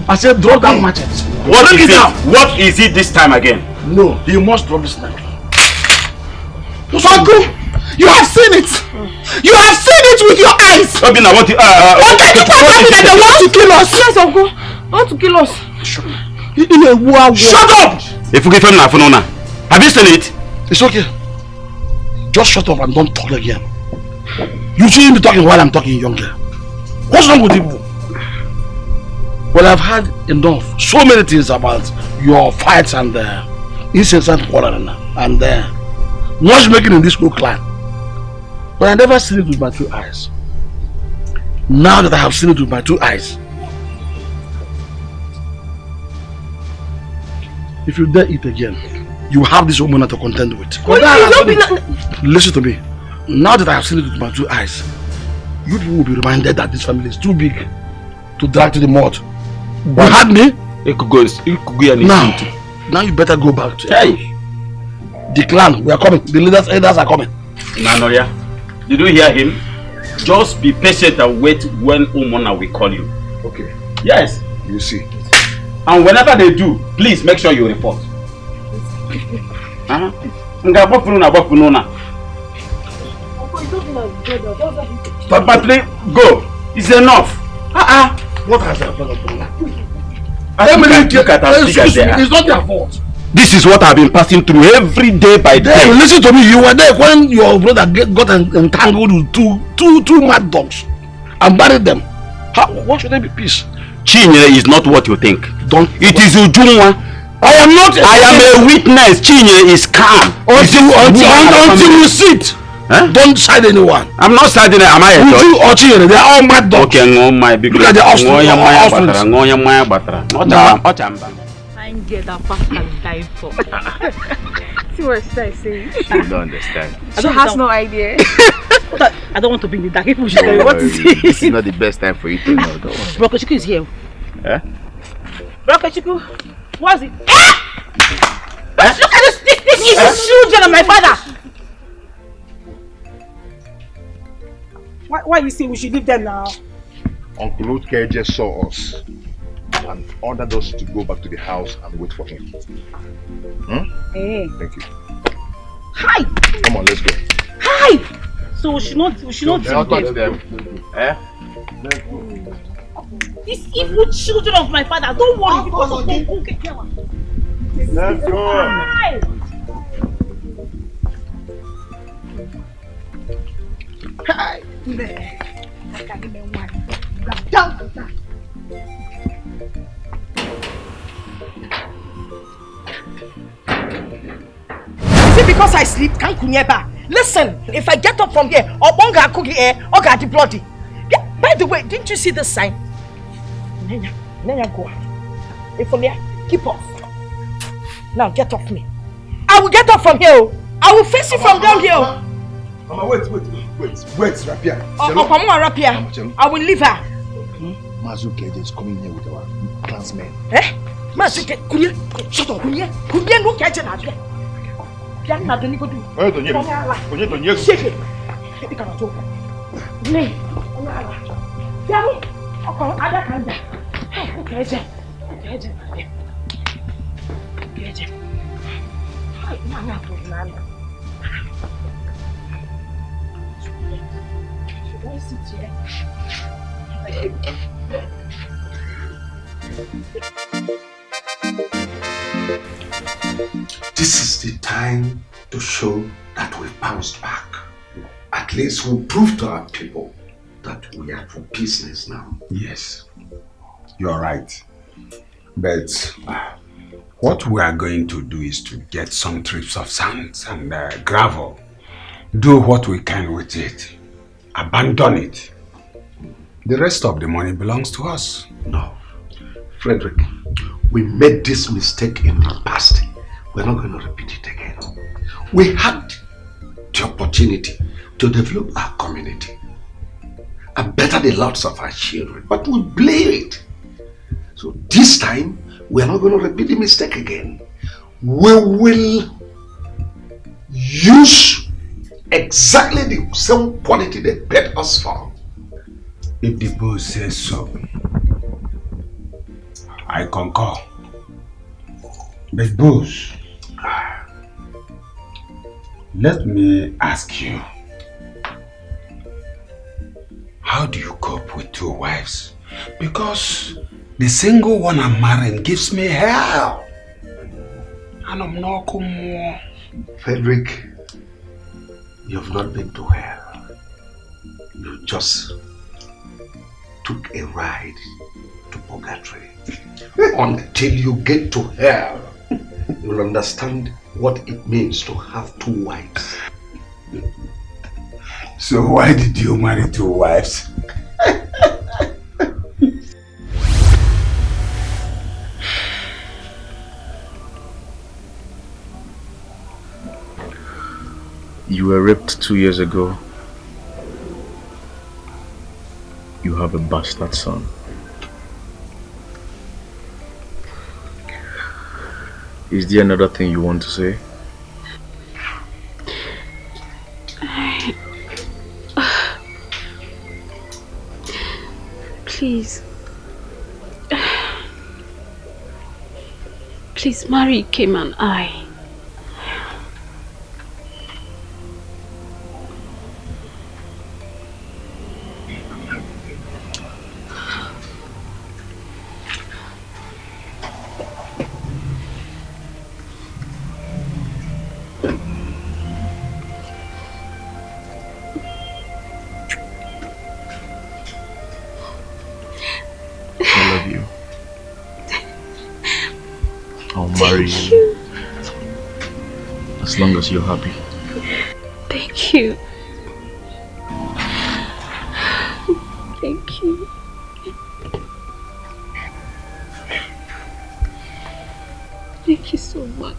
I said, drop that machete. What is it this time again? No, you must drop this knife. Uncle, you have seen it. You have seen it with your eyes. Obin, I want to. Okay, you can't tell me that they want to kill us. Yes, Uncle. They want to kill us. Shut up! If you give him now, have you seen it? It's okay. Just shut up and don't talk again. You shouldn't be talking while I'm talking, young girl. What's wrong with you? Well, I've heard enough. So many things about your fights and incessant quarreling and matchmaking in this whole clan. But I never seen it with my 2 eyes. Now that I have seen it with my 2 eyes, if you dare eat again, you have this woman to contend with. Listen to me. Now that I have seen it with my 2 eyes, you people will be reminded that this family is too big to drag to the mud. You had me? Now you better go back to the clan. We are coming. The elders are coming. Nanoria, did you hear him? Just be patient and wait when Umona will call you. Okay. Yes. You see. And whenever they do, please make sure you report. But please go. It's enough. What has happened? It's not their fault. This is what I've been passing through every day by day. Listen to me. You were there when your brother got entangled with two mad dogs and buried them. What should there be peace? Chinye is not what you think. It is Ujunwa. I am not. I am a witness. Chinye is calm. Until you sit. Huh? Don't side anyone. I'm not siding. Am I a judge? They are all mad dogs. Okay, no, my big. Look at the offspring. Thank get that fast and die for. See what I say? You don't understand. She has no idea. I don't want to be in the dark. People should tell me what to see. This is not the best time for you to know. Don't worry. Brokochiku is here. Eh? Brokochiku, what's it? Look at this thing is children of my father. Why you say we should leave them now? Uncle Rutke just saw us and ordered us to go back to the house and wait for him. Hey. Thank you. Hi! Come on, let's go. Hi! So we should not touch them. Eh? These evil children of my father, don't worry because of them. Let's go. Hi! Hi! Is it because I sleep? Can't kunyeba. Listen, if I get up from here, Obonga cookie air, Oga the bloody. Yeah, by the way, didn't you see the sign? Nenya, go out. Ifolia, keep off. Now get off me. I will get up from here. I will face you from down here. Mama, wait, Rapia. Rapia. I will leave her. Mazuke is coming here with our clansmen. Eh? Mazuke, Kunya, shut up, Kunya no catch an idea. Piano, don't you go do? Oh, don't you? Shake it. You cannot talk. Nay, Piano, other kind. Okay, This is the time to show that we bounced back. At least we'll prove to our people that we are for business now. Yes, you're right. But what we are going to do is to get some trips of sand and gravel. Do what we can with it. Abandon it. The rest of the money belongs to us. No. Frederick, we made this mistake in the past. We're not going to repeat it again. We had the opportunity to develop our community and better the lives of our children, but we blew it. So this time, we're not going to repeat the mistake again. We will use exactly the same quality they paid us for. If the boss says so, I concur. But boss, let me ask you, how do you cope with 2 wives? Because the single one I'm marrying gives me hell. And I'm not more. Frederick, you've not been to hell. You just took a ride to purgatory. Until you get to hell, you'll understand what it means to have 2 wives. So why did you marry 2 wives? You were raped 2 years ago. You have a bastard son. Is there another thing you want to say? Please. Please marry Kim and I. You. As long as you're happy. Thank you. Thank you. Thank you so much.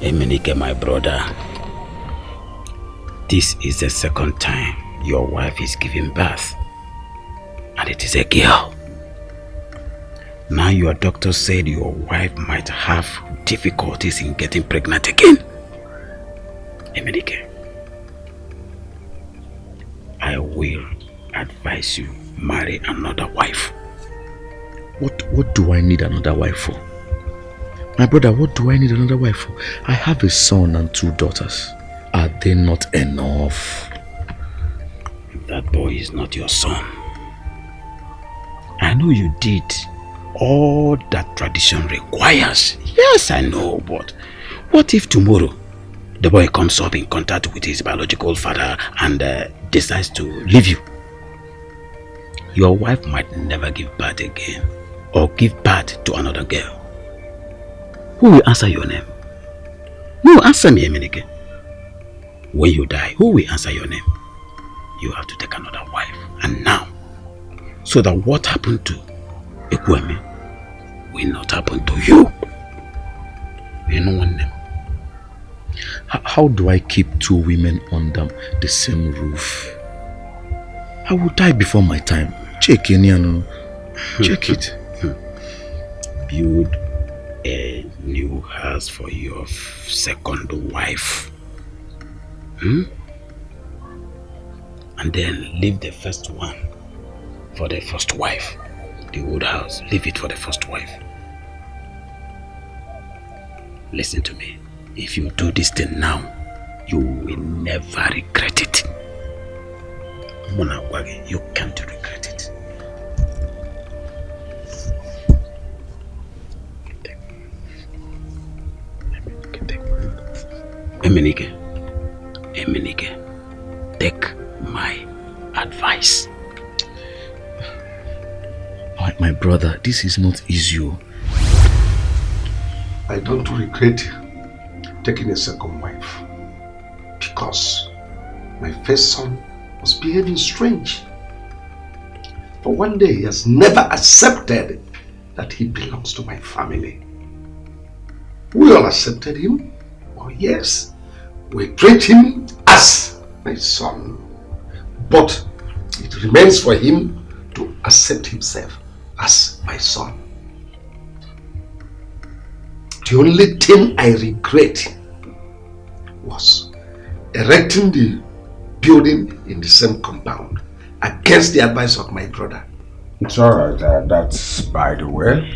Emenike, my brother, this is the second time your wife is giving birth, and it is a girl. Now your doctor said your wife might have difficulties in getting pregnant again. Emenike, I will advise you marry another wife. What do I need another wife for? My brother, what do I need another wife for? I have a son and 2 daughters. Are they not enough? That boy is not your son. I know you did all that tradition requires. Yes, I know, but what if tomorrow the boy comes up in contact with his biological father and decides to leave you? Your wife might never give birth again or give birth to another girl. Who will answer your name? No, answer me, Emenike. When you die, who will answer your name? You have to take another wife. And now, so that what happened to Ekweme will not happen to you. You know one name. How do I keep 2 women under the same roof? I will die before my time. Check it. Check it. Build a new house for your second wife. And then leave the first one for the first wife. The old house, leave it for the first wife. Listen to me. If you do this thing now, you will never regret it. You can't regret it. Emenike, take my advice. My brother, this is not easy. I don't regret taking a second wife because my first son was behaving strange. For one day, he has never accepted that he belongs to my family. We all accepted him. Oh yes, we treat him as my son. But it remains for him to accept himself as my son. The only thing I regret was erecting the building in the same compound against the advice of my brother. It's alright, that's by the way.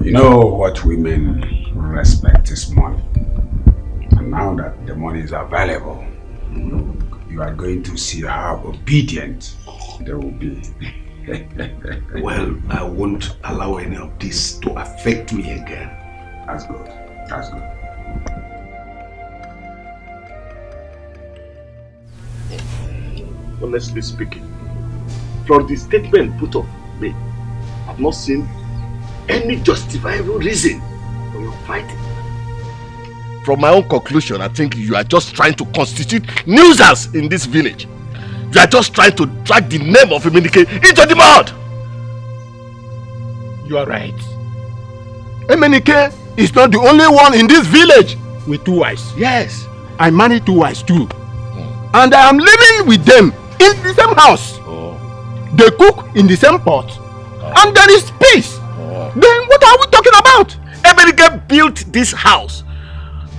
You know what women respect is money. And now that the money is available, you are going to see how obedient they will be. Well, I won't allow any of this to affect me again. That's good. That's good. Honestly speaking, from the statement put of me, I've not seen any justifiable reason for your fighting. From my own conclusion, I think you are just trying to constitute nuisance in this village. You are just trying to drag the name of Emenike into the mud. You are right. Emenike is not the only one in this village with 2 wives. Yes. I married 2 wives too. And I am living with them in the same house. They cook in the same pot. And there is peace. Then what are we talking about? Emenike built this house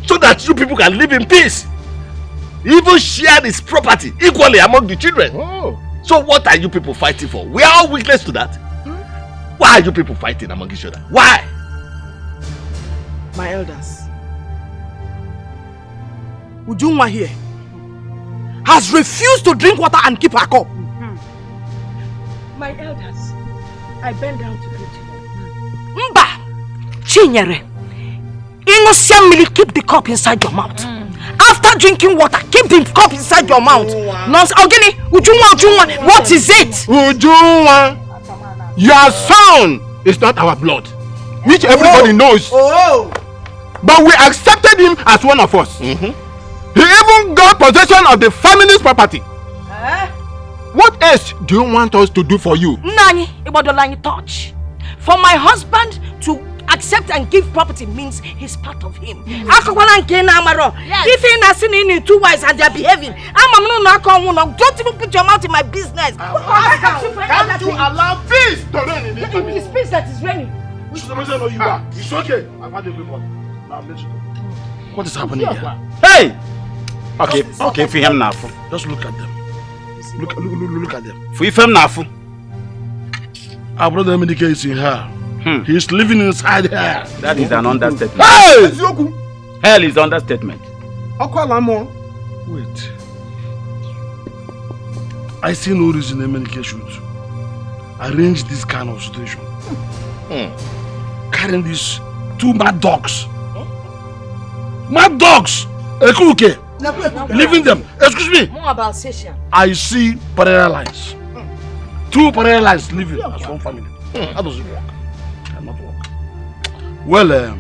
so that you people can live in peace. He even shared his property equally among the children. So what are you people fighting for? We are all witness to that. Why are you people fighting among each other? Why? My elders, Ujunwa here has refused to drink water and keep her cup. My elders, I bend down to greet you. Mba! Chinyere! Innocent keep the cup inside your mouth. After drinking water, keep the cup inside your mouth. Ogini, Ujunwa, what is it? Ujunwa, your son is not our blood, which everybody knows. But we accepted him as one of us. He even got possession of the family's property. What else do you want us to do for you? Nani, Ibodolanyi touch. For my husband to accept and give property means he's part of him. If he has seen in 2 wives and they're behaving, don't even put your mouth in my business. Can't you allow peace to reign in this family? It's peace that is reigning. It's okay. I've had everybody. Now let's go. What is happening here? Hey! Okay, for him now. Just look at them. Look at them. For him now. Our brother Emenike is in her. He's living inside her. That is an understatement. Hey! Hell is understatement. Wait. I see no reason Emenike should arrange this kind of situation. Carrying these 2 mad dogs. Mad dogs! Leaving them. Excuse me. More about Session. I see parallel lines. 2 parallel lines living as one family. How does it work? Cannot work. Well,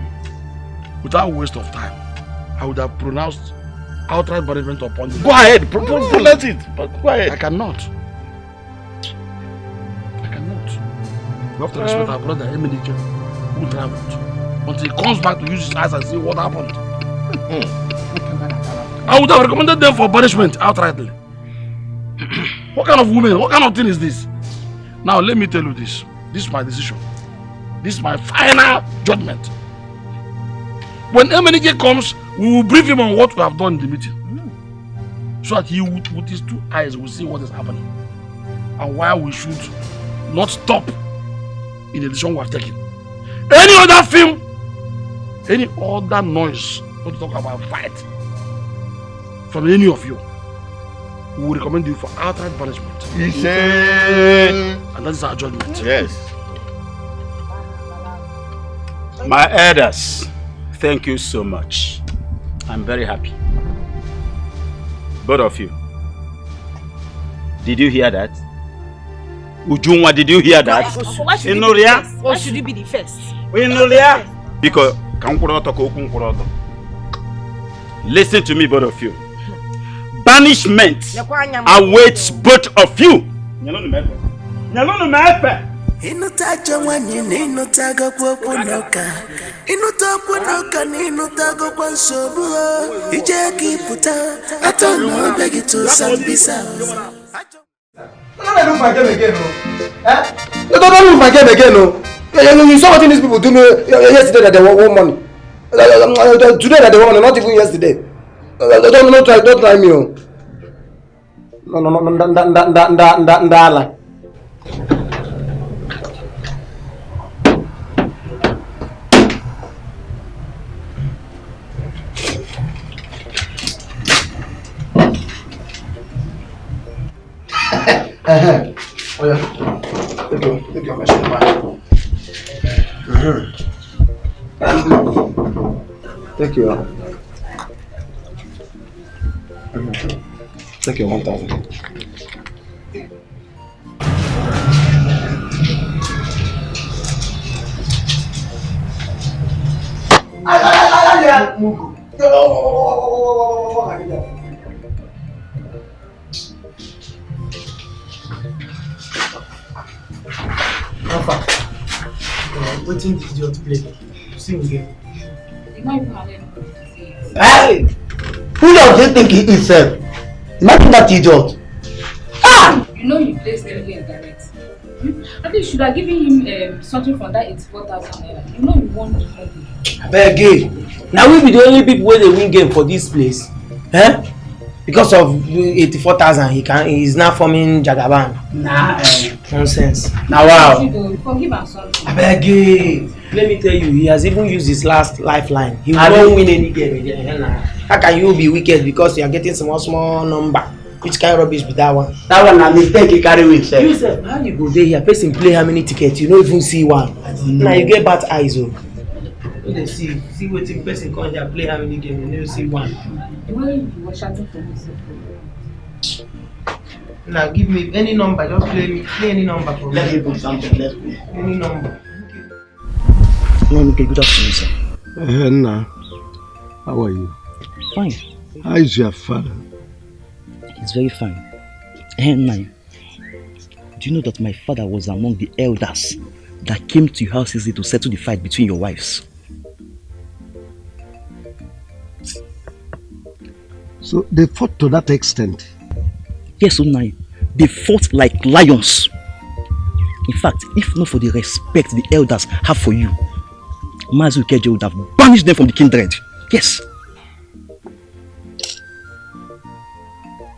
without waste of time, I would have pronounced outright banishment upon you. Go ahead, pronounce it. But go ahead. I cannot. We have to respect our brother Emenike, who traveled, until he comes back to use his eyes and see what happened. I would have recommended them for punishment outrightly. What kind of woman, what kind of thing is this? Now let me tell you this. This is my decision. This is my final judgment. When Emenike comes, we will brief him on what we have done in the meeting. So that he with his 2 eyes will see what is happening. And why we should not stop in the decision we have taken. Any other film, any other noise, not to talk about fight, from any of you, we will recommend you for outright punishment. And that is our judgment. Yes. My elders, thank you so much. I'm very happy. Both of you. Did you hear that? Ujunwa, did you hear that? Why should you be the first? Why should you be the first? Because listen to me, both of you. Banishment awaits both of you. Nyalo no mepe. Inuta jawani ninuta gokwonoka. Inuta kwonoka ninuta gokwansobu. Ije kiputa atono begi to sambisa. Don't move my game again, no. Eh? Don't move my game again, no. You saw what these people do yesterday that they want money. Today that they want money, not even yesterday. Don't try me, oh. No. Oh yeah. Take your machine back. Take your 1,000. Waiting the idiot play. Sing again. Hey! Who does he think he is, sir? Imagine that idiot. Ah! You know you play steadily and direct. At least you should have given him something from that 84,000 naira. You know you won the money. Abeg, now we be the only people where they win game for this place. Eh? Because of 84,000, he's now forming Jagaban. Nah, nonsense. Now wow. Forgive him something. Abeg, let me tell you, he has even used his last lifeline. He won't win any game again. How can you be wicked because you are getting small number? Which kind of rubbish be that one? That one na mistake you carry with sef. You sef, how you go there here? Person play how many tickets? You don't even see one. Now you get bad eyes, oh. They see wetin person come here play how many games? You never see one. The way you were shouting for yourself. Now give me any number. Just play any number for me. Let me put something. Let's play. Any number. Let me get good afternoon, sir. Henna, how are you? Fine. How is your father? He's very fine. Henna, do you know that my father was among the elders that came to your house yesterday to settle the fight between your wives? So they fought to that extent? Yes, Onny. They fought like lions. In fact, if not for the respect the elders have for you, Mazu Keje would have banished them from the kindred. Yes.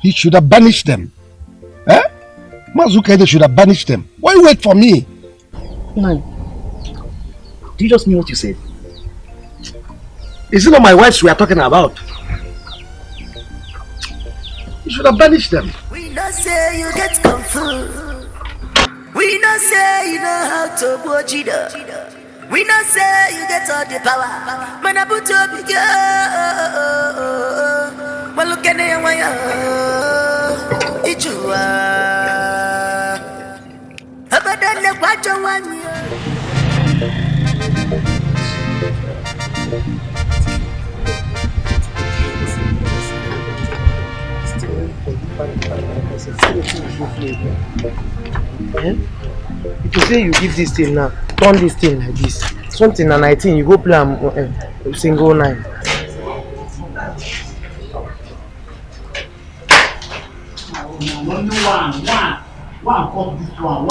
He should have banished them. Eh? Mazu Keje should have banished them. Why wait for me? Onny, do you just mean what you said? Is it not my wives we are talking about? You should have banished them. We not say you get confused. We not say you know how to watch it up. We not say you get all the power. Man, I put up with you. Well, look at me, it's you. But then the watch on one year. If you say you give this thing now, turn this thing like this. Something na 19, you go play single 9. Only one call this one.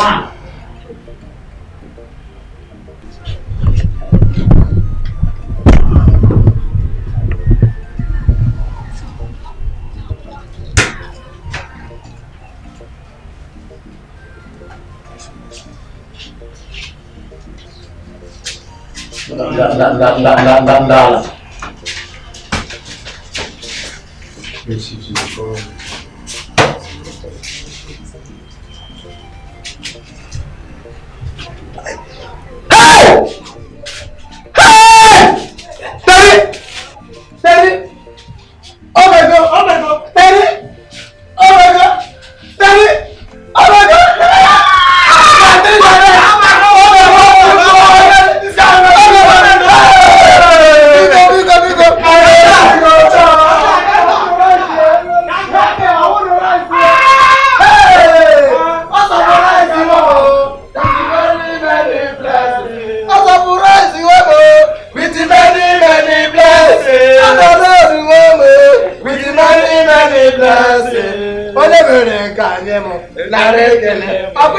I'm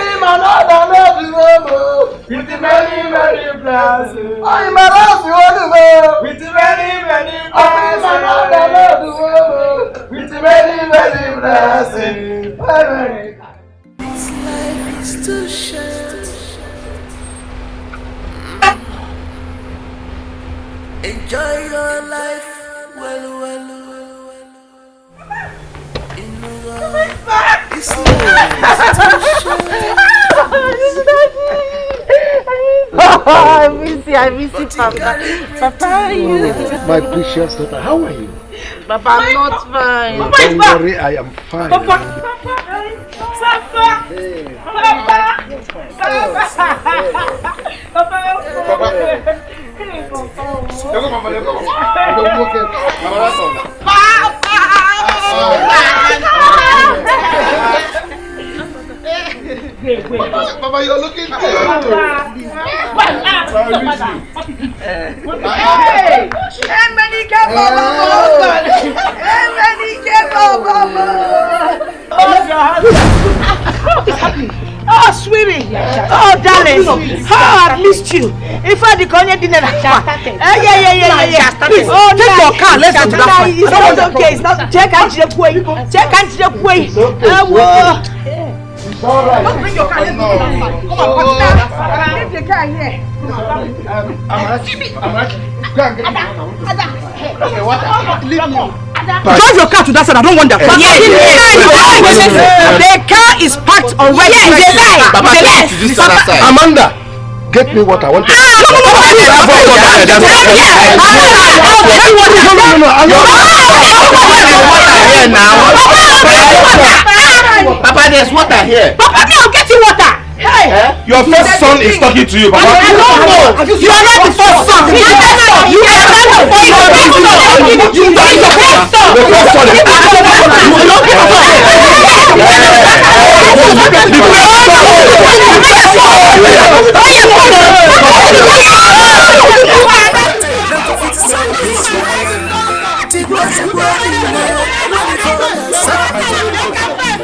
with the many blessings. I'm with the many blessings. With the many blessings. This life is too short. Enjoy your life, well. This life is too short. I miss you, Papa. Papa, you. My precious daughter, how are you? Papa, I'm not fine. Don't worry, I am fine. Papa. Papa, you're looking good. What is happening? Oh, sweetie. Oh, darling. Oh, I've missed you. If I declare dinner, yeah. Oh, take your car. Let's go to that one. It's not okay. It's not. Check out the way. Check out the way. It's all right. Don't bring your car. Let's go to that one. Come on, put it down. Leave the car here. I'm actually. Go and get it. Okay, what? Leave me. Drive your car to that side. I don't want that. Yes. The car is parked already. Amanda, get me what I want. Papa, there's water here. Papa, me, I'm getting water. Hey, your first son is talking to you, Papa. I don't know. You are not the first son. You are not the first son. You are the first son.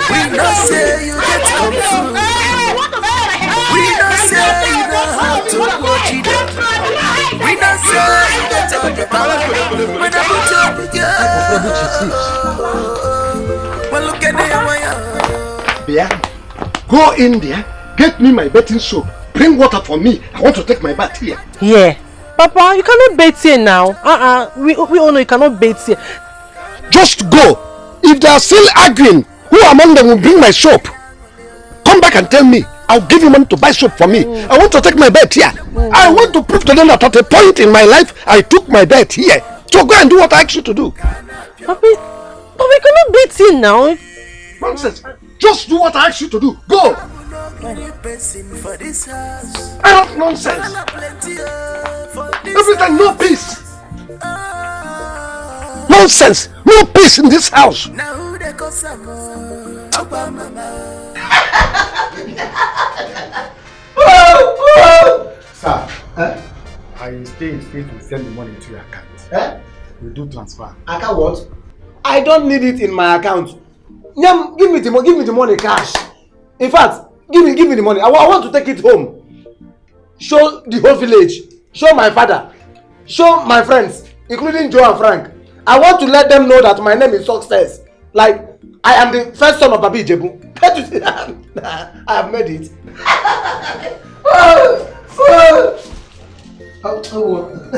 We not say you get confused. We not say you know how to watch it. We not say you get on the power. When I put you up again, well, look at the Bia, go in there, get me my bathing soap, bring water for me. I want to take my bath here. Yeah. Papa, you cannot bathe here now. We all know you cannot bathe here. Just go. If they are still arguing, who among them will bring my soap? Come back and tell me. I'll give you money to buy soap for me. I want to take my bed here. I want to prove to them that at a point in my life, I took my bed here. So go and do what I asked you to do. Papa, we cannot bathe here now. Nonsense. Just do what I asked you to do. Go. I have nonsense. Every time, no peace. Nonsense. No peace in this house. Sir, I stay in state to send the money to your account. We do transfer. Account what? I don't need it in my account. Nyam, give me the money cash. In fact, give me the money. I want to take it home. Show the whole village. Show my father. Show my friends, including Joe and Frank. I want to let them know that my name is success. Like, I am the first son of Babi Jebu. Can't you see that? I have made it.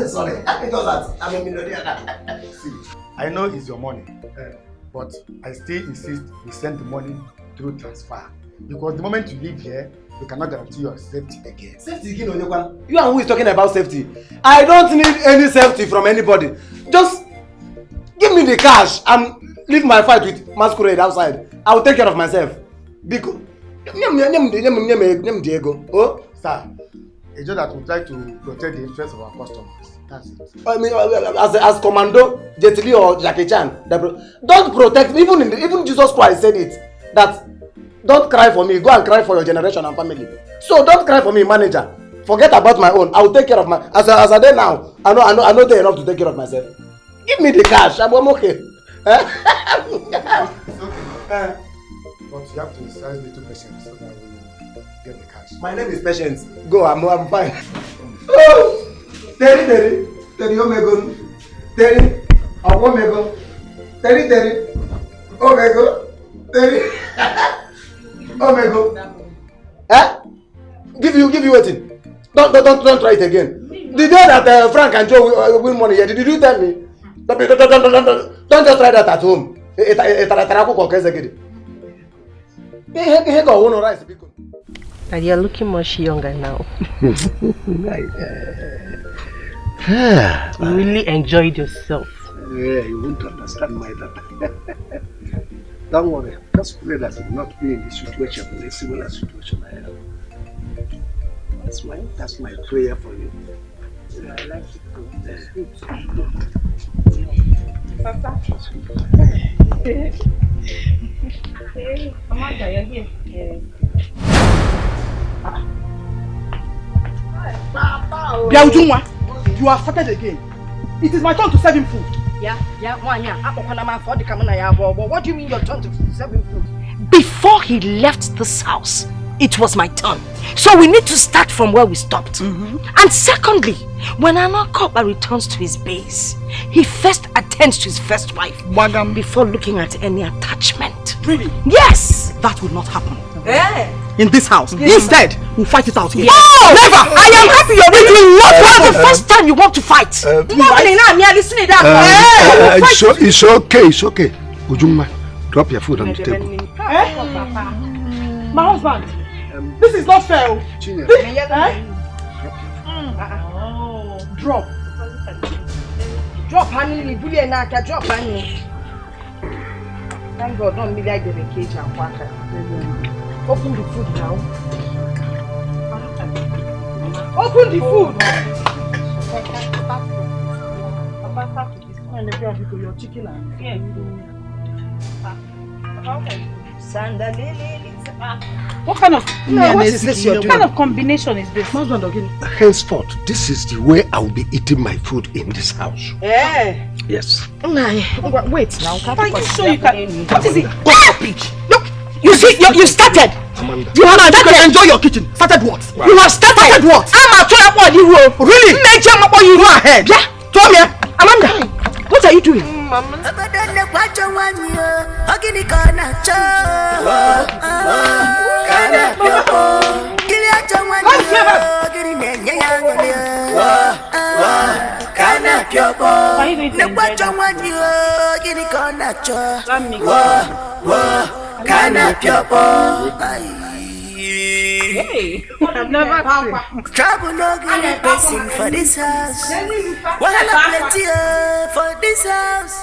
Sorry. I thought that I'm a millionaire. See, I know it's your money, but I still insist you send the money through transfer. Because the moment you leave here, we cannot guarantee your safety again. Safety again, Onyekwan? You and who is talking about safety? I don't need any safety from anybody. Just give me the cash and leave my fight with masquerade outside. I will take care of myself. Because oh, sir, it's just that we try to protect the interests of our customers. That's it. I mean, as Commando, Jet Li or Jackie Chan, don't protect me. Even Jesus Christ said it, that don't cry for me, go and cry for your generation and family. So don't cry for me, manager. Forget about my own. I will take care of my. As I did now, I know there enough to take care of myself. Give me the cash. I'm okay. But you have to exercise little patience so that get the cash. My name is Patience. Go, I'm fine. Oh! Terry, Omego. Terry, Omego. Terry, Omego. Terry, Omego. Eh? Give you waiting. Don't try it again. The day that Frank and Joe win money here, did you tell me? Don't just try that at home. And you're looking much younger now. You really enjoyed yourself. Yeah, you won't understand my daughter. Don't worry. Just pray that you will not be in this situation, in a similar situation I am. That's my prayer for you. Yeah, I like it. That's good. Papa. Hey, Amanda, you're here. Yes. Biaujunwa, you are started again. It is my turn to serve him food. What do you mean your turn to serve him food? Before he left this house, it was my turn. So we need to start from where we stopped. And secondly, when Anakopa returns to his base, he first attends to his first wife before looking at any attachment. Really? Yes! That will not happen. Yeah. In this house. Yes. Instead, we'll fight it out here. No! Never! I am happy you're ready. What was the first time you want to fight? It's okay. Ujungma, drop your food on the table. My husband, this is not fair. Drop. Drop, honey. Drop, honey. Thank God, don't be like the cage and quacker. Open the food now. Open the food. Your chicken and what kind of what is this you're doing? What kind of combination is this? Henceforth, this is the way I will be eating my food in this house. Yeah. Yes. Wait now. Are you sure you can? What is it? Go for pitch. Look, you see, you started. Amanda. You have started. Enjoy your kitchen. Started what? Wow. You have started what? I'm a trying to you. Really? You go ahead. Yeah. Tell me, Amanda. What are you doing? Mama. Hey, I've never trouble no good person for this house. Wahala plenty for this house.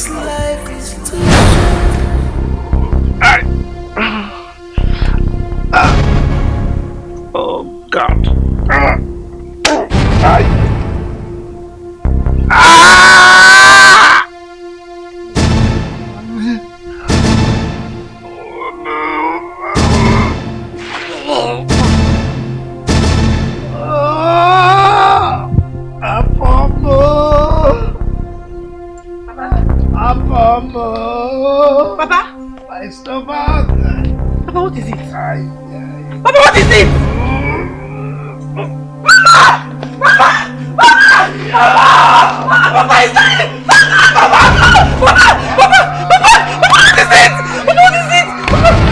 This life is too short. Oh God. Papa! My stomach! Papa, what is it? Papa, what is it? Papa is dying! Papa, what is it? What is it? Papa,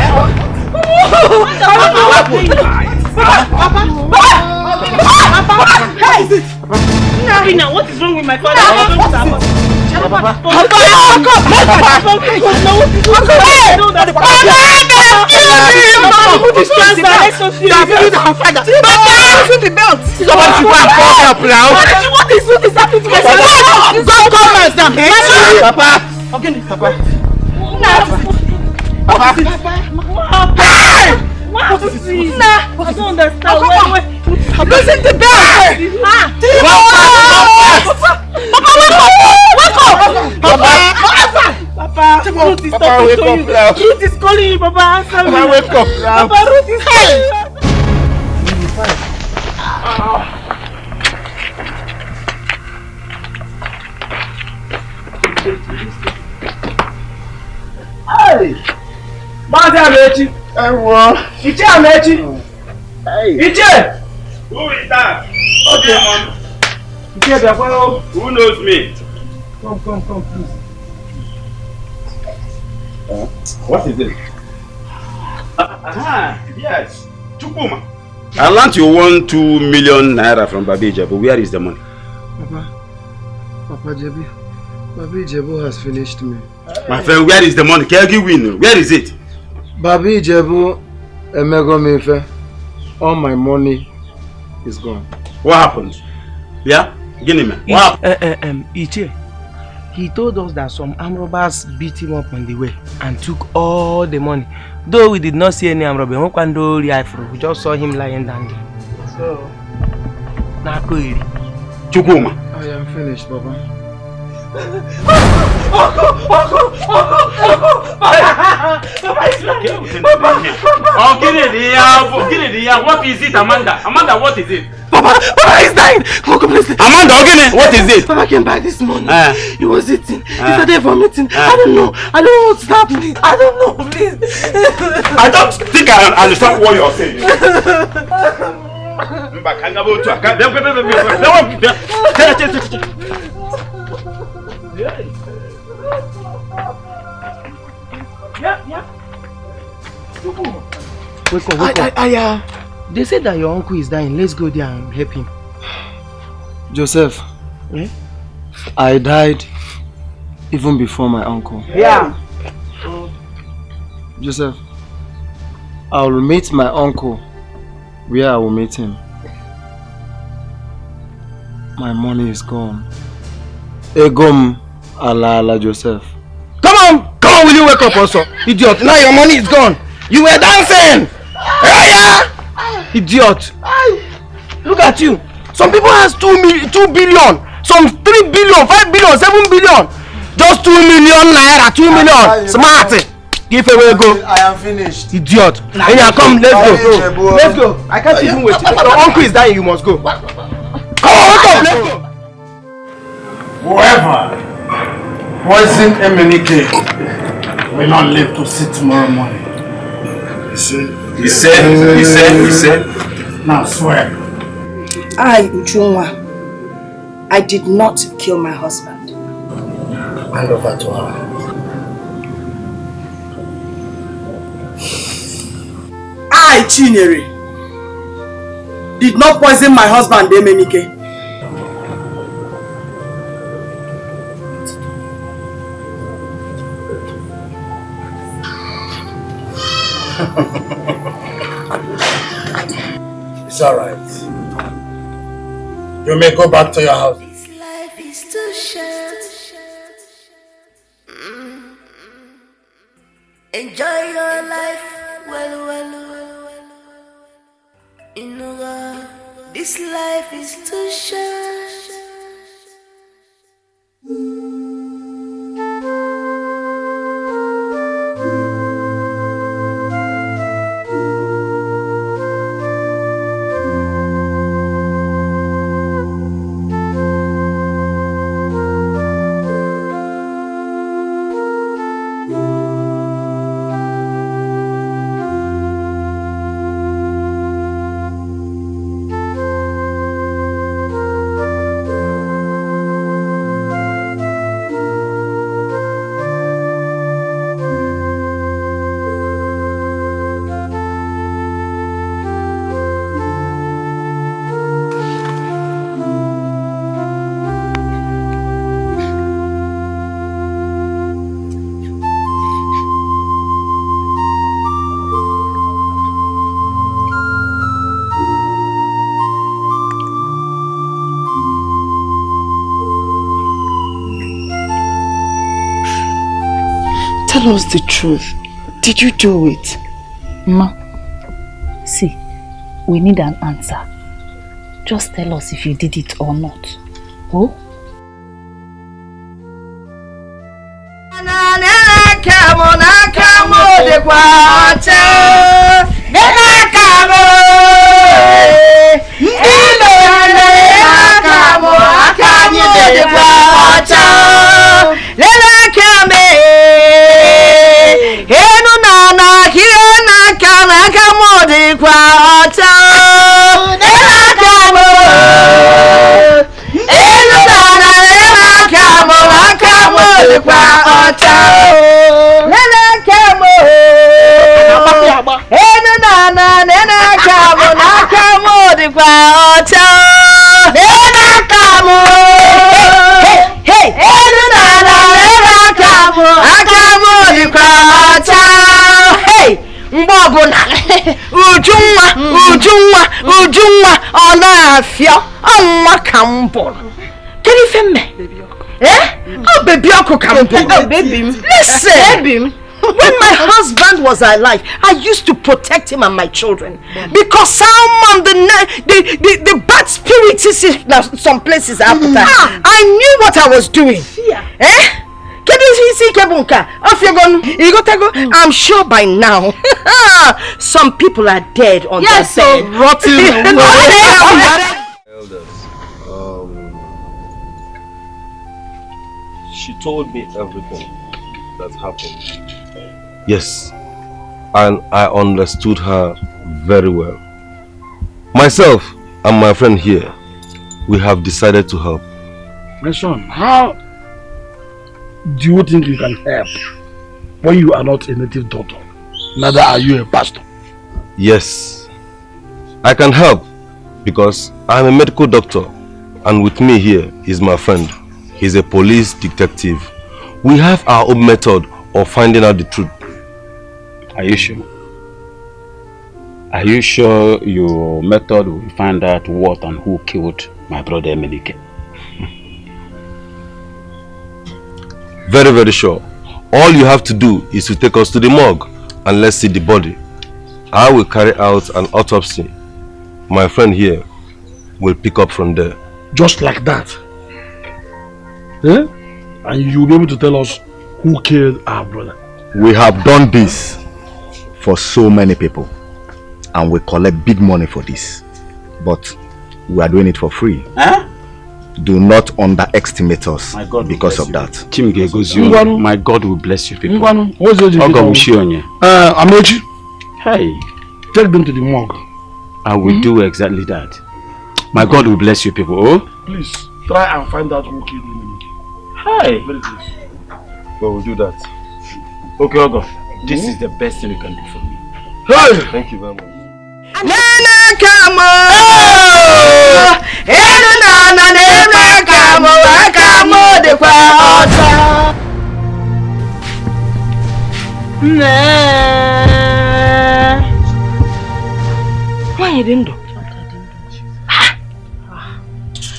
what is it? Now, what is wrong with my father? Papa! I don't understand. Listen to bell! Papa, Ruth is talking to you. Ruth is calling you, Papa. Answer me. Papa, wake up now. Papa, Ruth is calling you. Hey! Báńtí Amechi! Ẹ̀wọ̀n! Ìjẹ́ Amechi! Ìjẹ́! Who is that? Okay, man. Ìjẹ́ Bẹ̀pẹ́ o. Who knows me? Come, please. What is it? Yes. Chukuma. I learned you won 2 million naira from Babi Ijebu. Where is the money? Papa Jebu. Babi Ijebu has finished me. My friend, where is the money? Kegi win. Where is it? Babi Ijebu, Emego Mefe. All my money is gone. What happened? Yeah? Guinea man. What happened? Iche. He told us that some armed robbers beat him up on the way and took all the money. Though we did not see any armed robber, we just saw him lying down there. So, Chukuma. I am finished, Baba. What is it, Amanda? Amanda, what is it? Papa is dying! Amanda, what is it? Papa came back this morning. He was eating. He started vomiting. I don't know what's happening. I don't know, please. I don't think I understand what you're saying. Wake up. They said that your uncle is dying. Let's go there and help him. Joseph. Eh? I died even before my uncle. Yeah. Joseph, I will meet my uncle where I will meet him. My money is gone. Egom ala Joseph. Come on, will you wake up also? Idiot, now your money is gone. You were dancing. Idiot. Look at you. Some people has 2 billion. Some 3 billion, 5 billion, 7 billion. Just 2 million naira, 2 million. Smart. Give away, go. I am finished. Idiot. Enya, come, let's go. Let's go. I can't even wait. Your uncle is dying, you must go. Come on, wake up, let's go. Whoever poison MNK will not live to see tomorrow morning. He said. Now swear. I, Ujunwa, I did not kill my husband. Hand over to her. I, Chinyere, did not poison my husband, Emenike. It's alright. You may go back to your house. This life is too short. Enjoy your life, well. You know, this life is too short. Tell us the truth. Did you do it? Ma, see, we need an answer. Just tell us if you did it or not. Oh? Ujunwa ona afio onwa kambo. Can you feel me? Oh baby Oko kambo. Oh baby. Listen. Baby. When my husband was alive, I used to protect him and my children because someone the bad spirits is some places after. I knew what I was doing. I'm sure by now some people are dead on their bed. So rotten. Elders, she told me everything that happened. Yes, and I understood her very well. Myself and my friend here, we have decided to help. My son, how do you think you can help when you are not a native doctor? Neither are you a pastor. Yes, I can help because I'm a medical doctor, and with me here is my friend. He's a police detective. We have our own method of finding out the truth. Are you sure? Are you sure your method will find out what and who killed my brother Emelike? Very, very sure. All you have to do is to take us to the morgue and let's see the body. I will carry out an autopsy. My friend here will pick up from there. Just like that? And you'll be able to tell us who killed our brother? We have done this for so many people and we collect big money for this, but we are doing it for free. Do not underestimate us because of that. My God will bless you people. Amechi, hey, take them to the morgue. I will do exactly that. My God will bless you people. Oh, please try and find out who killed him. Hey, very please. But we'll do that. Okay, Ogo. This is the best thing you can do for me. Hey! Thank you very much.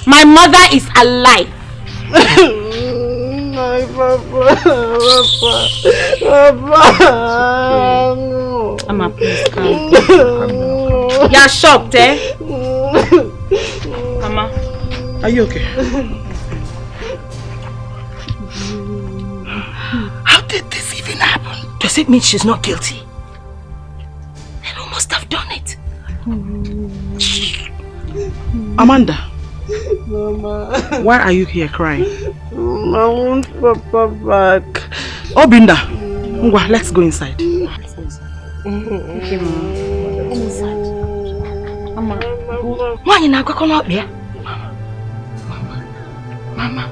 My mother is alive. my papa. Papa. Mama, please calm down. You're shocked, eh? Mama, are you okay? How did this even happen? Does it mean she's not guilty? Who must have done it? Amanda. Mama. Why are you here crying? I want Papa back. Obinda, Ngwa, let's go inside. Okay, Mama. Come inside. Mama, why you not going up here? Mama,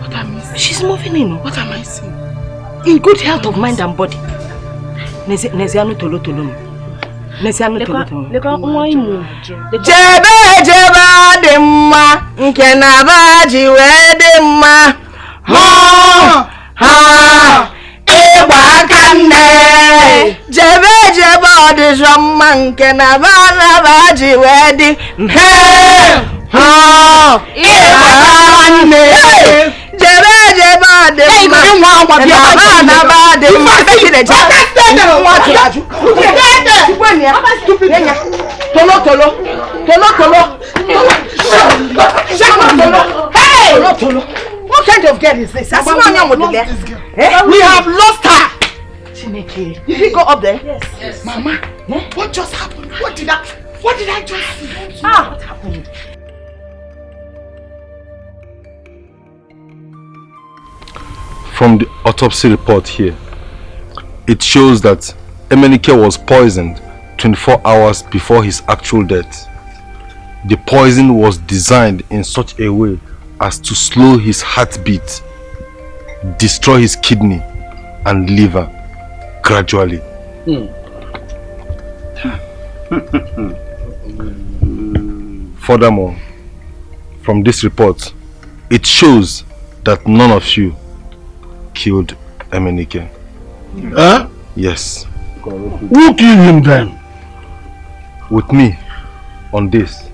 what am I seeing? She's moving in. What am I seeing? In good health of mind and body. Neziano tolo tolo. Neziano tolo tolo. Jebe jeba demma, nke na baji we demma. Ha, ewa kanne. Jebe jeba de jomma, nke na baji we di. Ha, ewa kanne. Jebe jeba de ma, na ba de ma. Tolo tolo, tolo tolo, hey! Tolo tolo. What kind of girl is this? We have lost her. Did we go up there? Yes. Mama, what just happened? What did I just see? What happened? From the autopsy report here, it shows that Emenike was poisoned 24 hours before his actual death. The poison was designed in such a way as to slow his heartbeat, destroy his kidney and liver gradually. Furthermore, from this report, it shows that none of you killed Emenike. Huh? Yes. Who killed him then? With me on this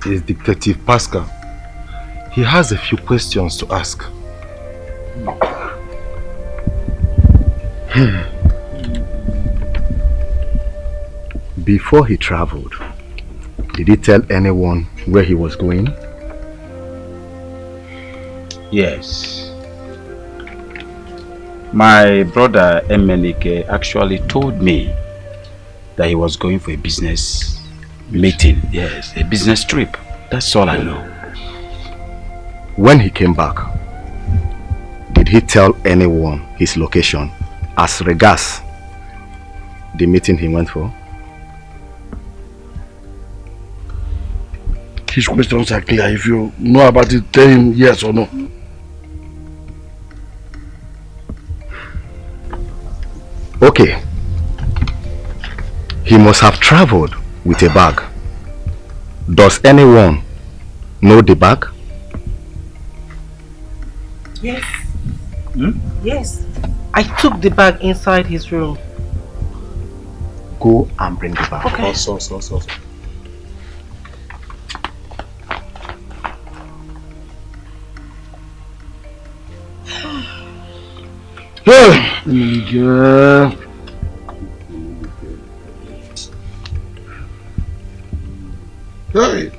is Detective Pascal. He has a few questions to ask. Before he traveled, did he tell anyone where he was going? Yes. My brother Emenike actually told me that he was going for a business meeting. Yes, a business trip. That's all I know. When he came back, did he tell anyone his location as regards the meeting he went for? His questions are clear. If you know about it, tell him yes or no. Okay. He must have traveled with a bag. Does anyone know the bag? Yes. Yes. I took the bag inside his room. Go and bring the bag. Okay. Also. Yeah. Hey.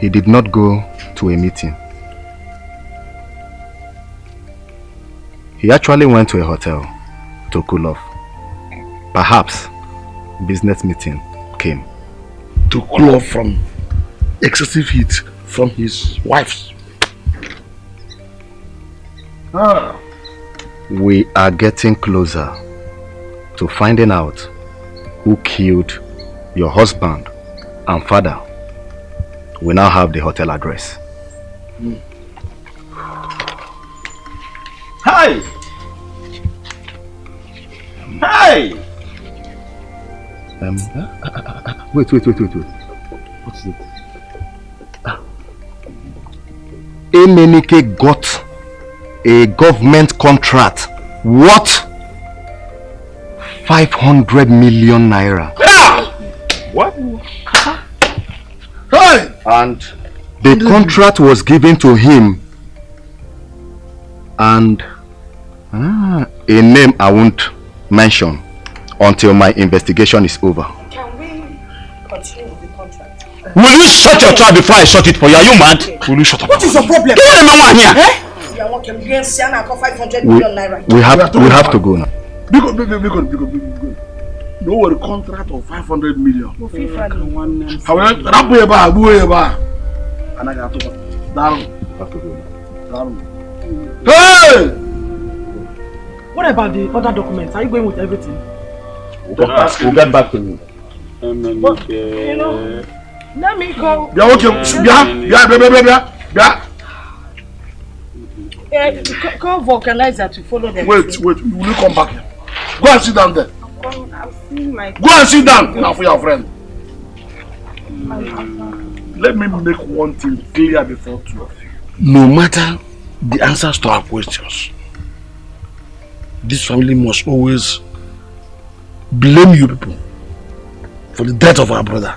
He did not go to to a meeting. He actually went to a hotel to cool off. Perhaps business meeting came. To cool off from excessive heat from his wife's. We are getting closer to finding out who killed your husband and father. We now have the hotel address. Hi! Hi! Wait. What's it? Emenike got a government contract worth 500 million naira. What? Hey! And the contract was given to him and a name I won't mention until my investigation is over. Can we continue with the contract? Will you shut your trap before I shut it for you? Are you mad? Will you shut up? What is your problem? Get your man here! We have to go now. Because no one contract of 500 million. Hey! What about the other documents? Are you going with everything? We'll get back to you. But, you know, let me go. Call vulcanizer to follow them. Wait, will you come back here? Go and sit down there. I've seen my... Go and sit down now for your friend. Let me make one thing clear before two of you. No matter the answers to our questions, this family must always blame you people for the death of our brother.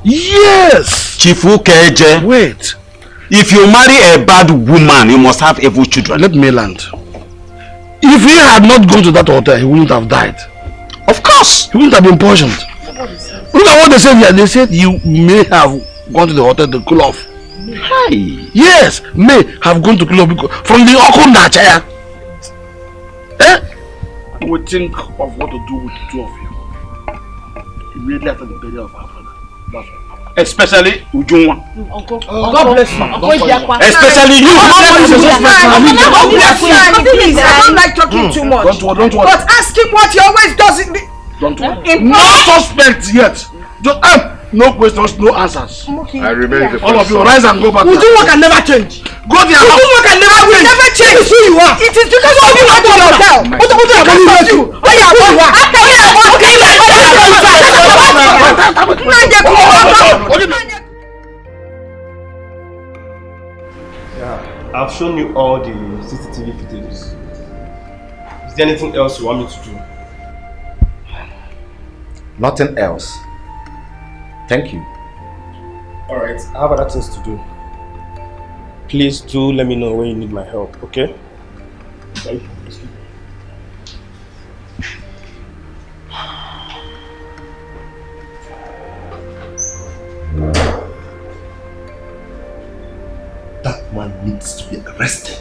Yes! Chifu Keje. Wait. If you marry a bad woman, you must have evil children. Let me land. If he had not gone to that hotel, he wouldn't have died. Of course! He wouldn't have been poisoned. Look at what they said here. They said you may have gone to the hotel to cool off. Hi. Yes, may have gone to cool off because from the Okunda chair. We think of what to do with the two of you immediately after the burial of our brother. That's all. Especially Ujunwa. Uncle, God bless you. Especially you. Please, I don't like talking too much. Don't worry. But ask him what he always does. Don't worry. No suspects yet. Just no questions, no answers. I remain the all of you rise and go back. Ujunwa can never change. Go there. Ujunwa can never change. This is who you are. It is because of you went to the hotel. Yeah, I've shown you all the CCTV footages. Is there anything else you want me to do? Nothing else. Thank you. Alright, I have other things to do. Please do let me know when you need my help, okay? Thank you. That man needs to be arrested.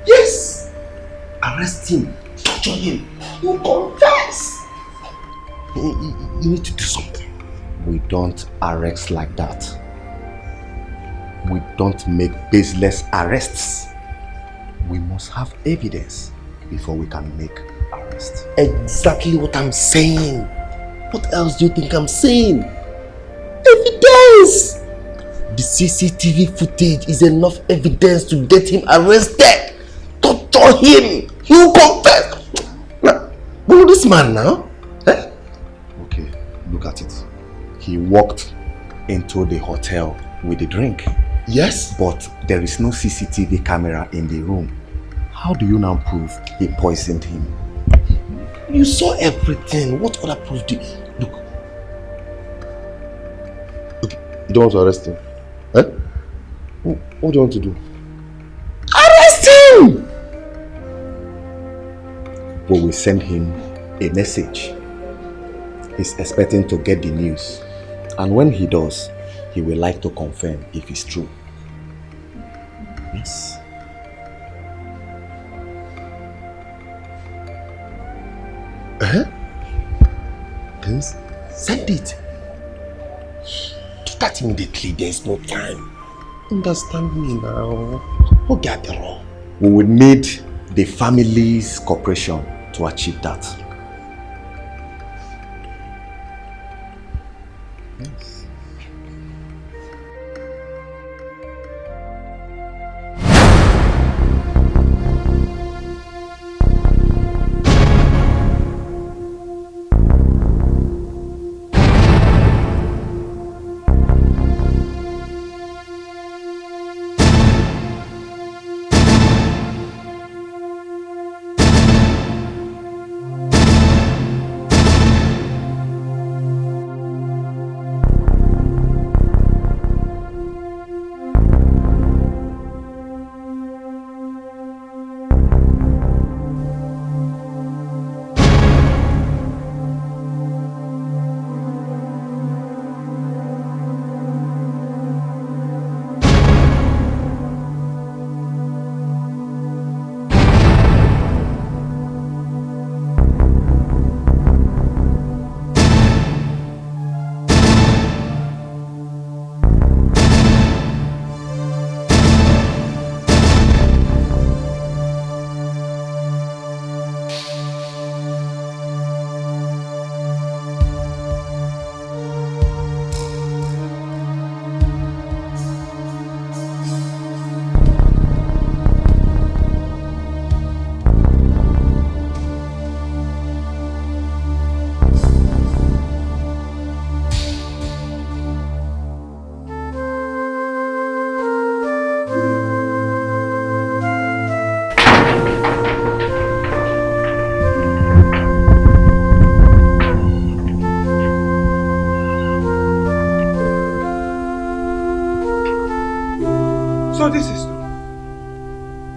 Yes! Arrest him, torture him. You confess! You need to do something. We don't arrest like that. We don't make baseless arrests. We must have evidence before we can make arrests. Exactly what I'm saying. What else do you think I'm saying? Evidence! The CCTV footage is enough evidence to get him arrested. Torture him. He will confess. Now, follow this man now. Eh? Okay, look at it. He walked into the hotel with a drink. Yes. But there is no CCTV camera in the room. How do you now prove he poisoned him? You saw everything. What other proof do you... Look. Okay, you don't want to arrest him? Eh? What do you want to do? Arrest him! We will send him a message. He's expecting to get the news. And when he does, he will like to confirm if it's true. Yes. Then send it. Do that immediately. There's no time. Understand me now. Wrong. We would need the family's cooperation to achieve that. Yes.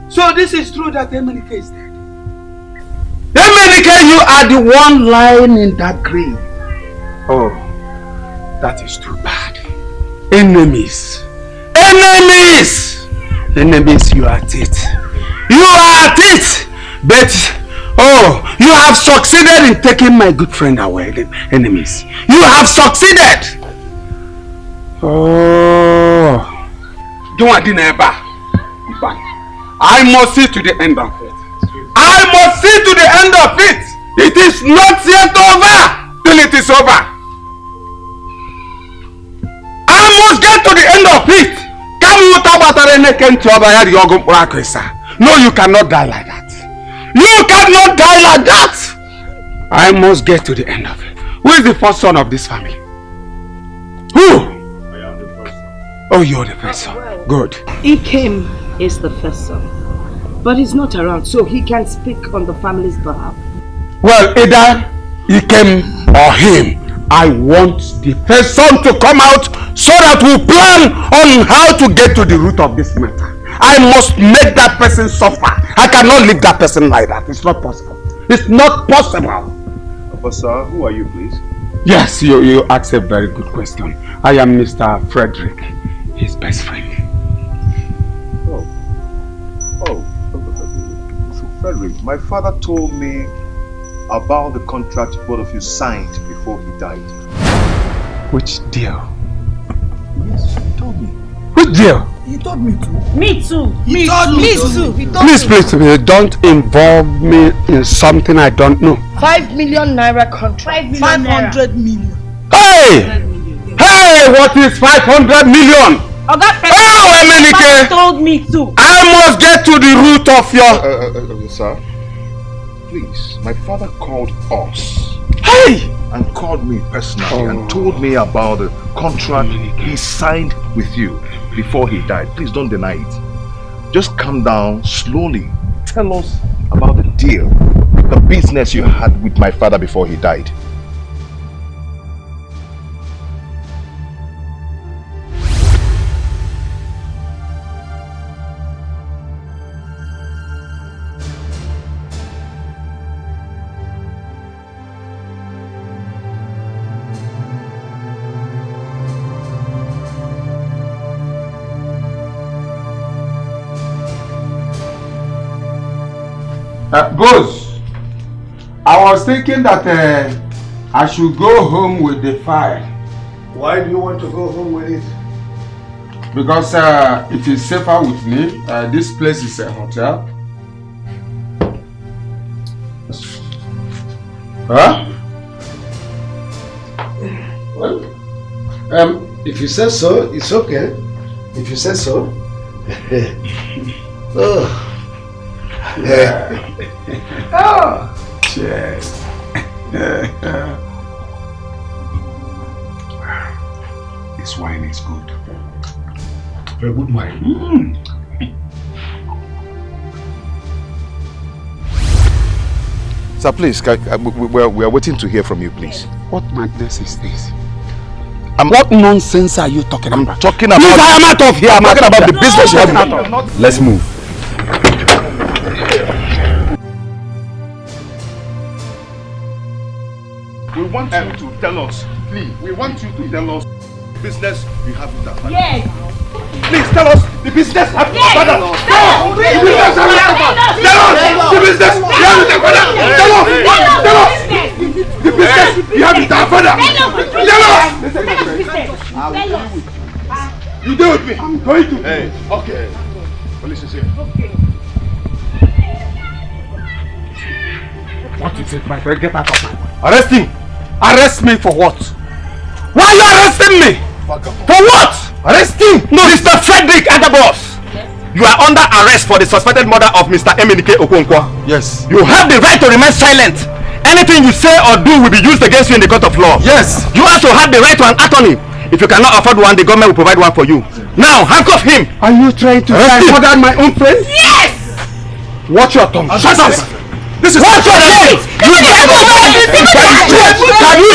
So this is true that Emenike is dead. Emenike, you are the one lying in that grave. Oh, that is too bad. Enemies. Enemies! Enemies, you are it. You are it! But, oh, you have succeeded in taking my good friend away. Enemies. You have succeeded! Oh. Don't never. I must see to the end of it. I must see to the end of it. It is not yet over till it is over. I must get to the end of it. No, you cannot die like that. You cannot die like that. I must get to the end of it. Who is the first son of this family? Who? I am the first son. Oh, you're the first son. Good. Ikem is the first son, but he's not around, so he can speak on the family's behalf. Well, either Ikem or him, I want the first son to come out so that we plan on how to get to the root of this matter. I must make that person suffer. I cannot leave that person like that. It's not possible. It's not possible. Officer, who are you, please? Yes, you asked a very good question. I am Mr. Frederick, his best friend. Mr. Frederick, my father told me about the contract both of you signed before he died. Which deal? Yes, he told me. Which deal? He told me to. Me too. Me too. Please, don't involve me in something I don't know. 5 million naira contract. 500 million. Hey! Hey, what is 500 million? Oh, Emenike! Told me to. I must get to the root of your... Sir, please, my father called us. Hey! And called me personally and told me about the contract he signed with you before he died. Please don't deny it. Just calm down slowly. Tell us about the deal, the business you had with my father before he died. Boss, I was thinking that I should go home with the file. Why do you want to go home with it? Because it is safer with me. This place is a hotel. Huh? Well, if you say so, it's okay. If you say so. Oh. Oh. Cheers. This wine is good. Very good wine. Sir, please, we are waiting to hear from you, please. What madness is this? What nonsense are you talking about? I'm talking about... Please, I am out of here. I'm talking about the business you have. Let's move. We want you to tell us, please. We want you to tell us the business you have with that father. Yes. Please tell us the business you have with that father. Tell us the business you have with that father. Tell us the business you have with that father. Tell us. You deal with me. I'm going to. Hey. Okay. Police is here. Okay. What is it, my friend? Get out of my way. Arrest him. Arrest me for what? Why are you arresting me? For what? Arrest him. No, Mr. Frederick Adabos. You are under arrest for the suspected murder of Mr. Emenike Okonkwo. Yes. You have the right to remain silent. Anything you say or do will be used against you in the court of law. Yes. You also have the right to an attorney. If you cannot afford one, the government will provide one for you. Now, handcuff him. Are you trying to say I murdered my own friend? Yes! Watch your tongue. Shut up. This is what your name. You can you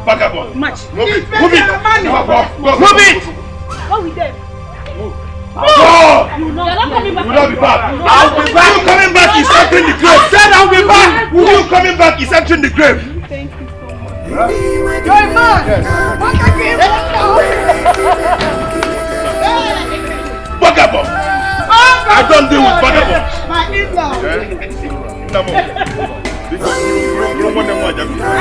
Vagabond. Match. Move it. Move it. Move it. What we did? Go! You're not coming back. Will not be back. I'll be back. You coming back is entering the grave. I said I'll be back. You coming back is entering the grave. Thank you so much. You're a man. Vagabond. I don't deal with vagabonds. My in-law. You don't want them much.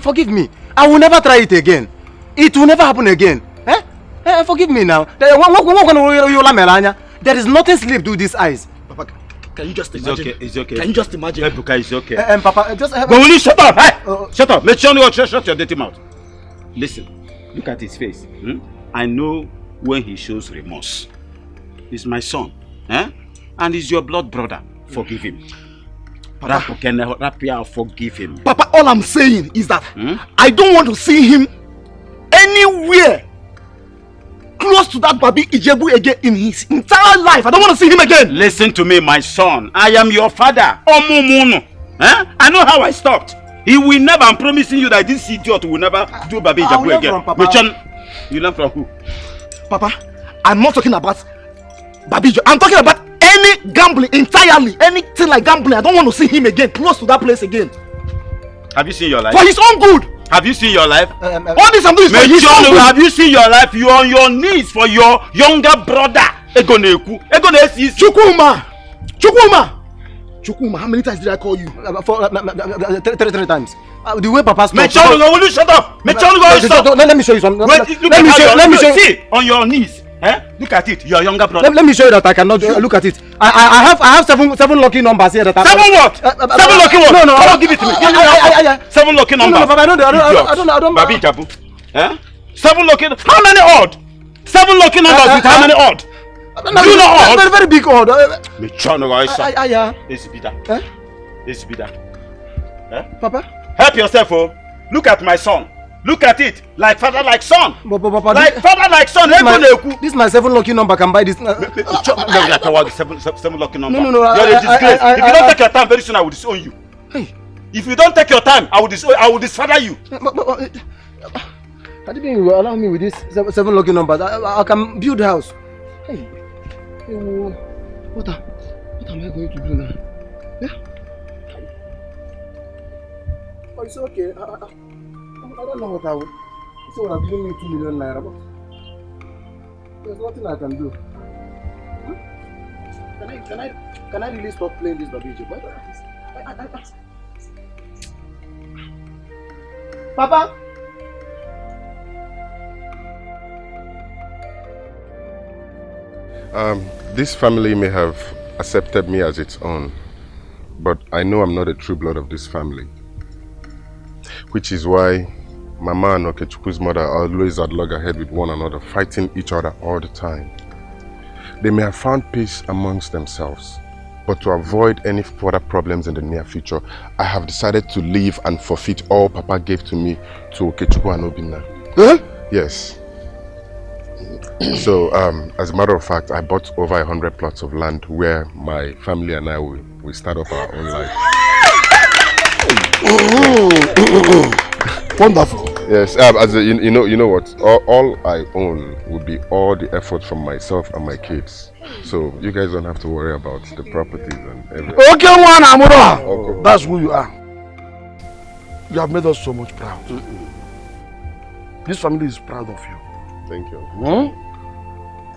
Forgive me. I will never try it again. It will never happen again. Forgive me now. There is nothing sleep to these eyes. Papa, can you just imagine? It's okay. Can you just imagine? Ebuka, it's okay. Papa, just... But will you shut up? Hey! Shut up. Shut your dirty mouth. Listen, look at his face. I know when he shows remorse. He's my son. And he's your blood brother. Forgive him. Papa, forgive him. Papa, all I'm saying is that I don't want to see him anywhere close to that Babi Ijebu again in his entire life. I don't want to see him again. Listen to me, my son. I am your father. I know how I stopped. He will never, I'm promising you that this idiot will never do Babi Ijebu again. Micheal, you learn from who? Papa, I'm not talking about Babi Ijebu. I'm talking about any gambling entirely. Anything like gambling. I don't want to see him again, close to that place again. Have you seen your life? For his own good. Have you seen your life? All this I'm doing is for his own good. Have you seen your life? You are on your knees for your younger brother. Chukwuma, how many times did I call you? Three times. The way Papa spoke. Micheal, will you shut up? Micheal, stop. Let me show you something. Let me show you. See, on your knees. Look at it. Your younger brother. Let me show you that I cannot look at it. I have seven lucky numbers here. Seven what? Seven lucky what? No. Come on, give it to me. Seven lucky numbers. No, Papa, I don't. Babi Ijebu. Seven lucky. How many odd? Seven lucky numbers with how many odd? Do you know odd? Very big odd. Micheal, it's bitter. It's bitter. Papa, help yourself, oh. Look at my son. Look at it, like father, like son. Papa, like father, like son. This is my 7 lucky number. Can buy this. Seven lucky number. No. You're a disgrace. If you don't take your time, very soon I will disown you. Hey. If you don't take your time, I will disfather you. I didn't even allow me with this 7 lucky numbers. I can build house. Hey, what am I going to do now? Yeah? Oh, it's okay. I don't know what I would. You say what I'm giving me 2 million naira, but there's nothing I can do. Can I really stop playing this baby? Papa. This family may have accepted me as its own, but I know I'm not a true blood of this family. Which is why Mama and Okechukwu's mother are always at loggerhead with one another, fighting each other all the time. They may have found peace amongst themselves, but to avoid any further problems in the near future, I have decided to leave and forfeit all Papa gave to me to Okechukwu and Obinna. Huh? Yes. So, as a matter of fact, I bought over 100 plots of land where my family and I will start up our own life. Wonderful. Yes, as a, you know what? All I own will be all the effort from myself and my kids. So you guys don't have to worry about the properties and everything. Okay, one Amura. Okay. That's who you are. You have made us so much proud. This family is proud of you. Thank you.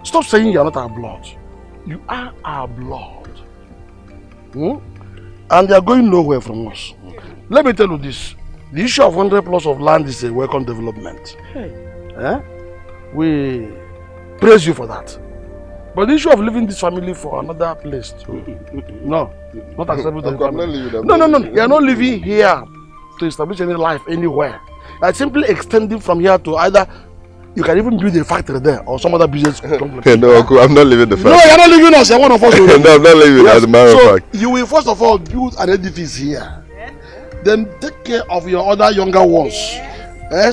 Stop saying you are not our blood. You are our blood. And they are going nowhere from us. Let me tell you this. The issue of 100 plots of land is a welcome development. We praise you for that. But the issue of leaving this family for another place, no, not acceptable. No. You are not living here to establish any life anywhere. You are simply extending from here to either you can even build a factory there or some other business complex. No, I'm not leaving the factory. No, you are not leaving us. You are one of us. No, I'm not leaving. Yes. As a matter of fact. You will first of all build an edifice here. Then take care of your other younger ones.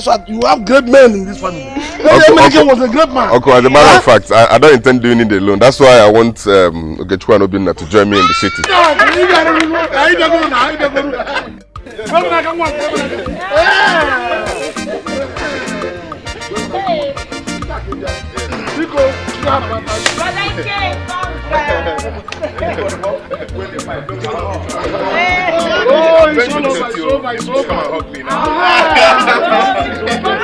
So you have great men in this family. Uncle was a great man. Uncle, as a matter of fact, I don't intend doing it alone. That's why I want Okechukwu and Obinna to join me in the city.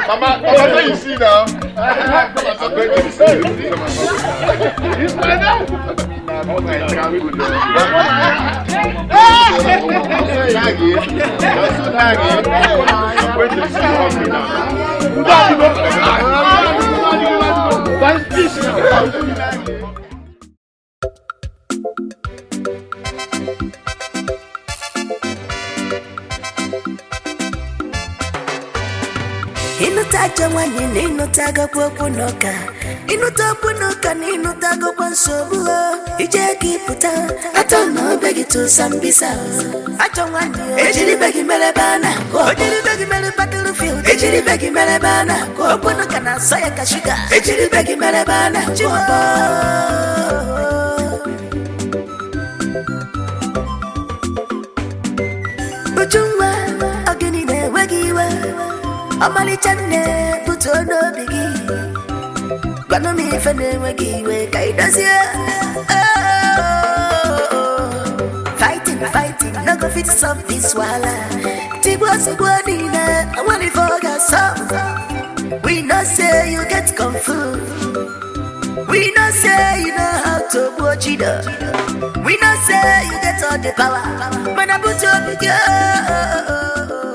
Mama, what you see now? I'm going to see you. It's my dad. Inutaja wani ninutaga kwa kunoka. Inuta punoka ninutaga kwa nsobu. Ije kiputa atono begi tu sambisa. Acho wani ejiri begi melebana kwa. Ejiri begi mele battlefield. Ejiri begi melebana kwa. Punoka na soya kashiga. Ejiri begi melebana kwa. Ujumwa ageni ne wegiwa. Amali chane putono bigi. Bano mi fene wegiwe kaidazia. Fighting, no go fit solve this wala. Tibwa nina, I want it for yourself. We know say you get confused. We know say you know how to watch it up. We know say you get all the power. Man I put up with you.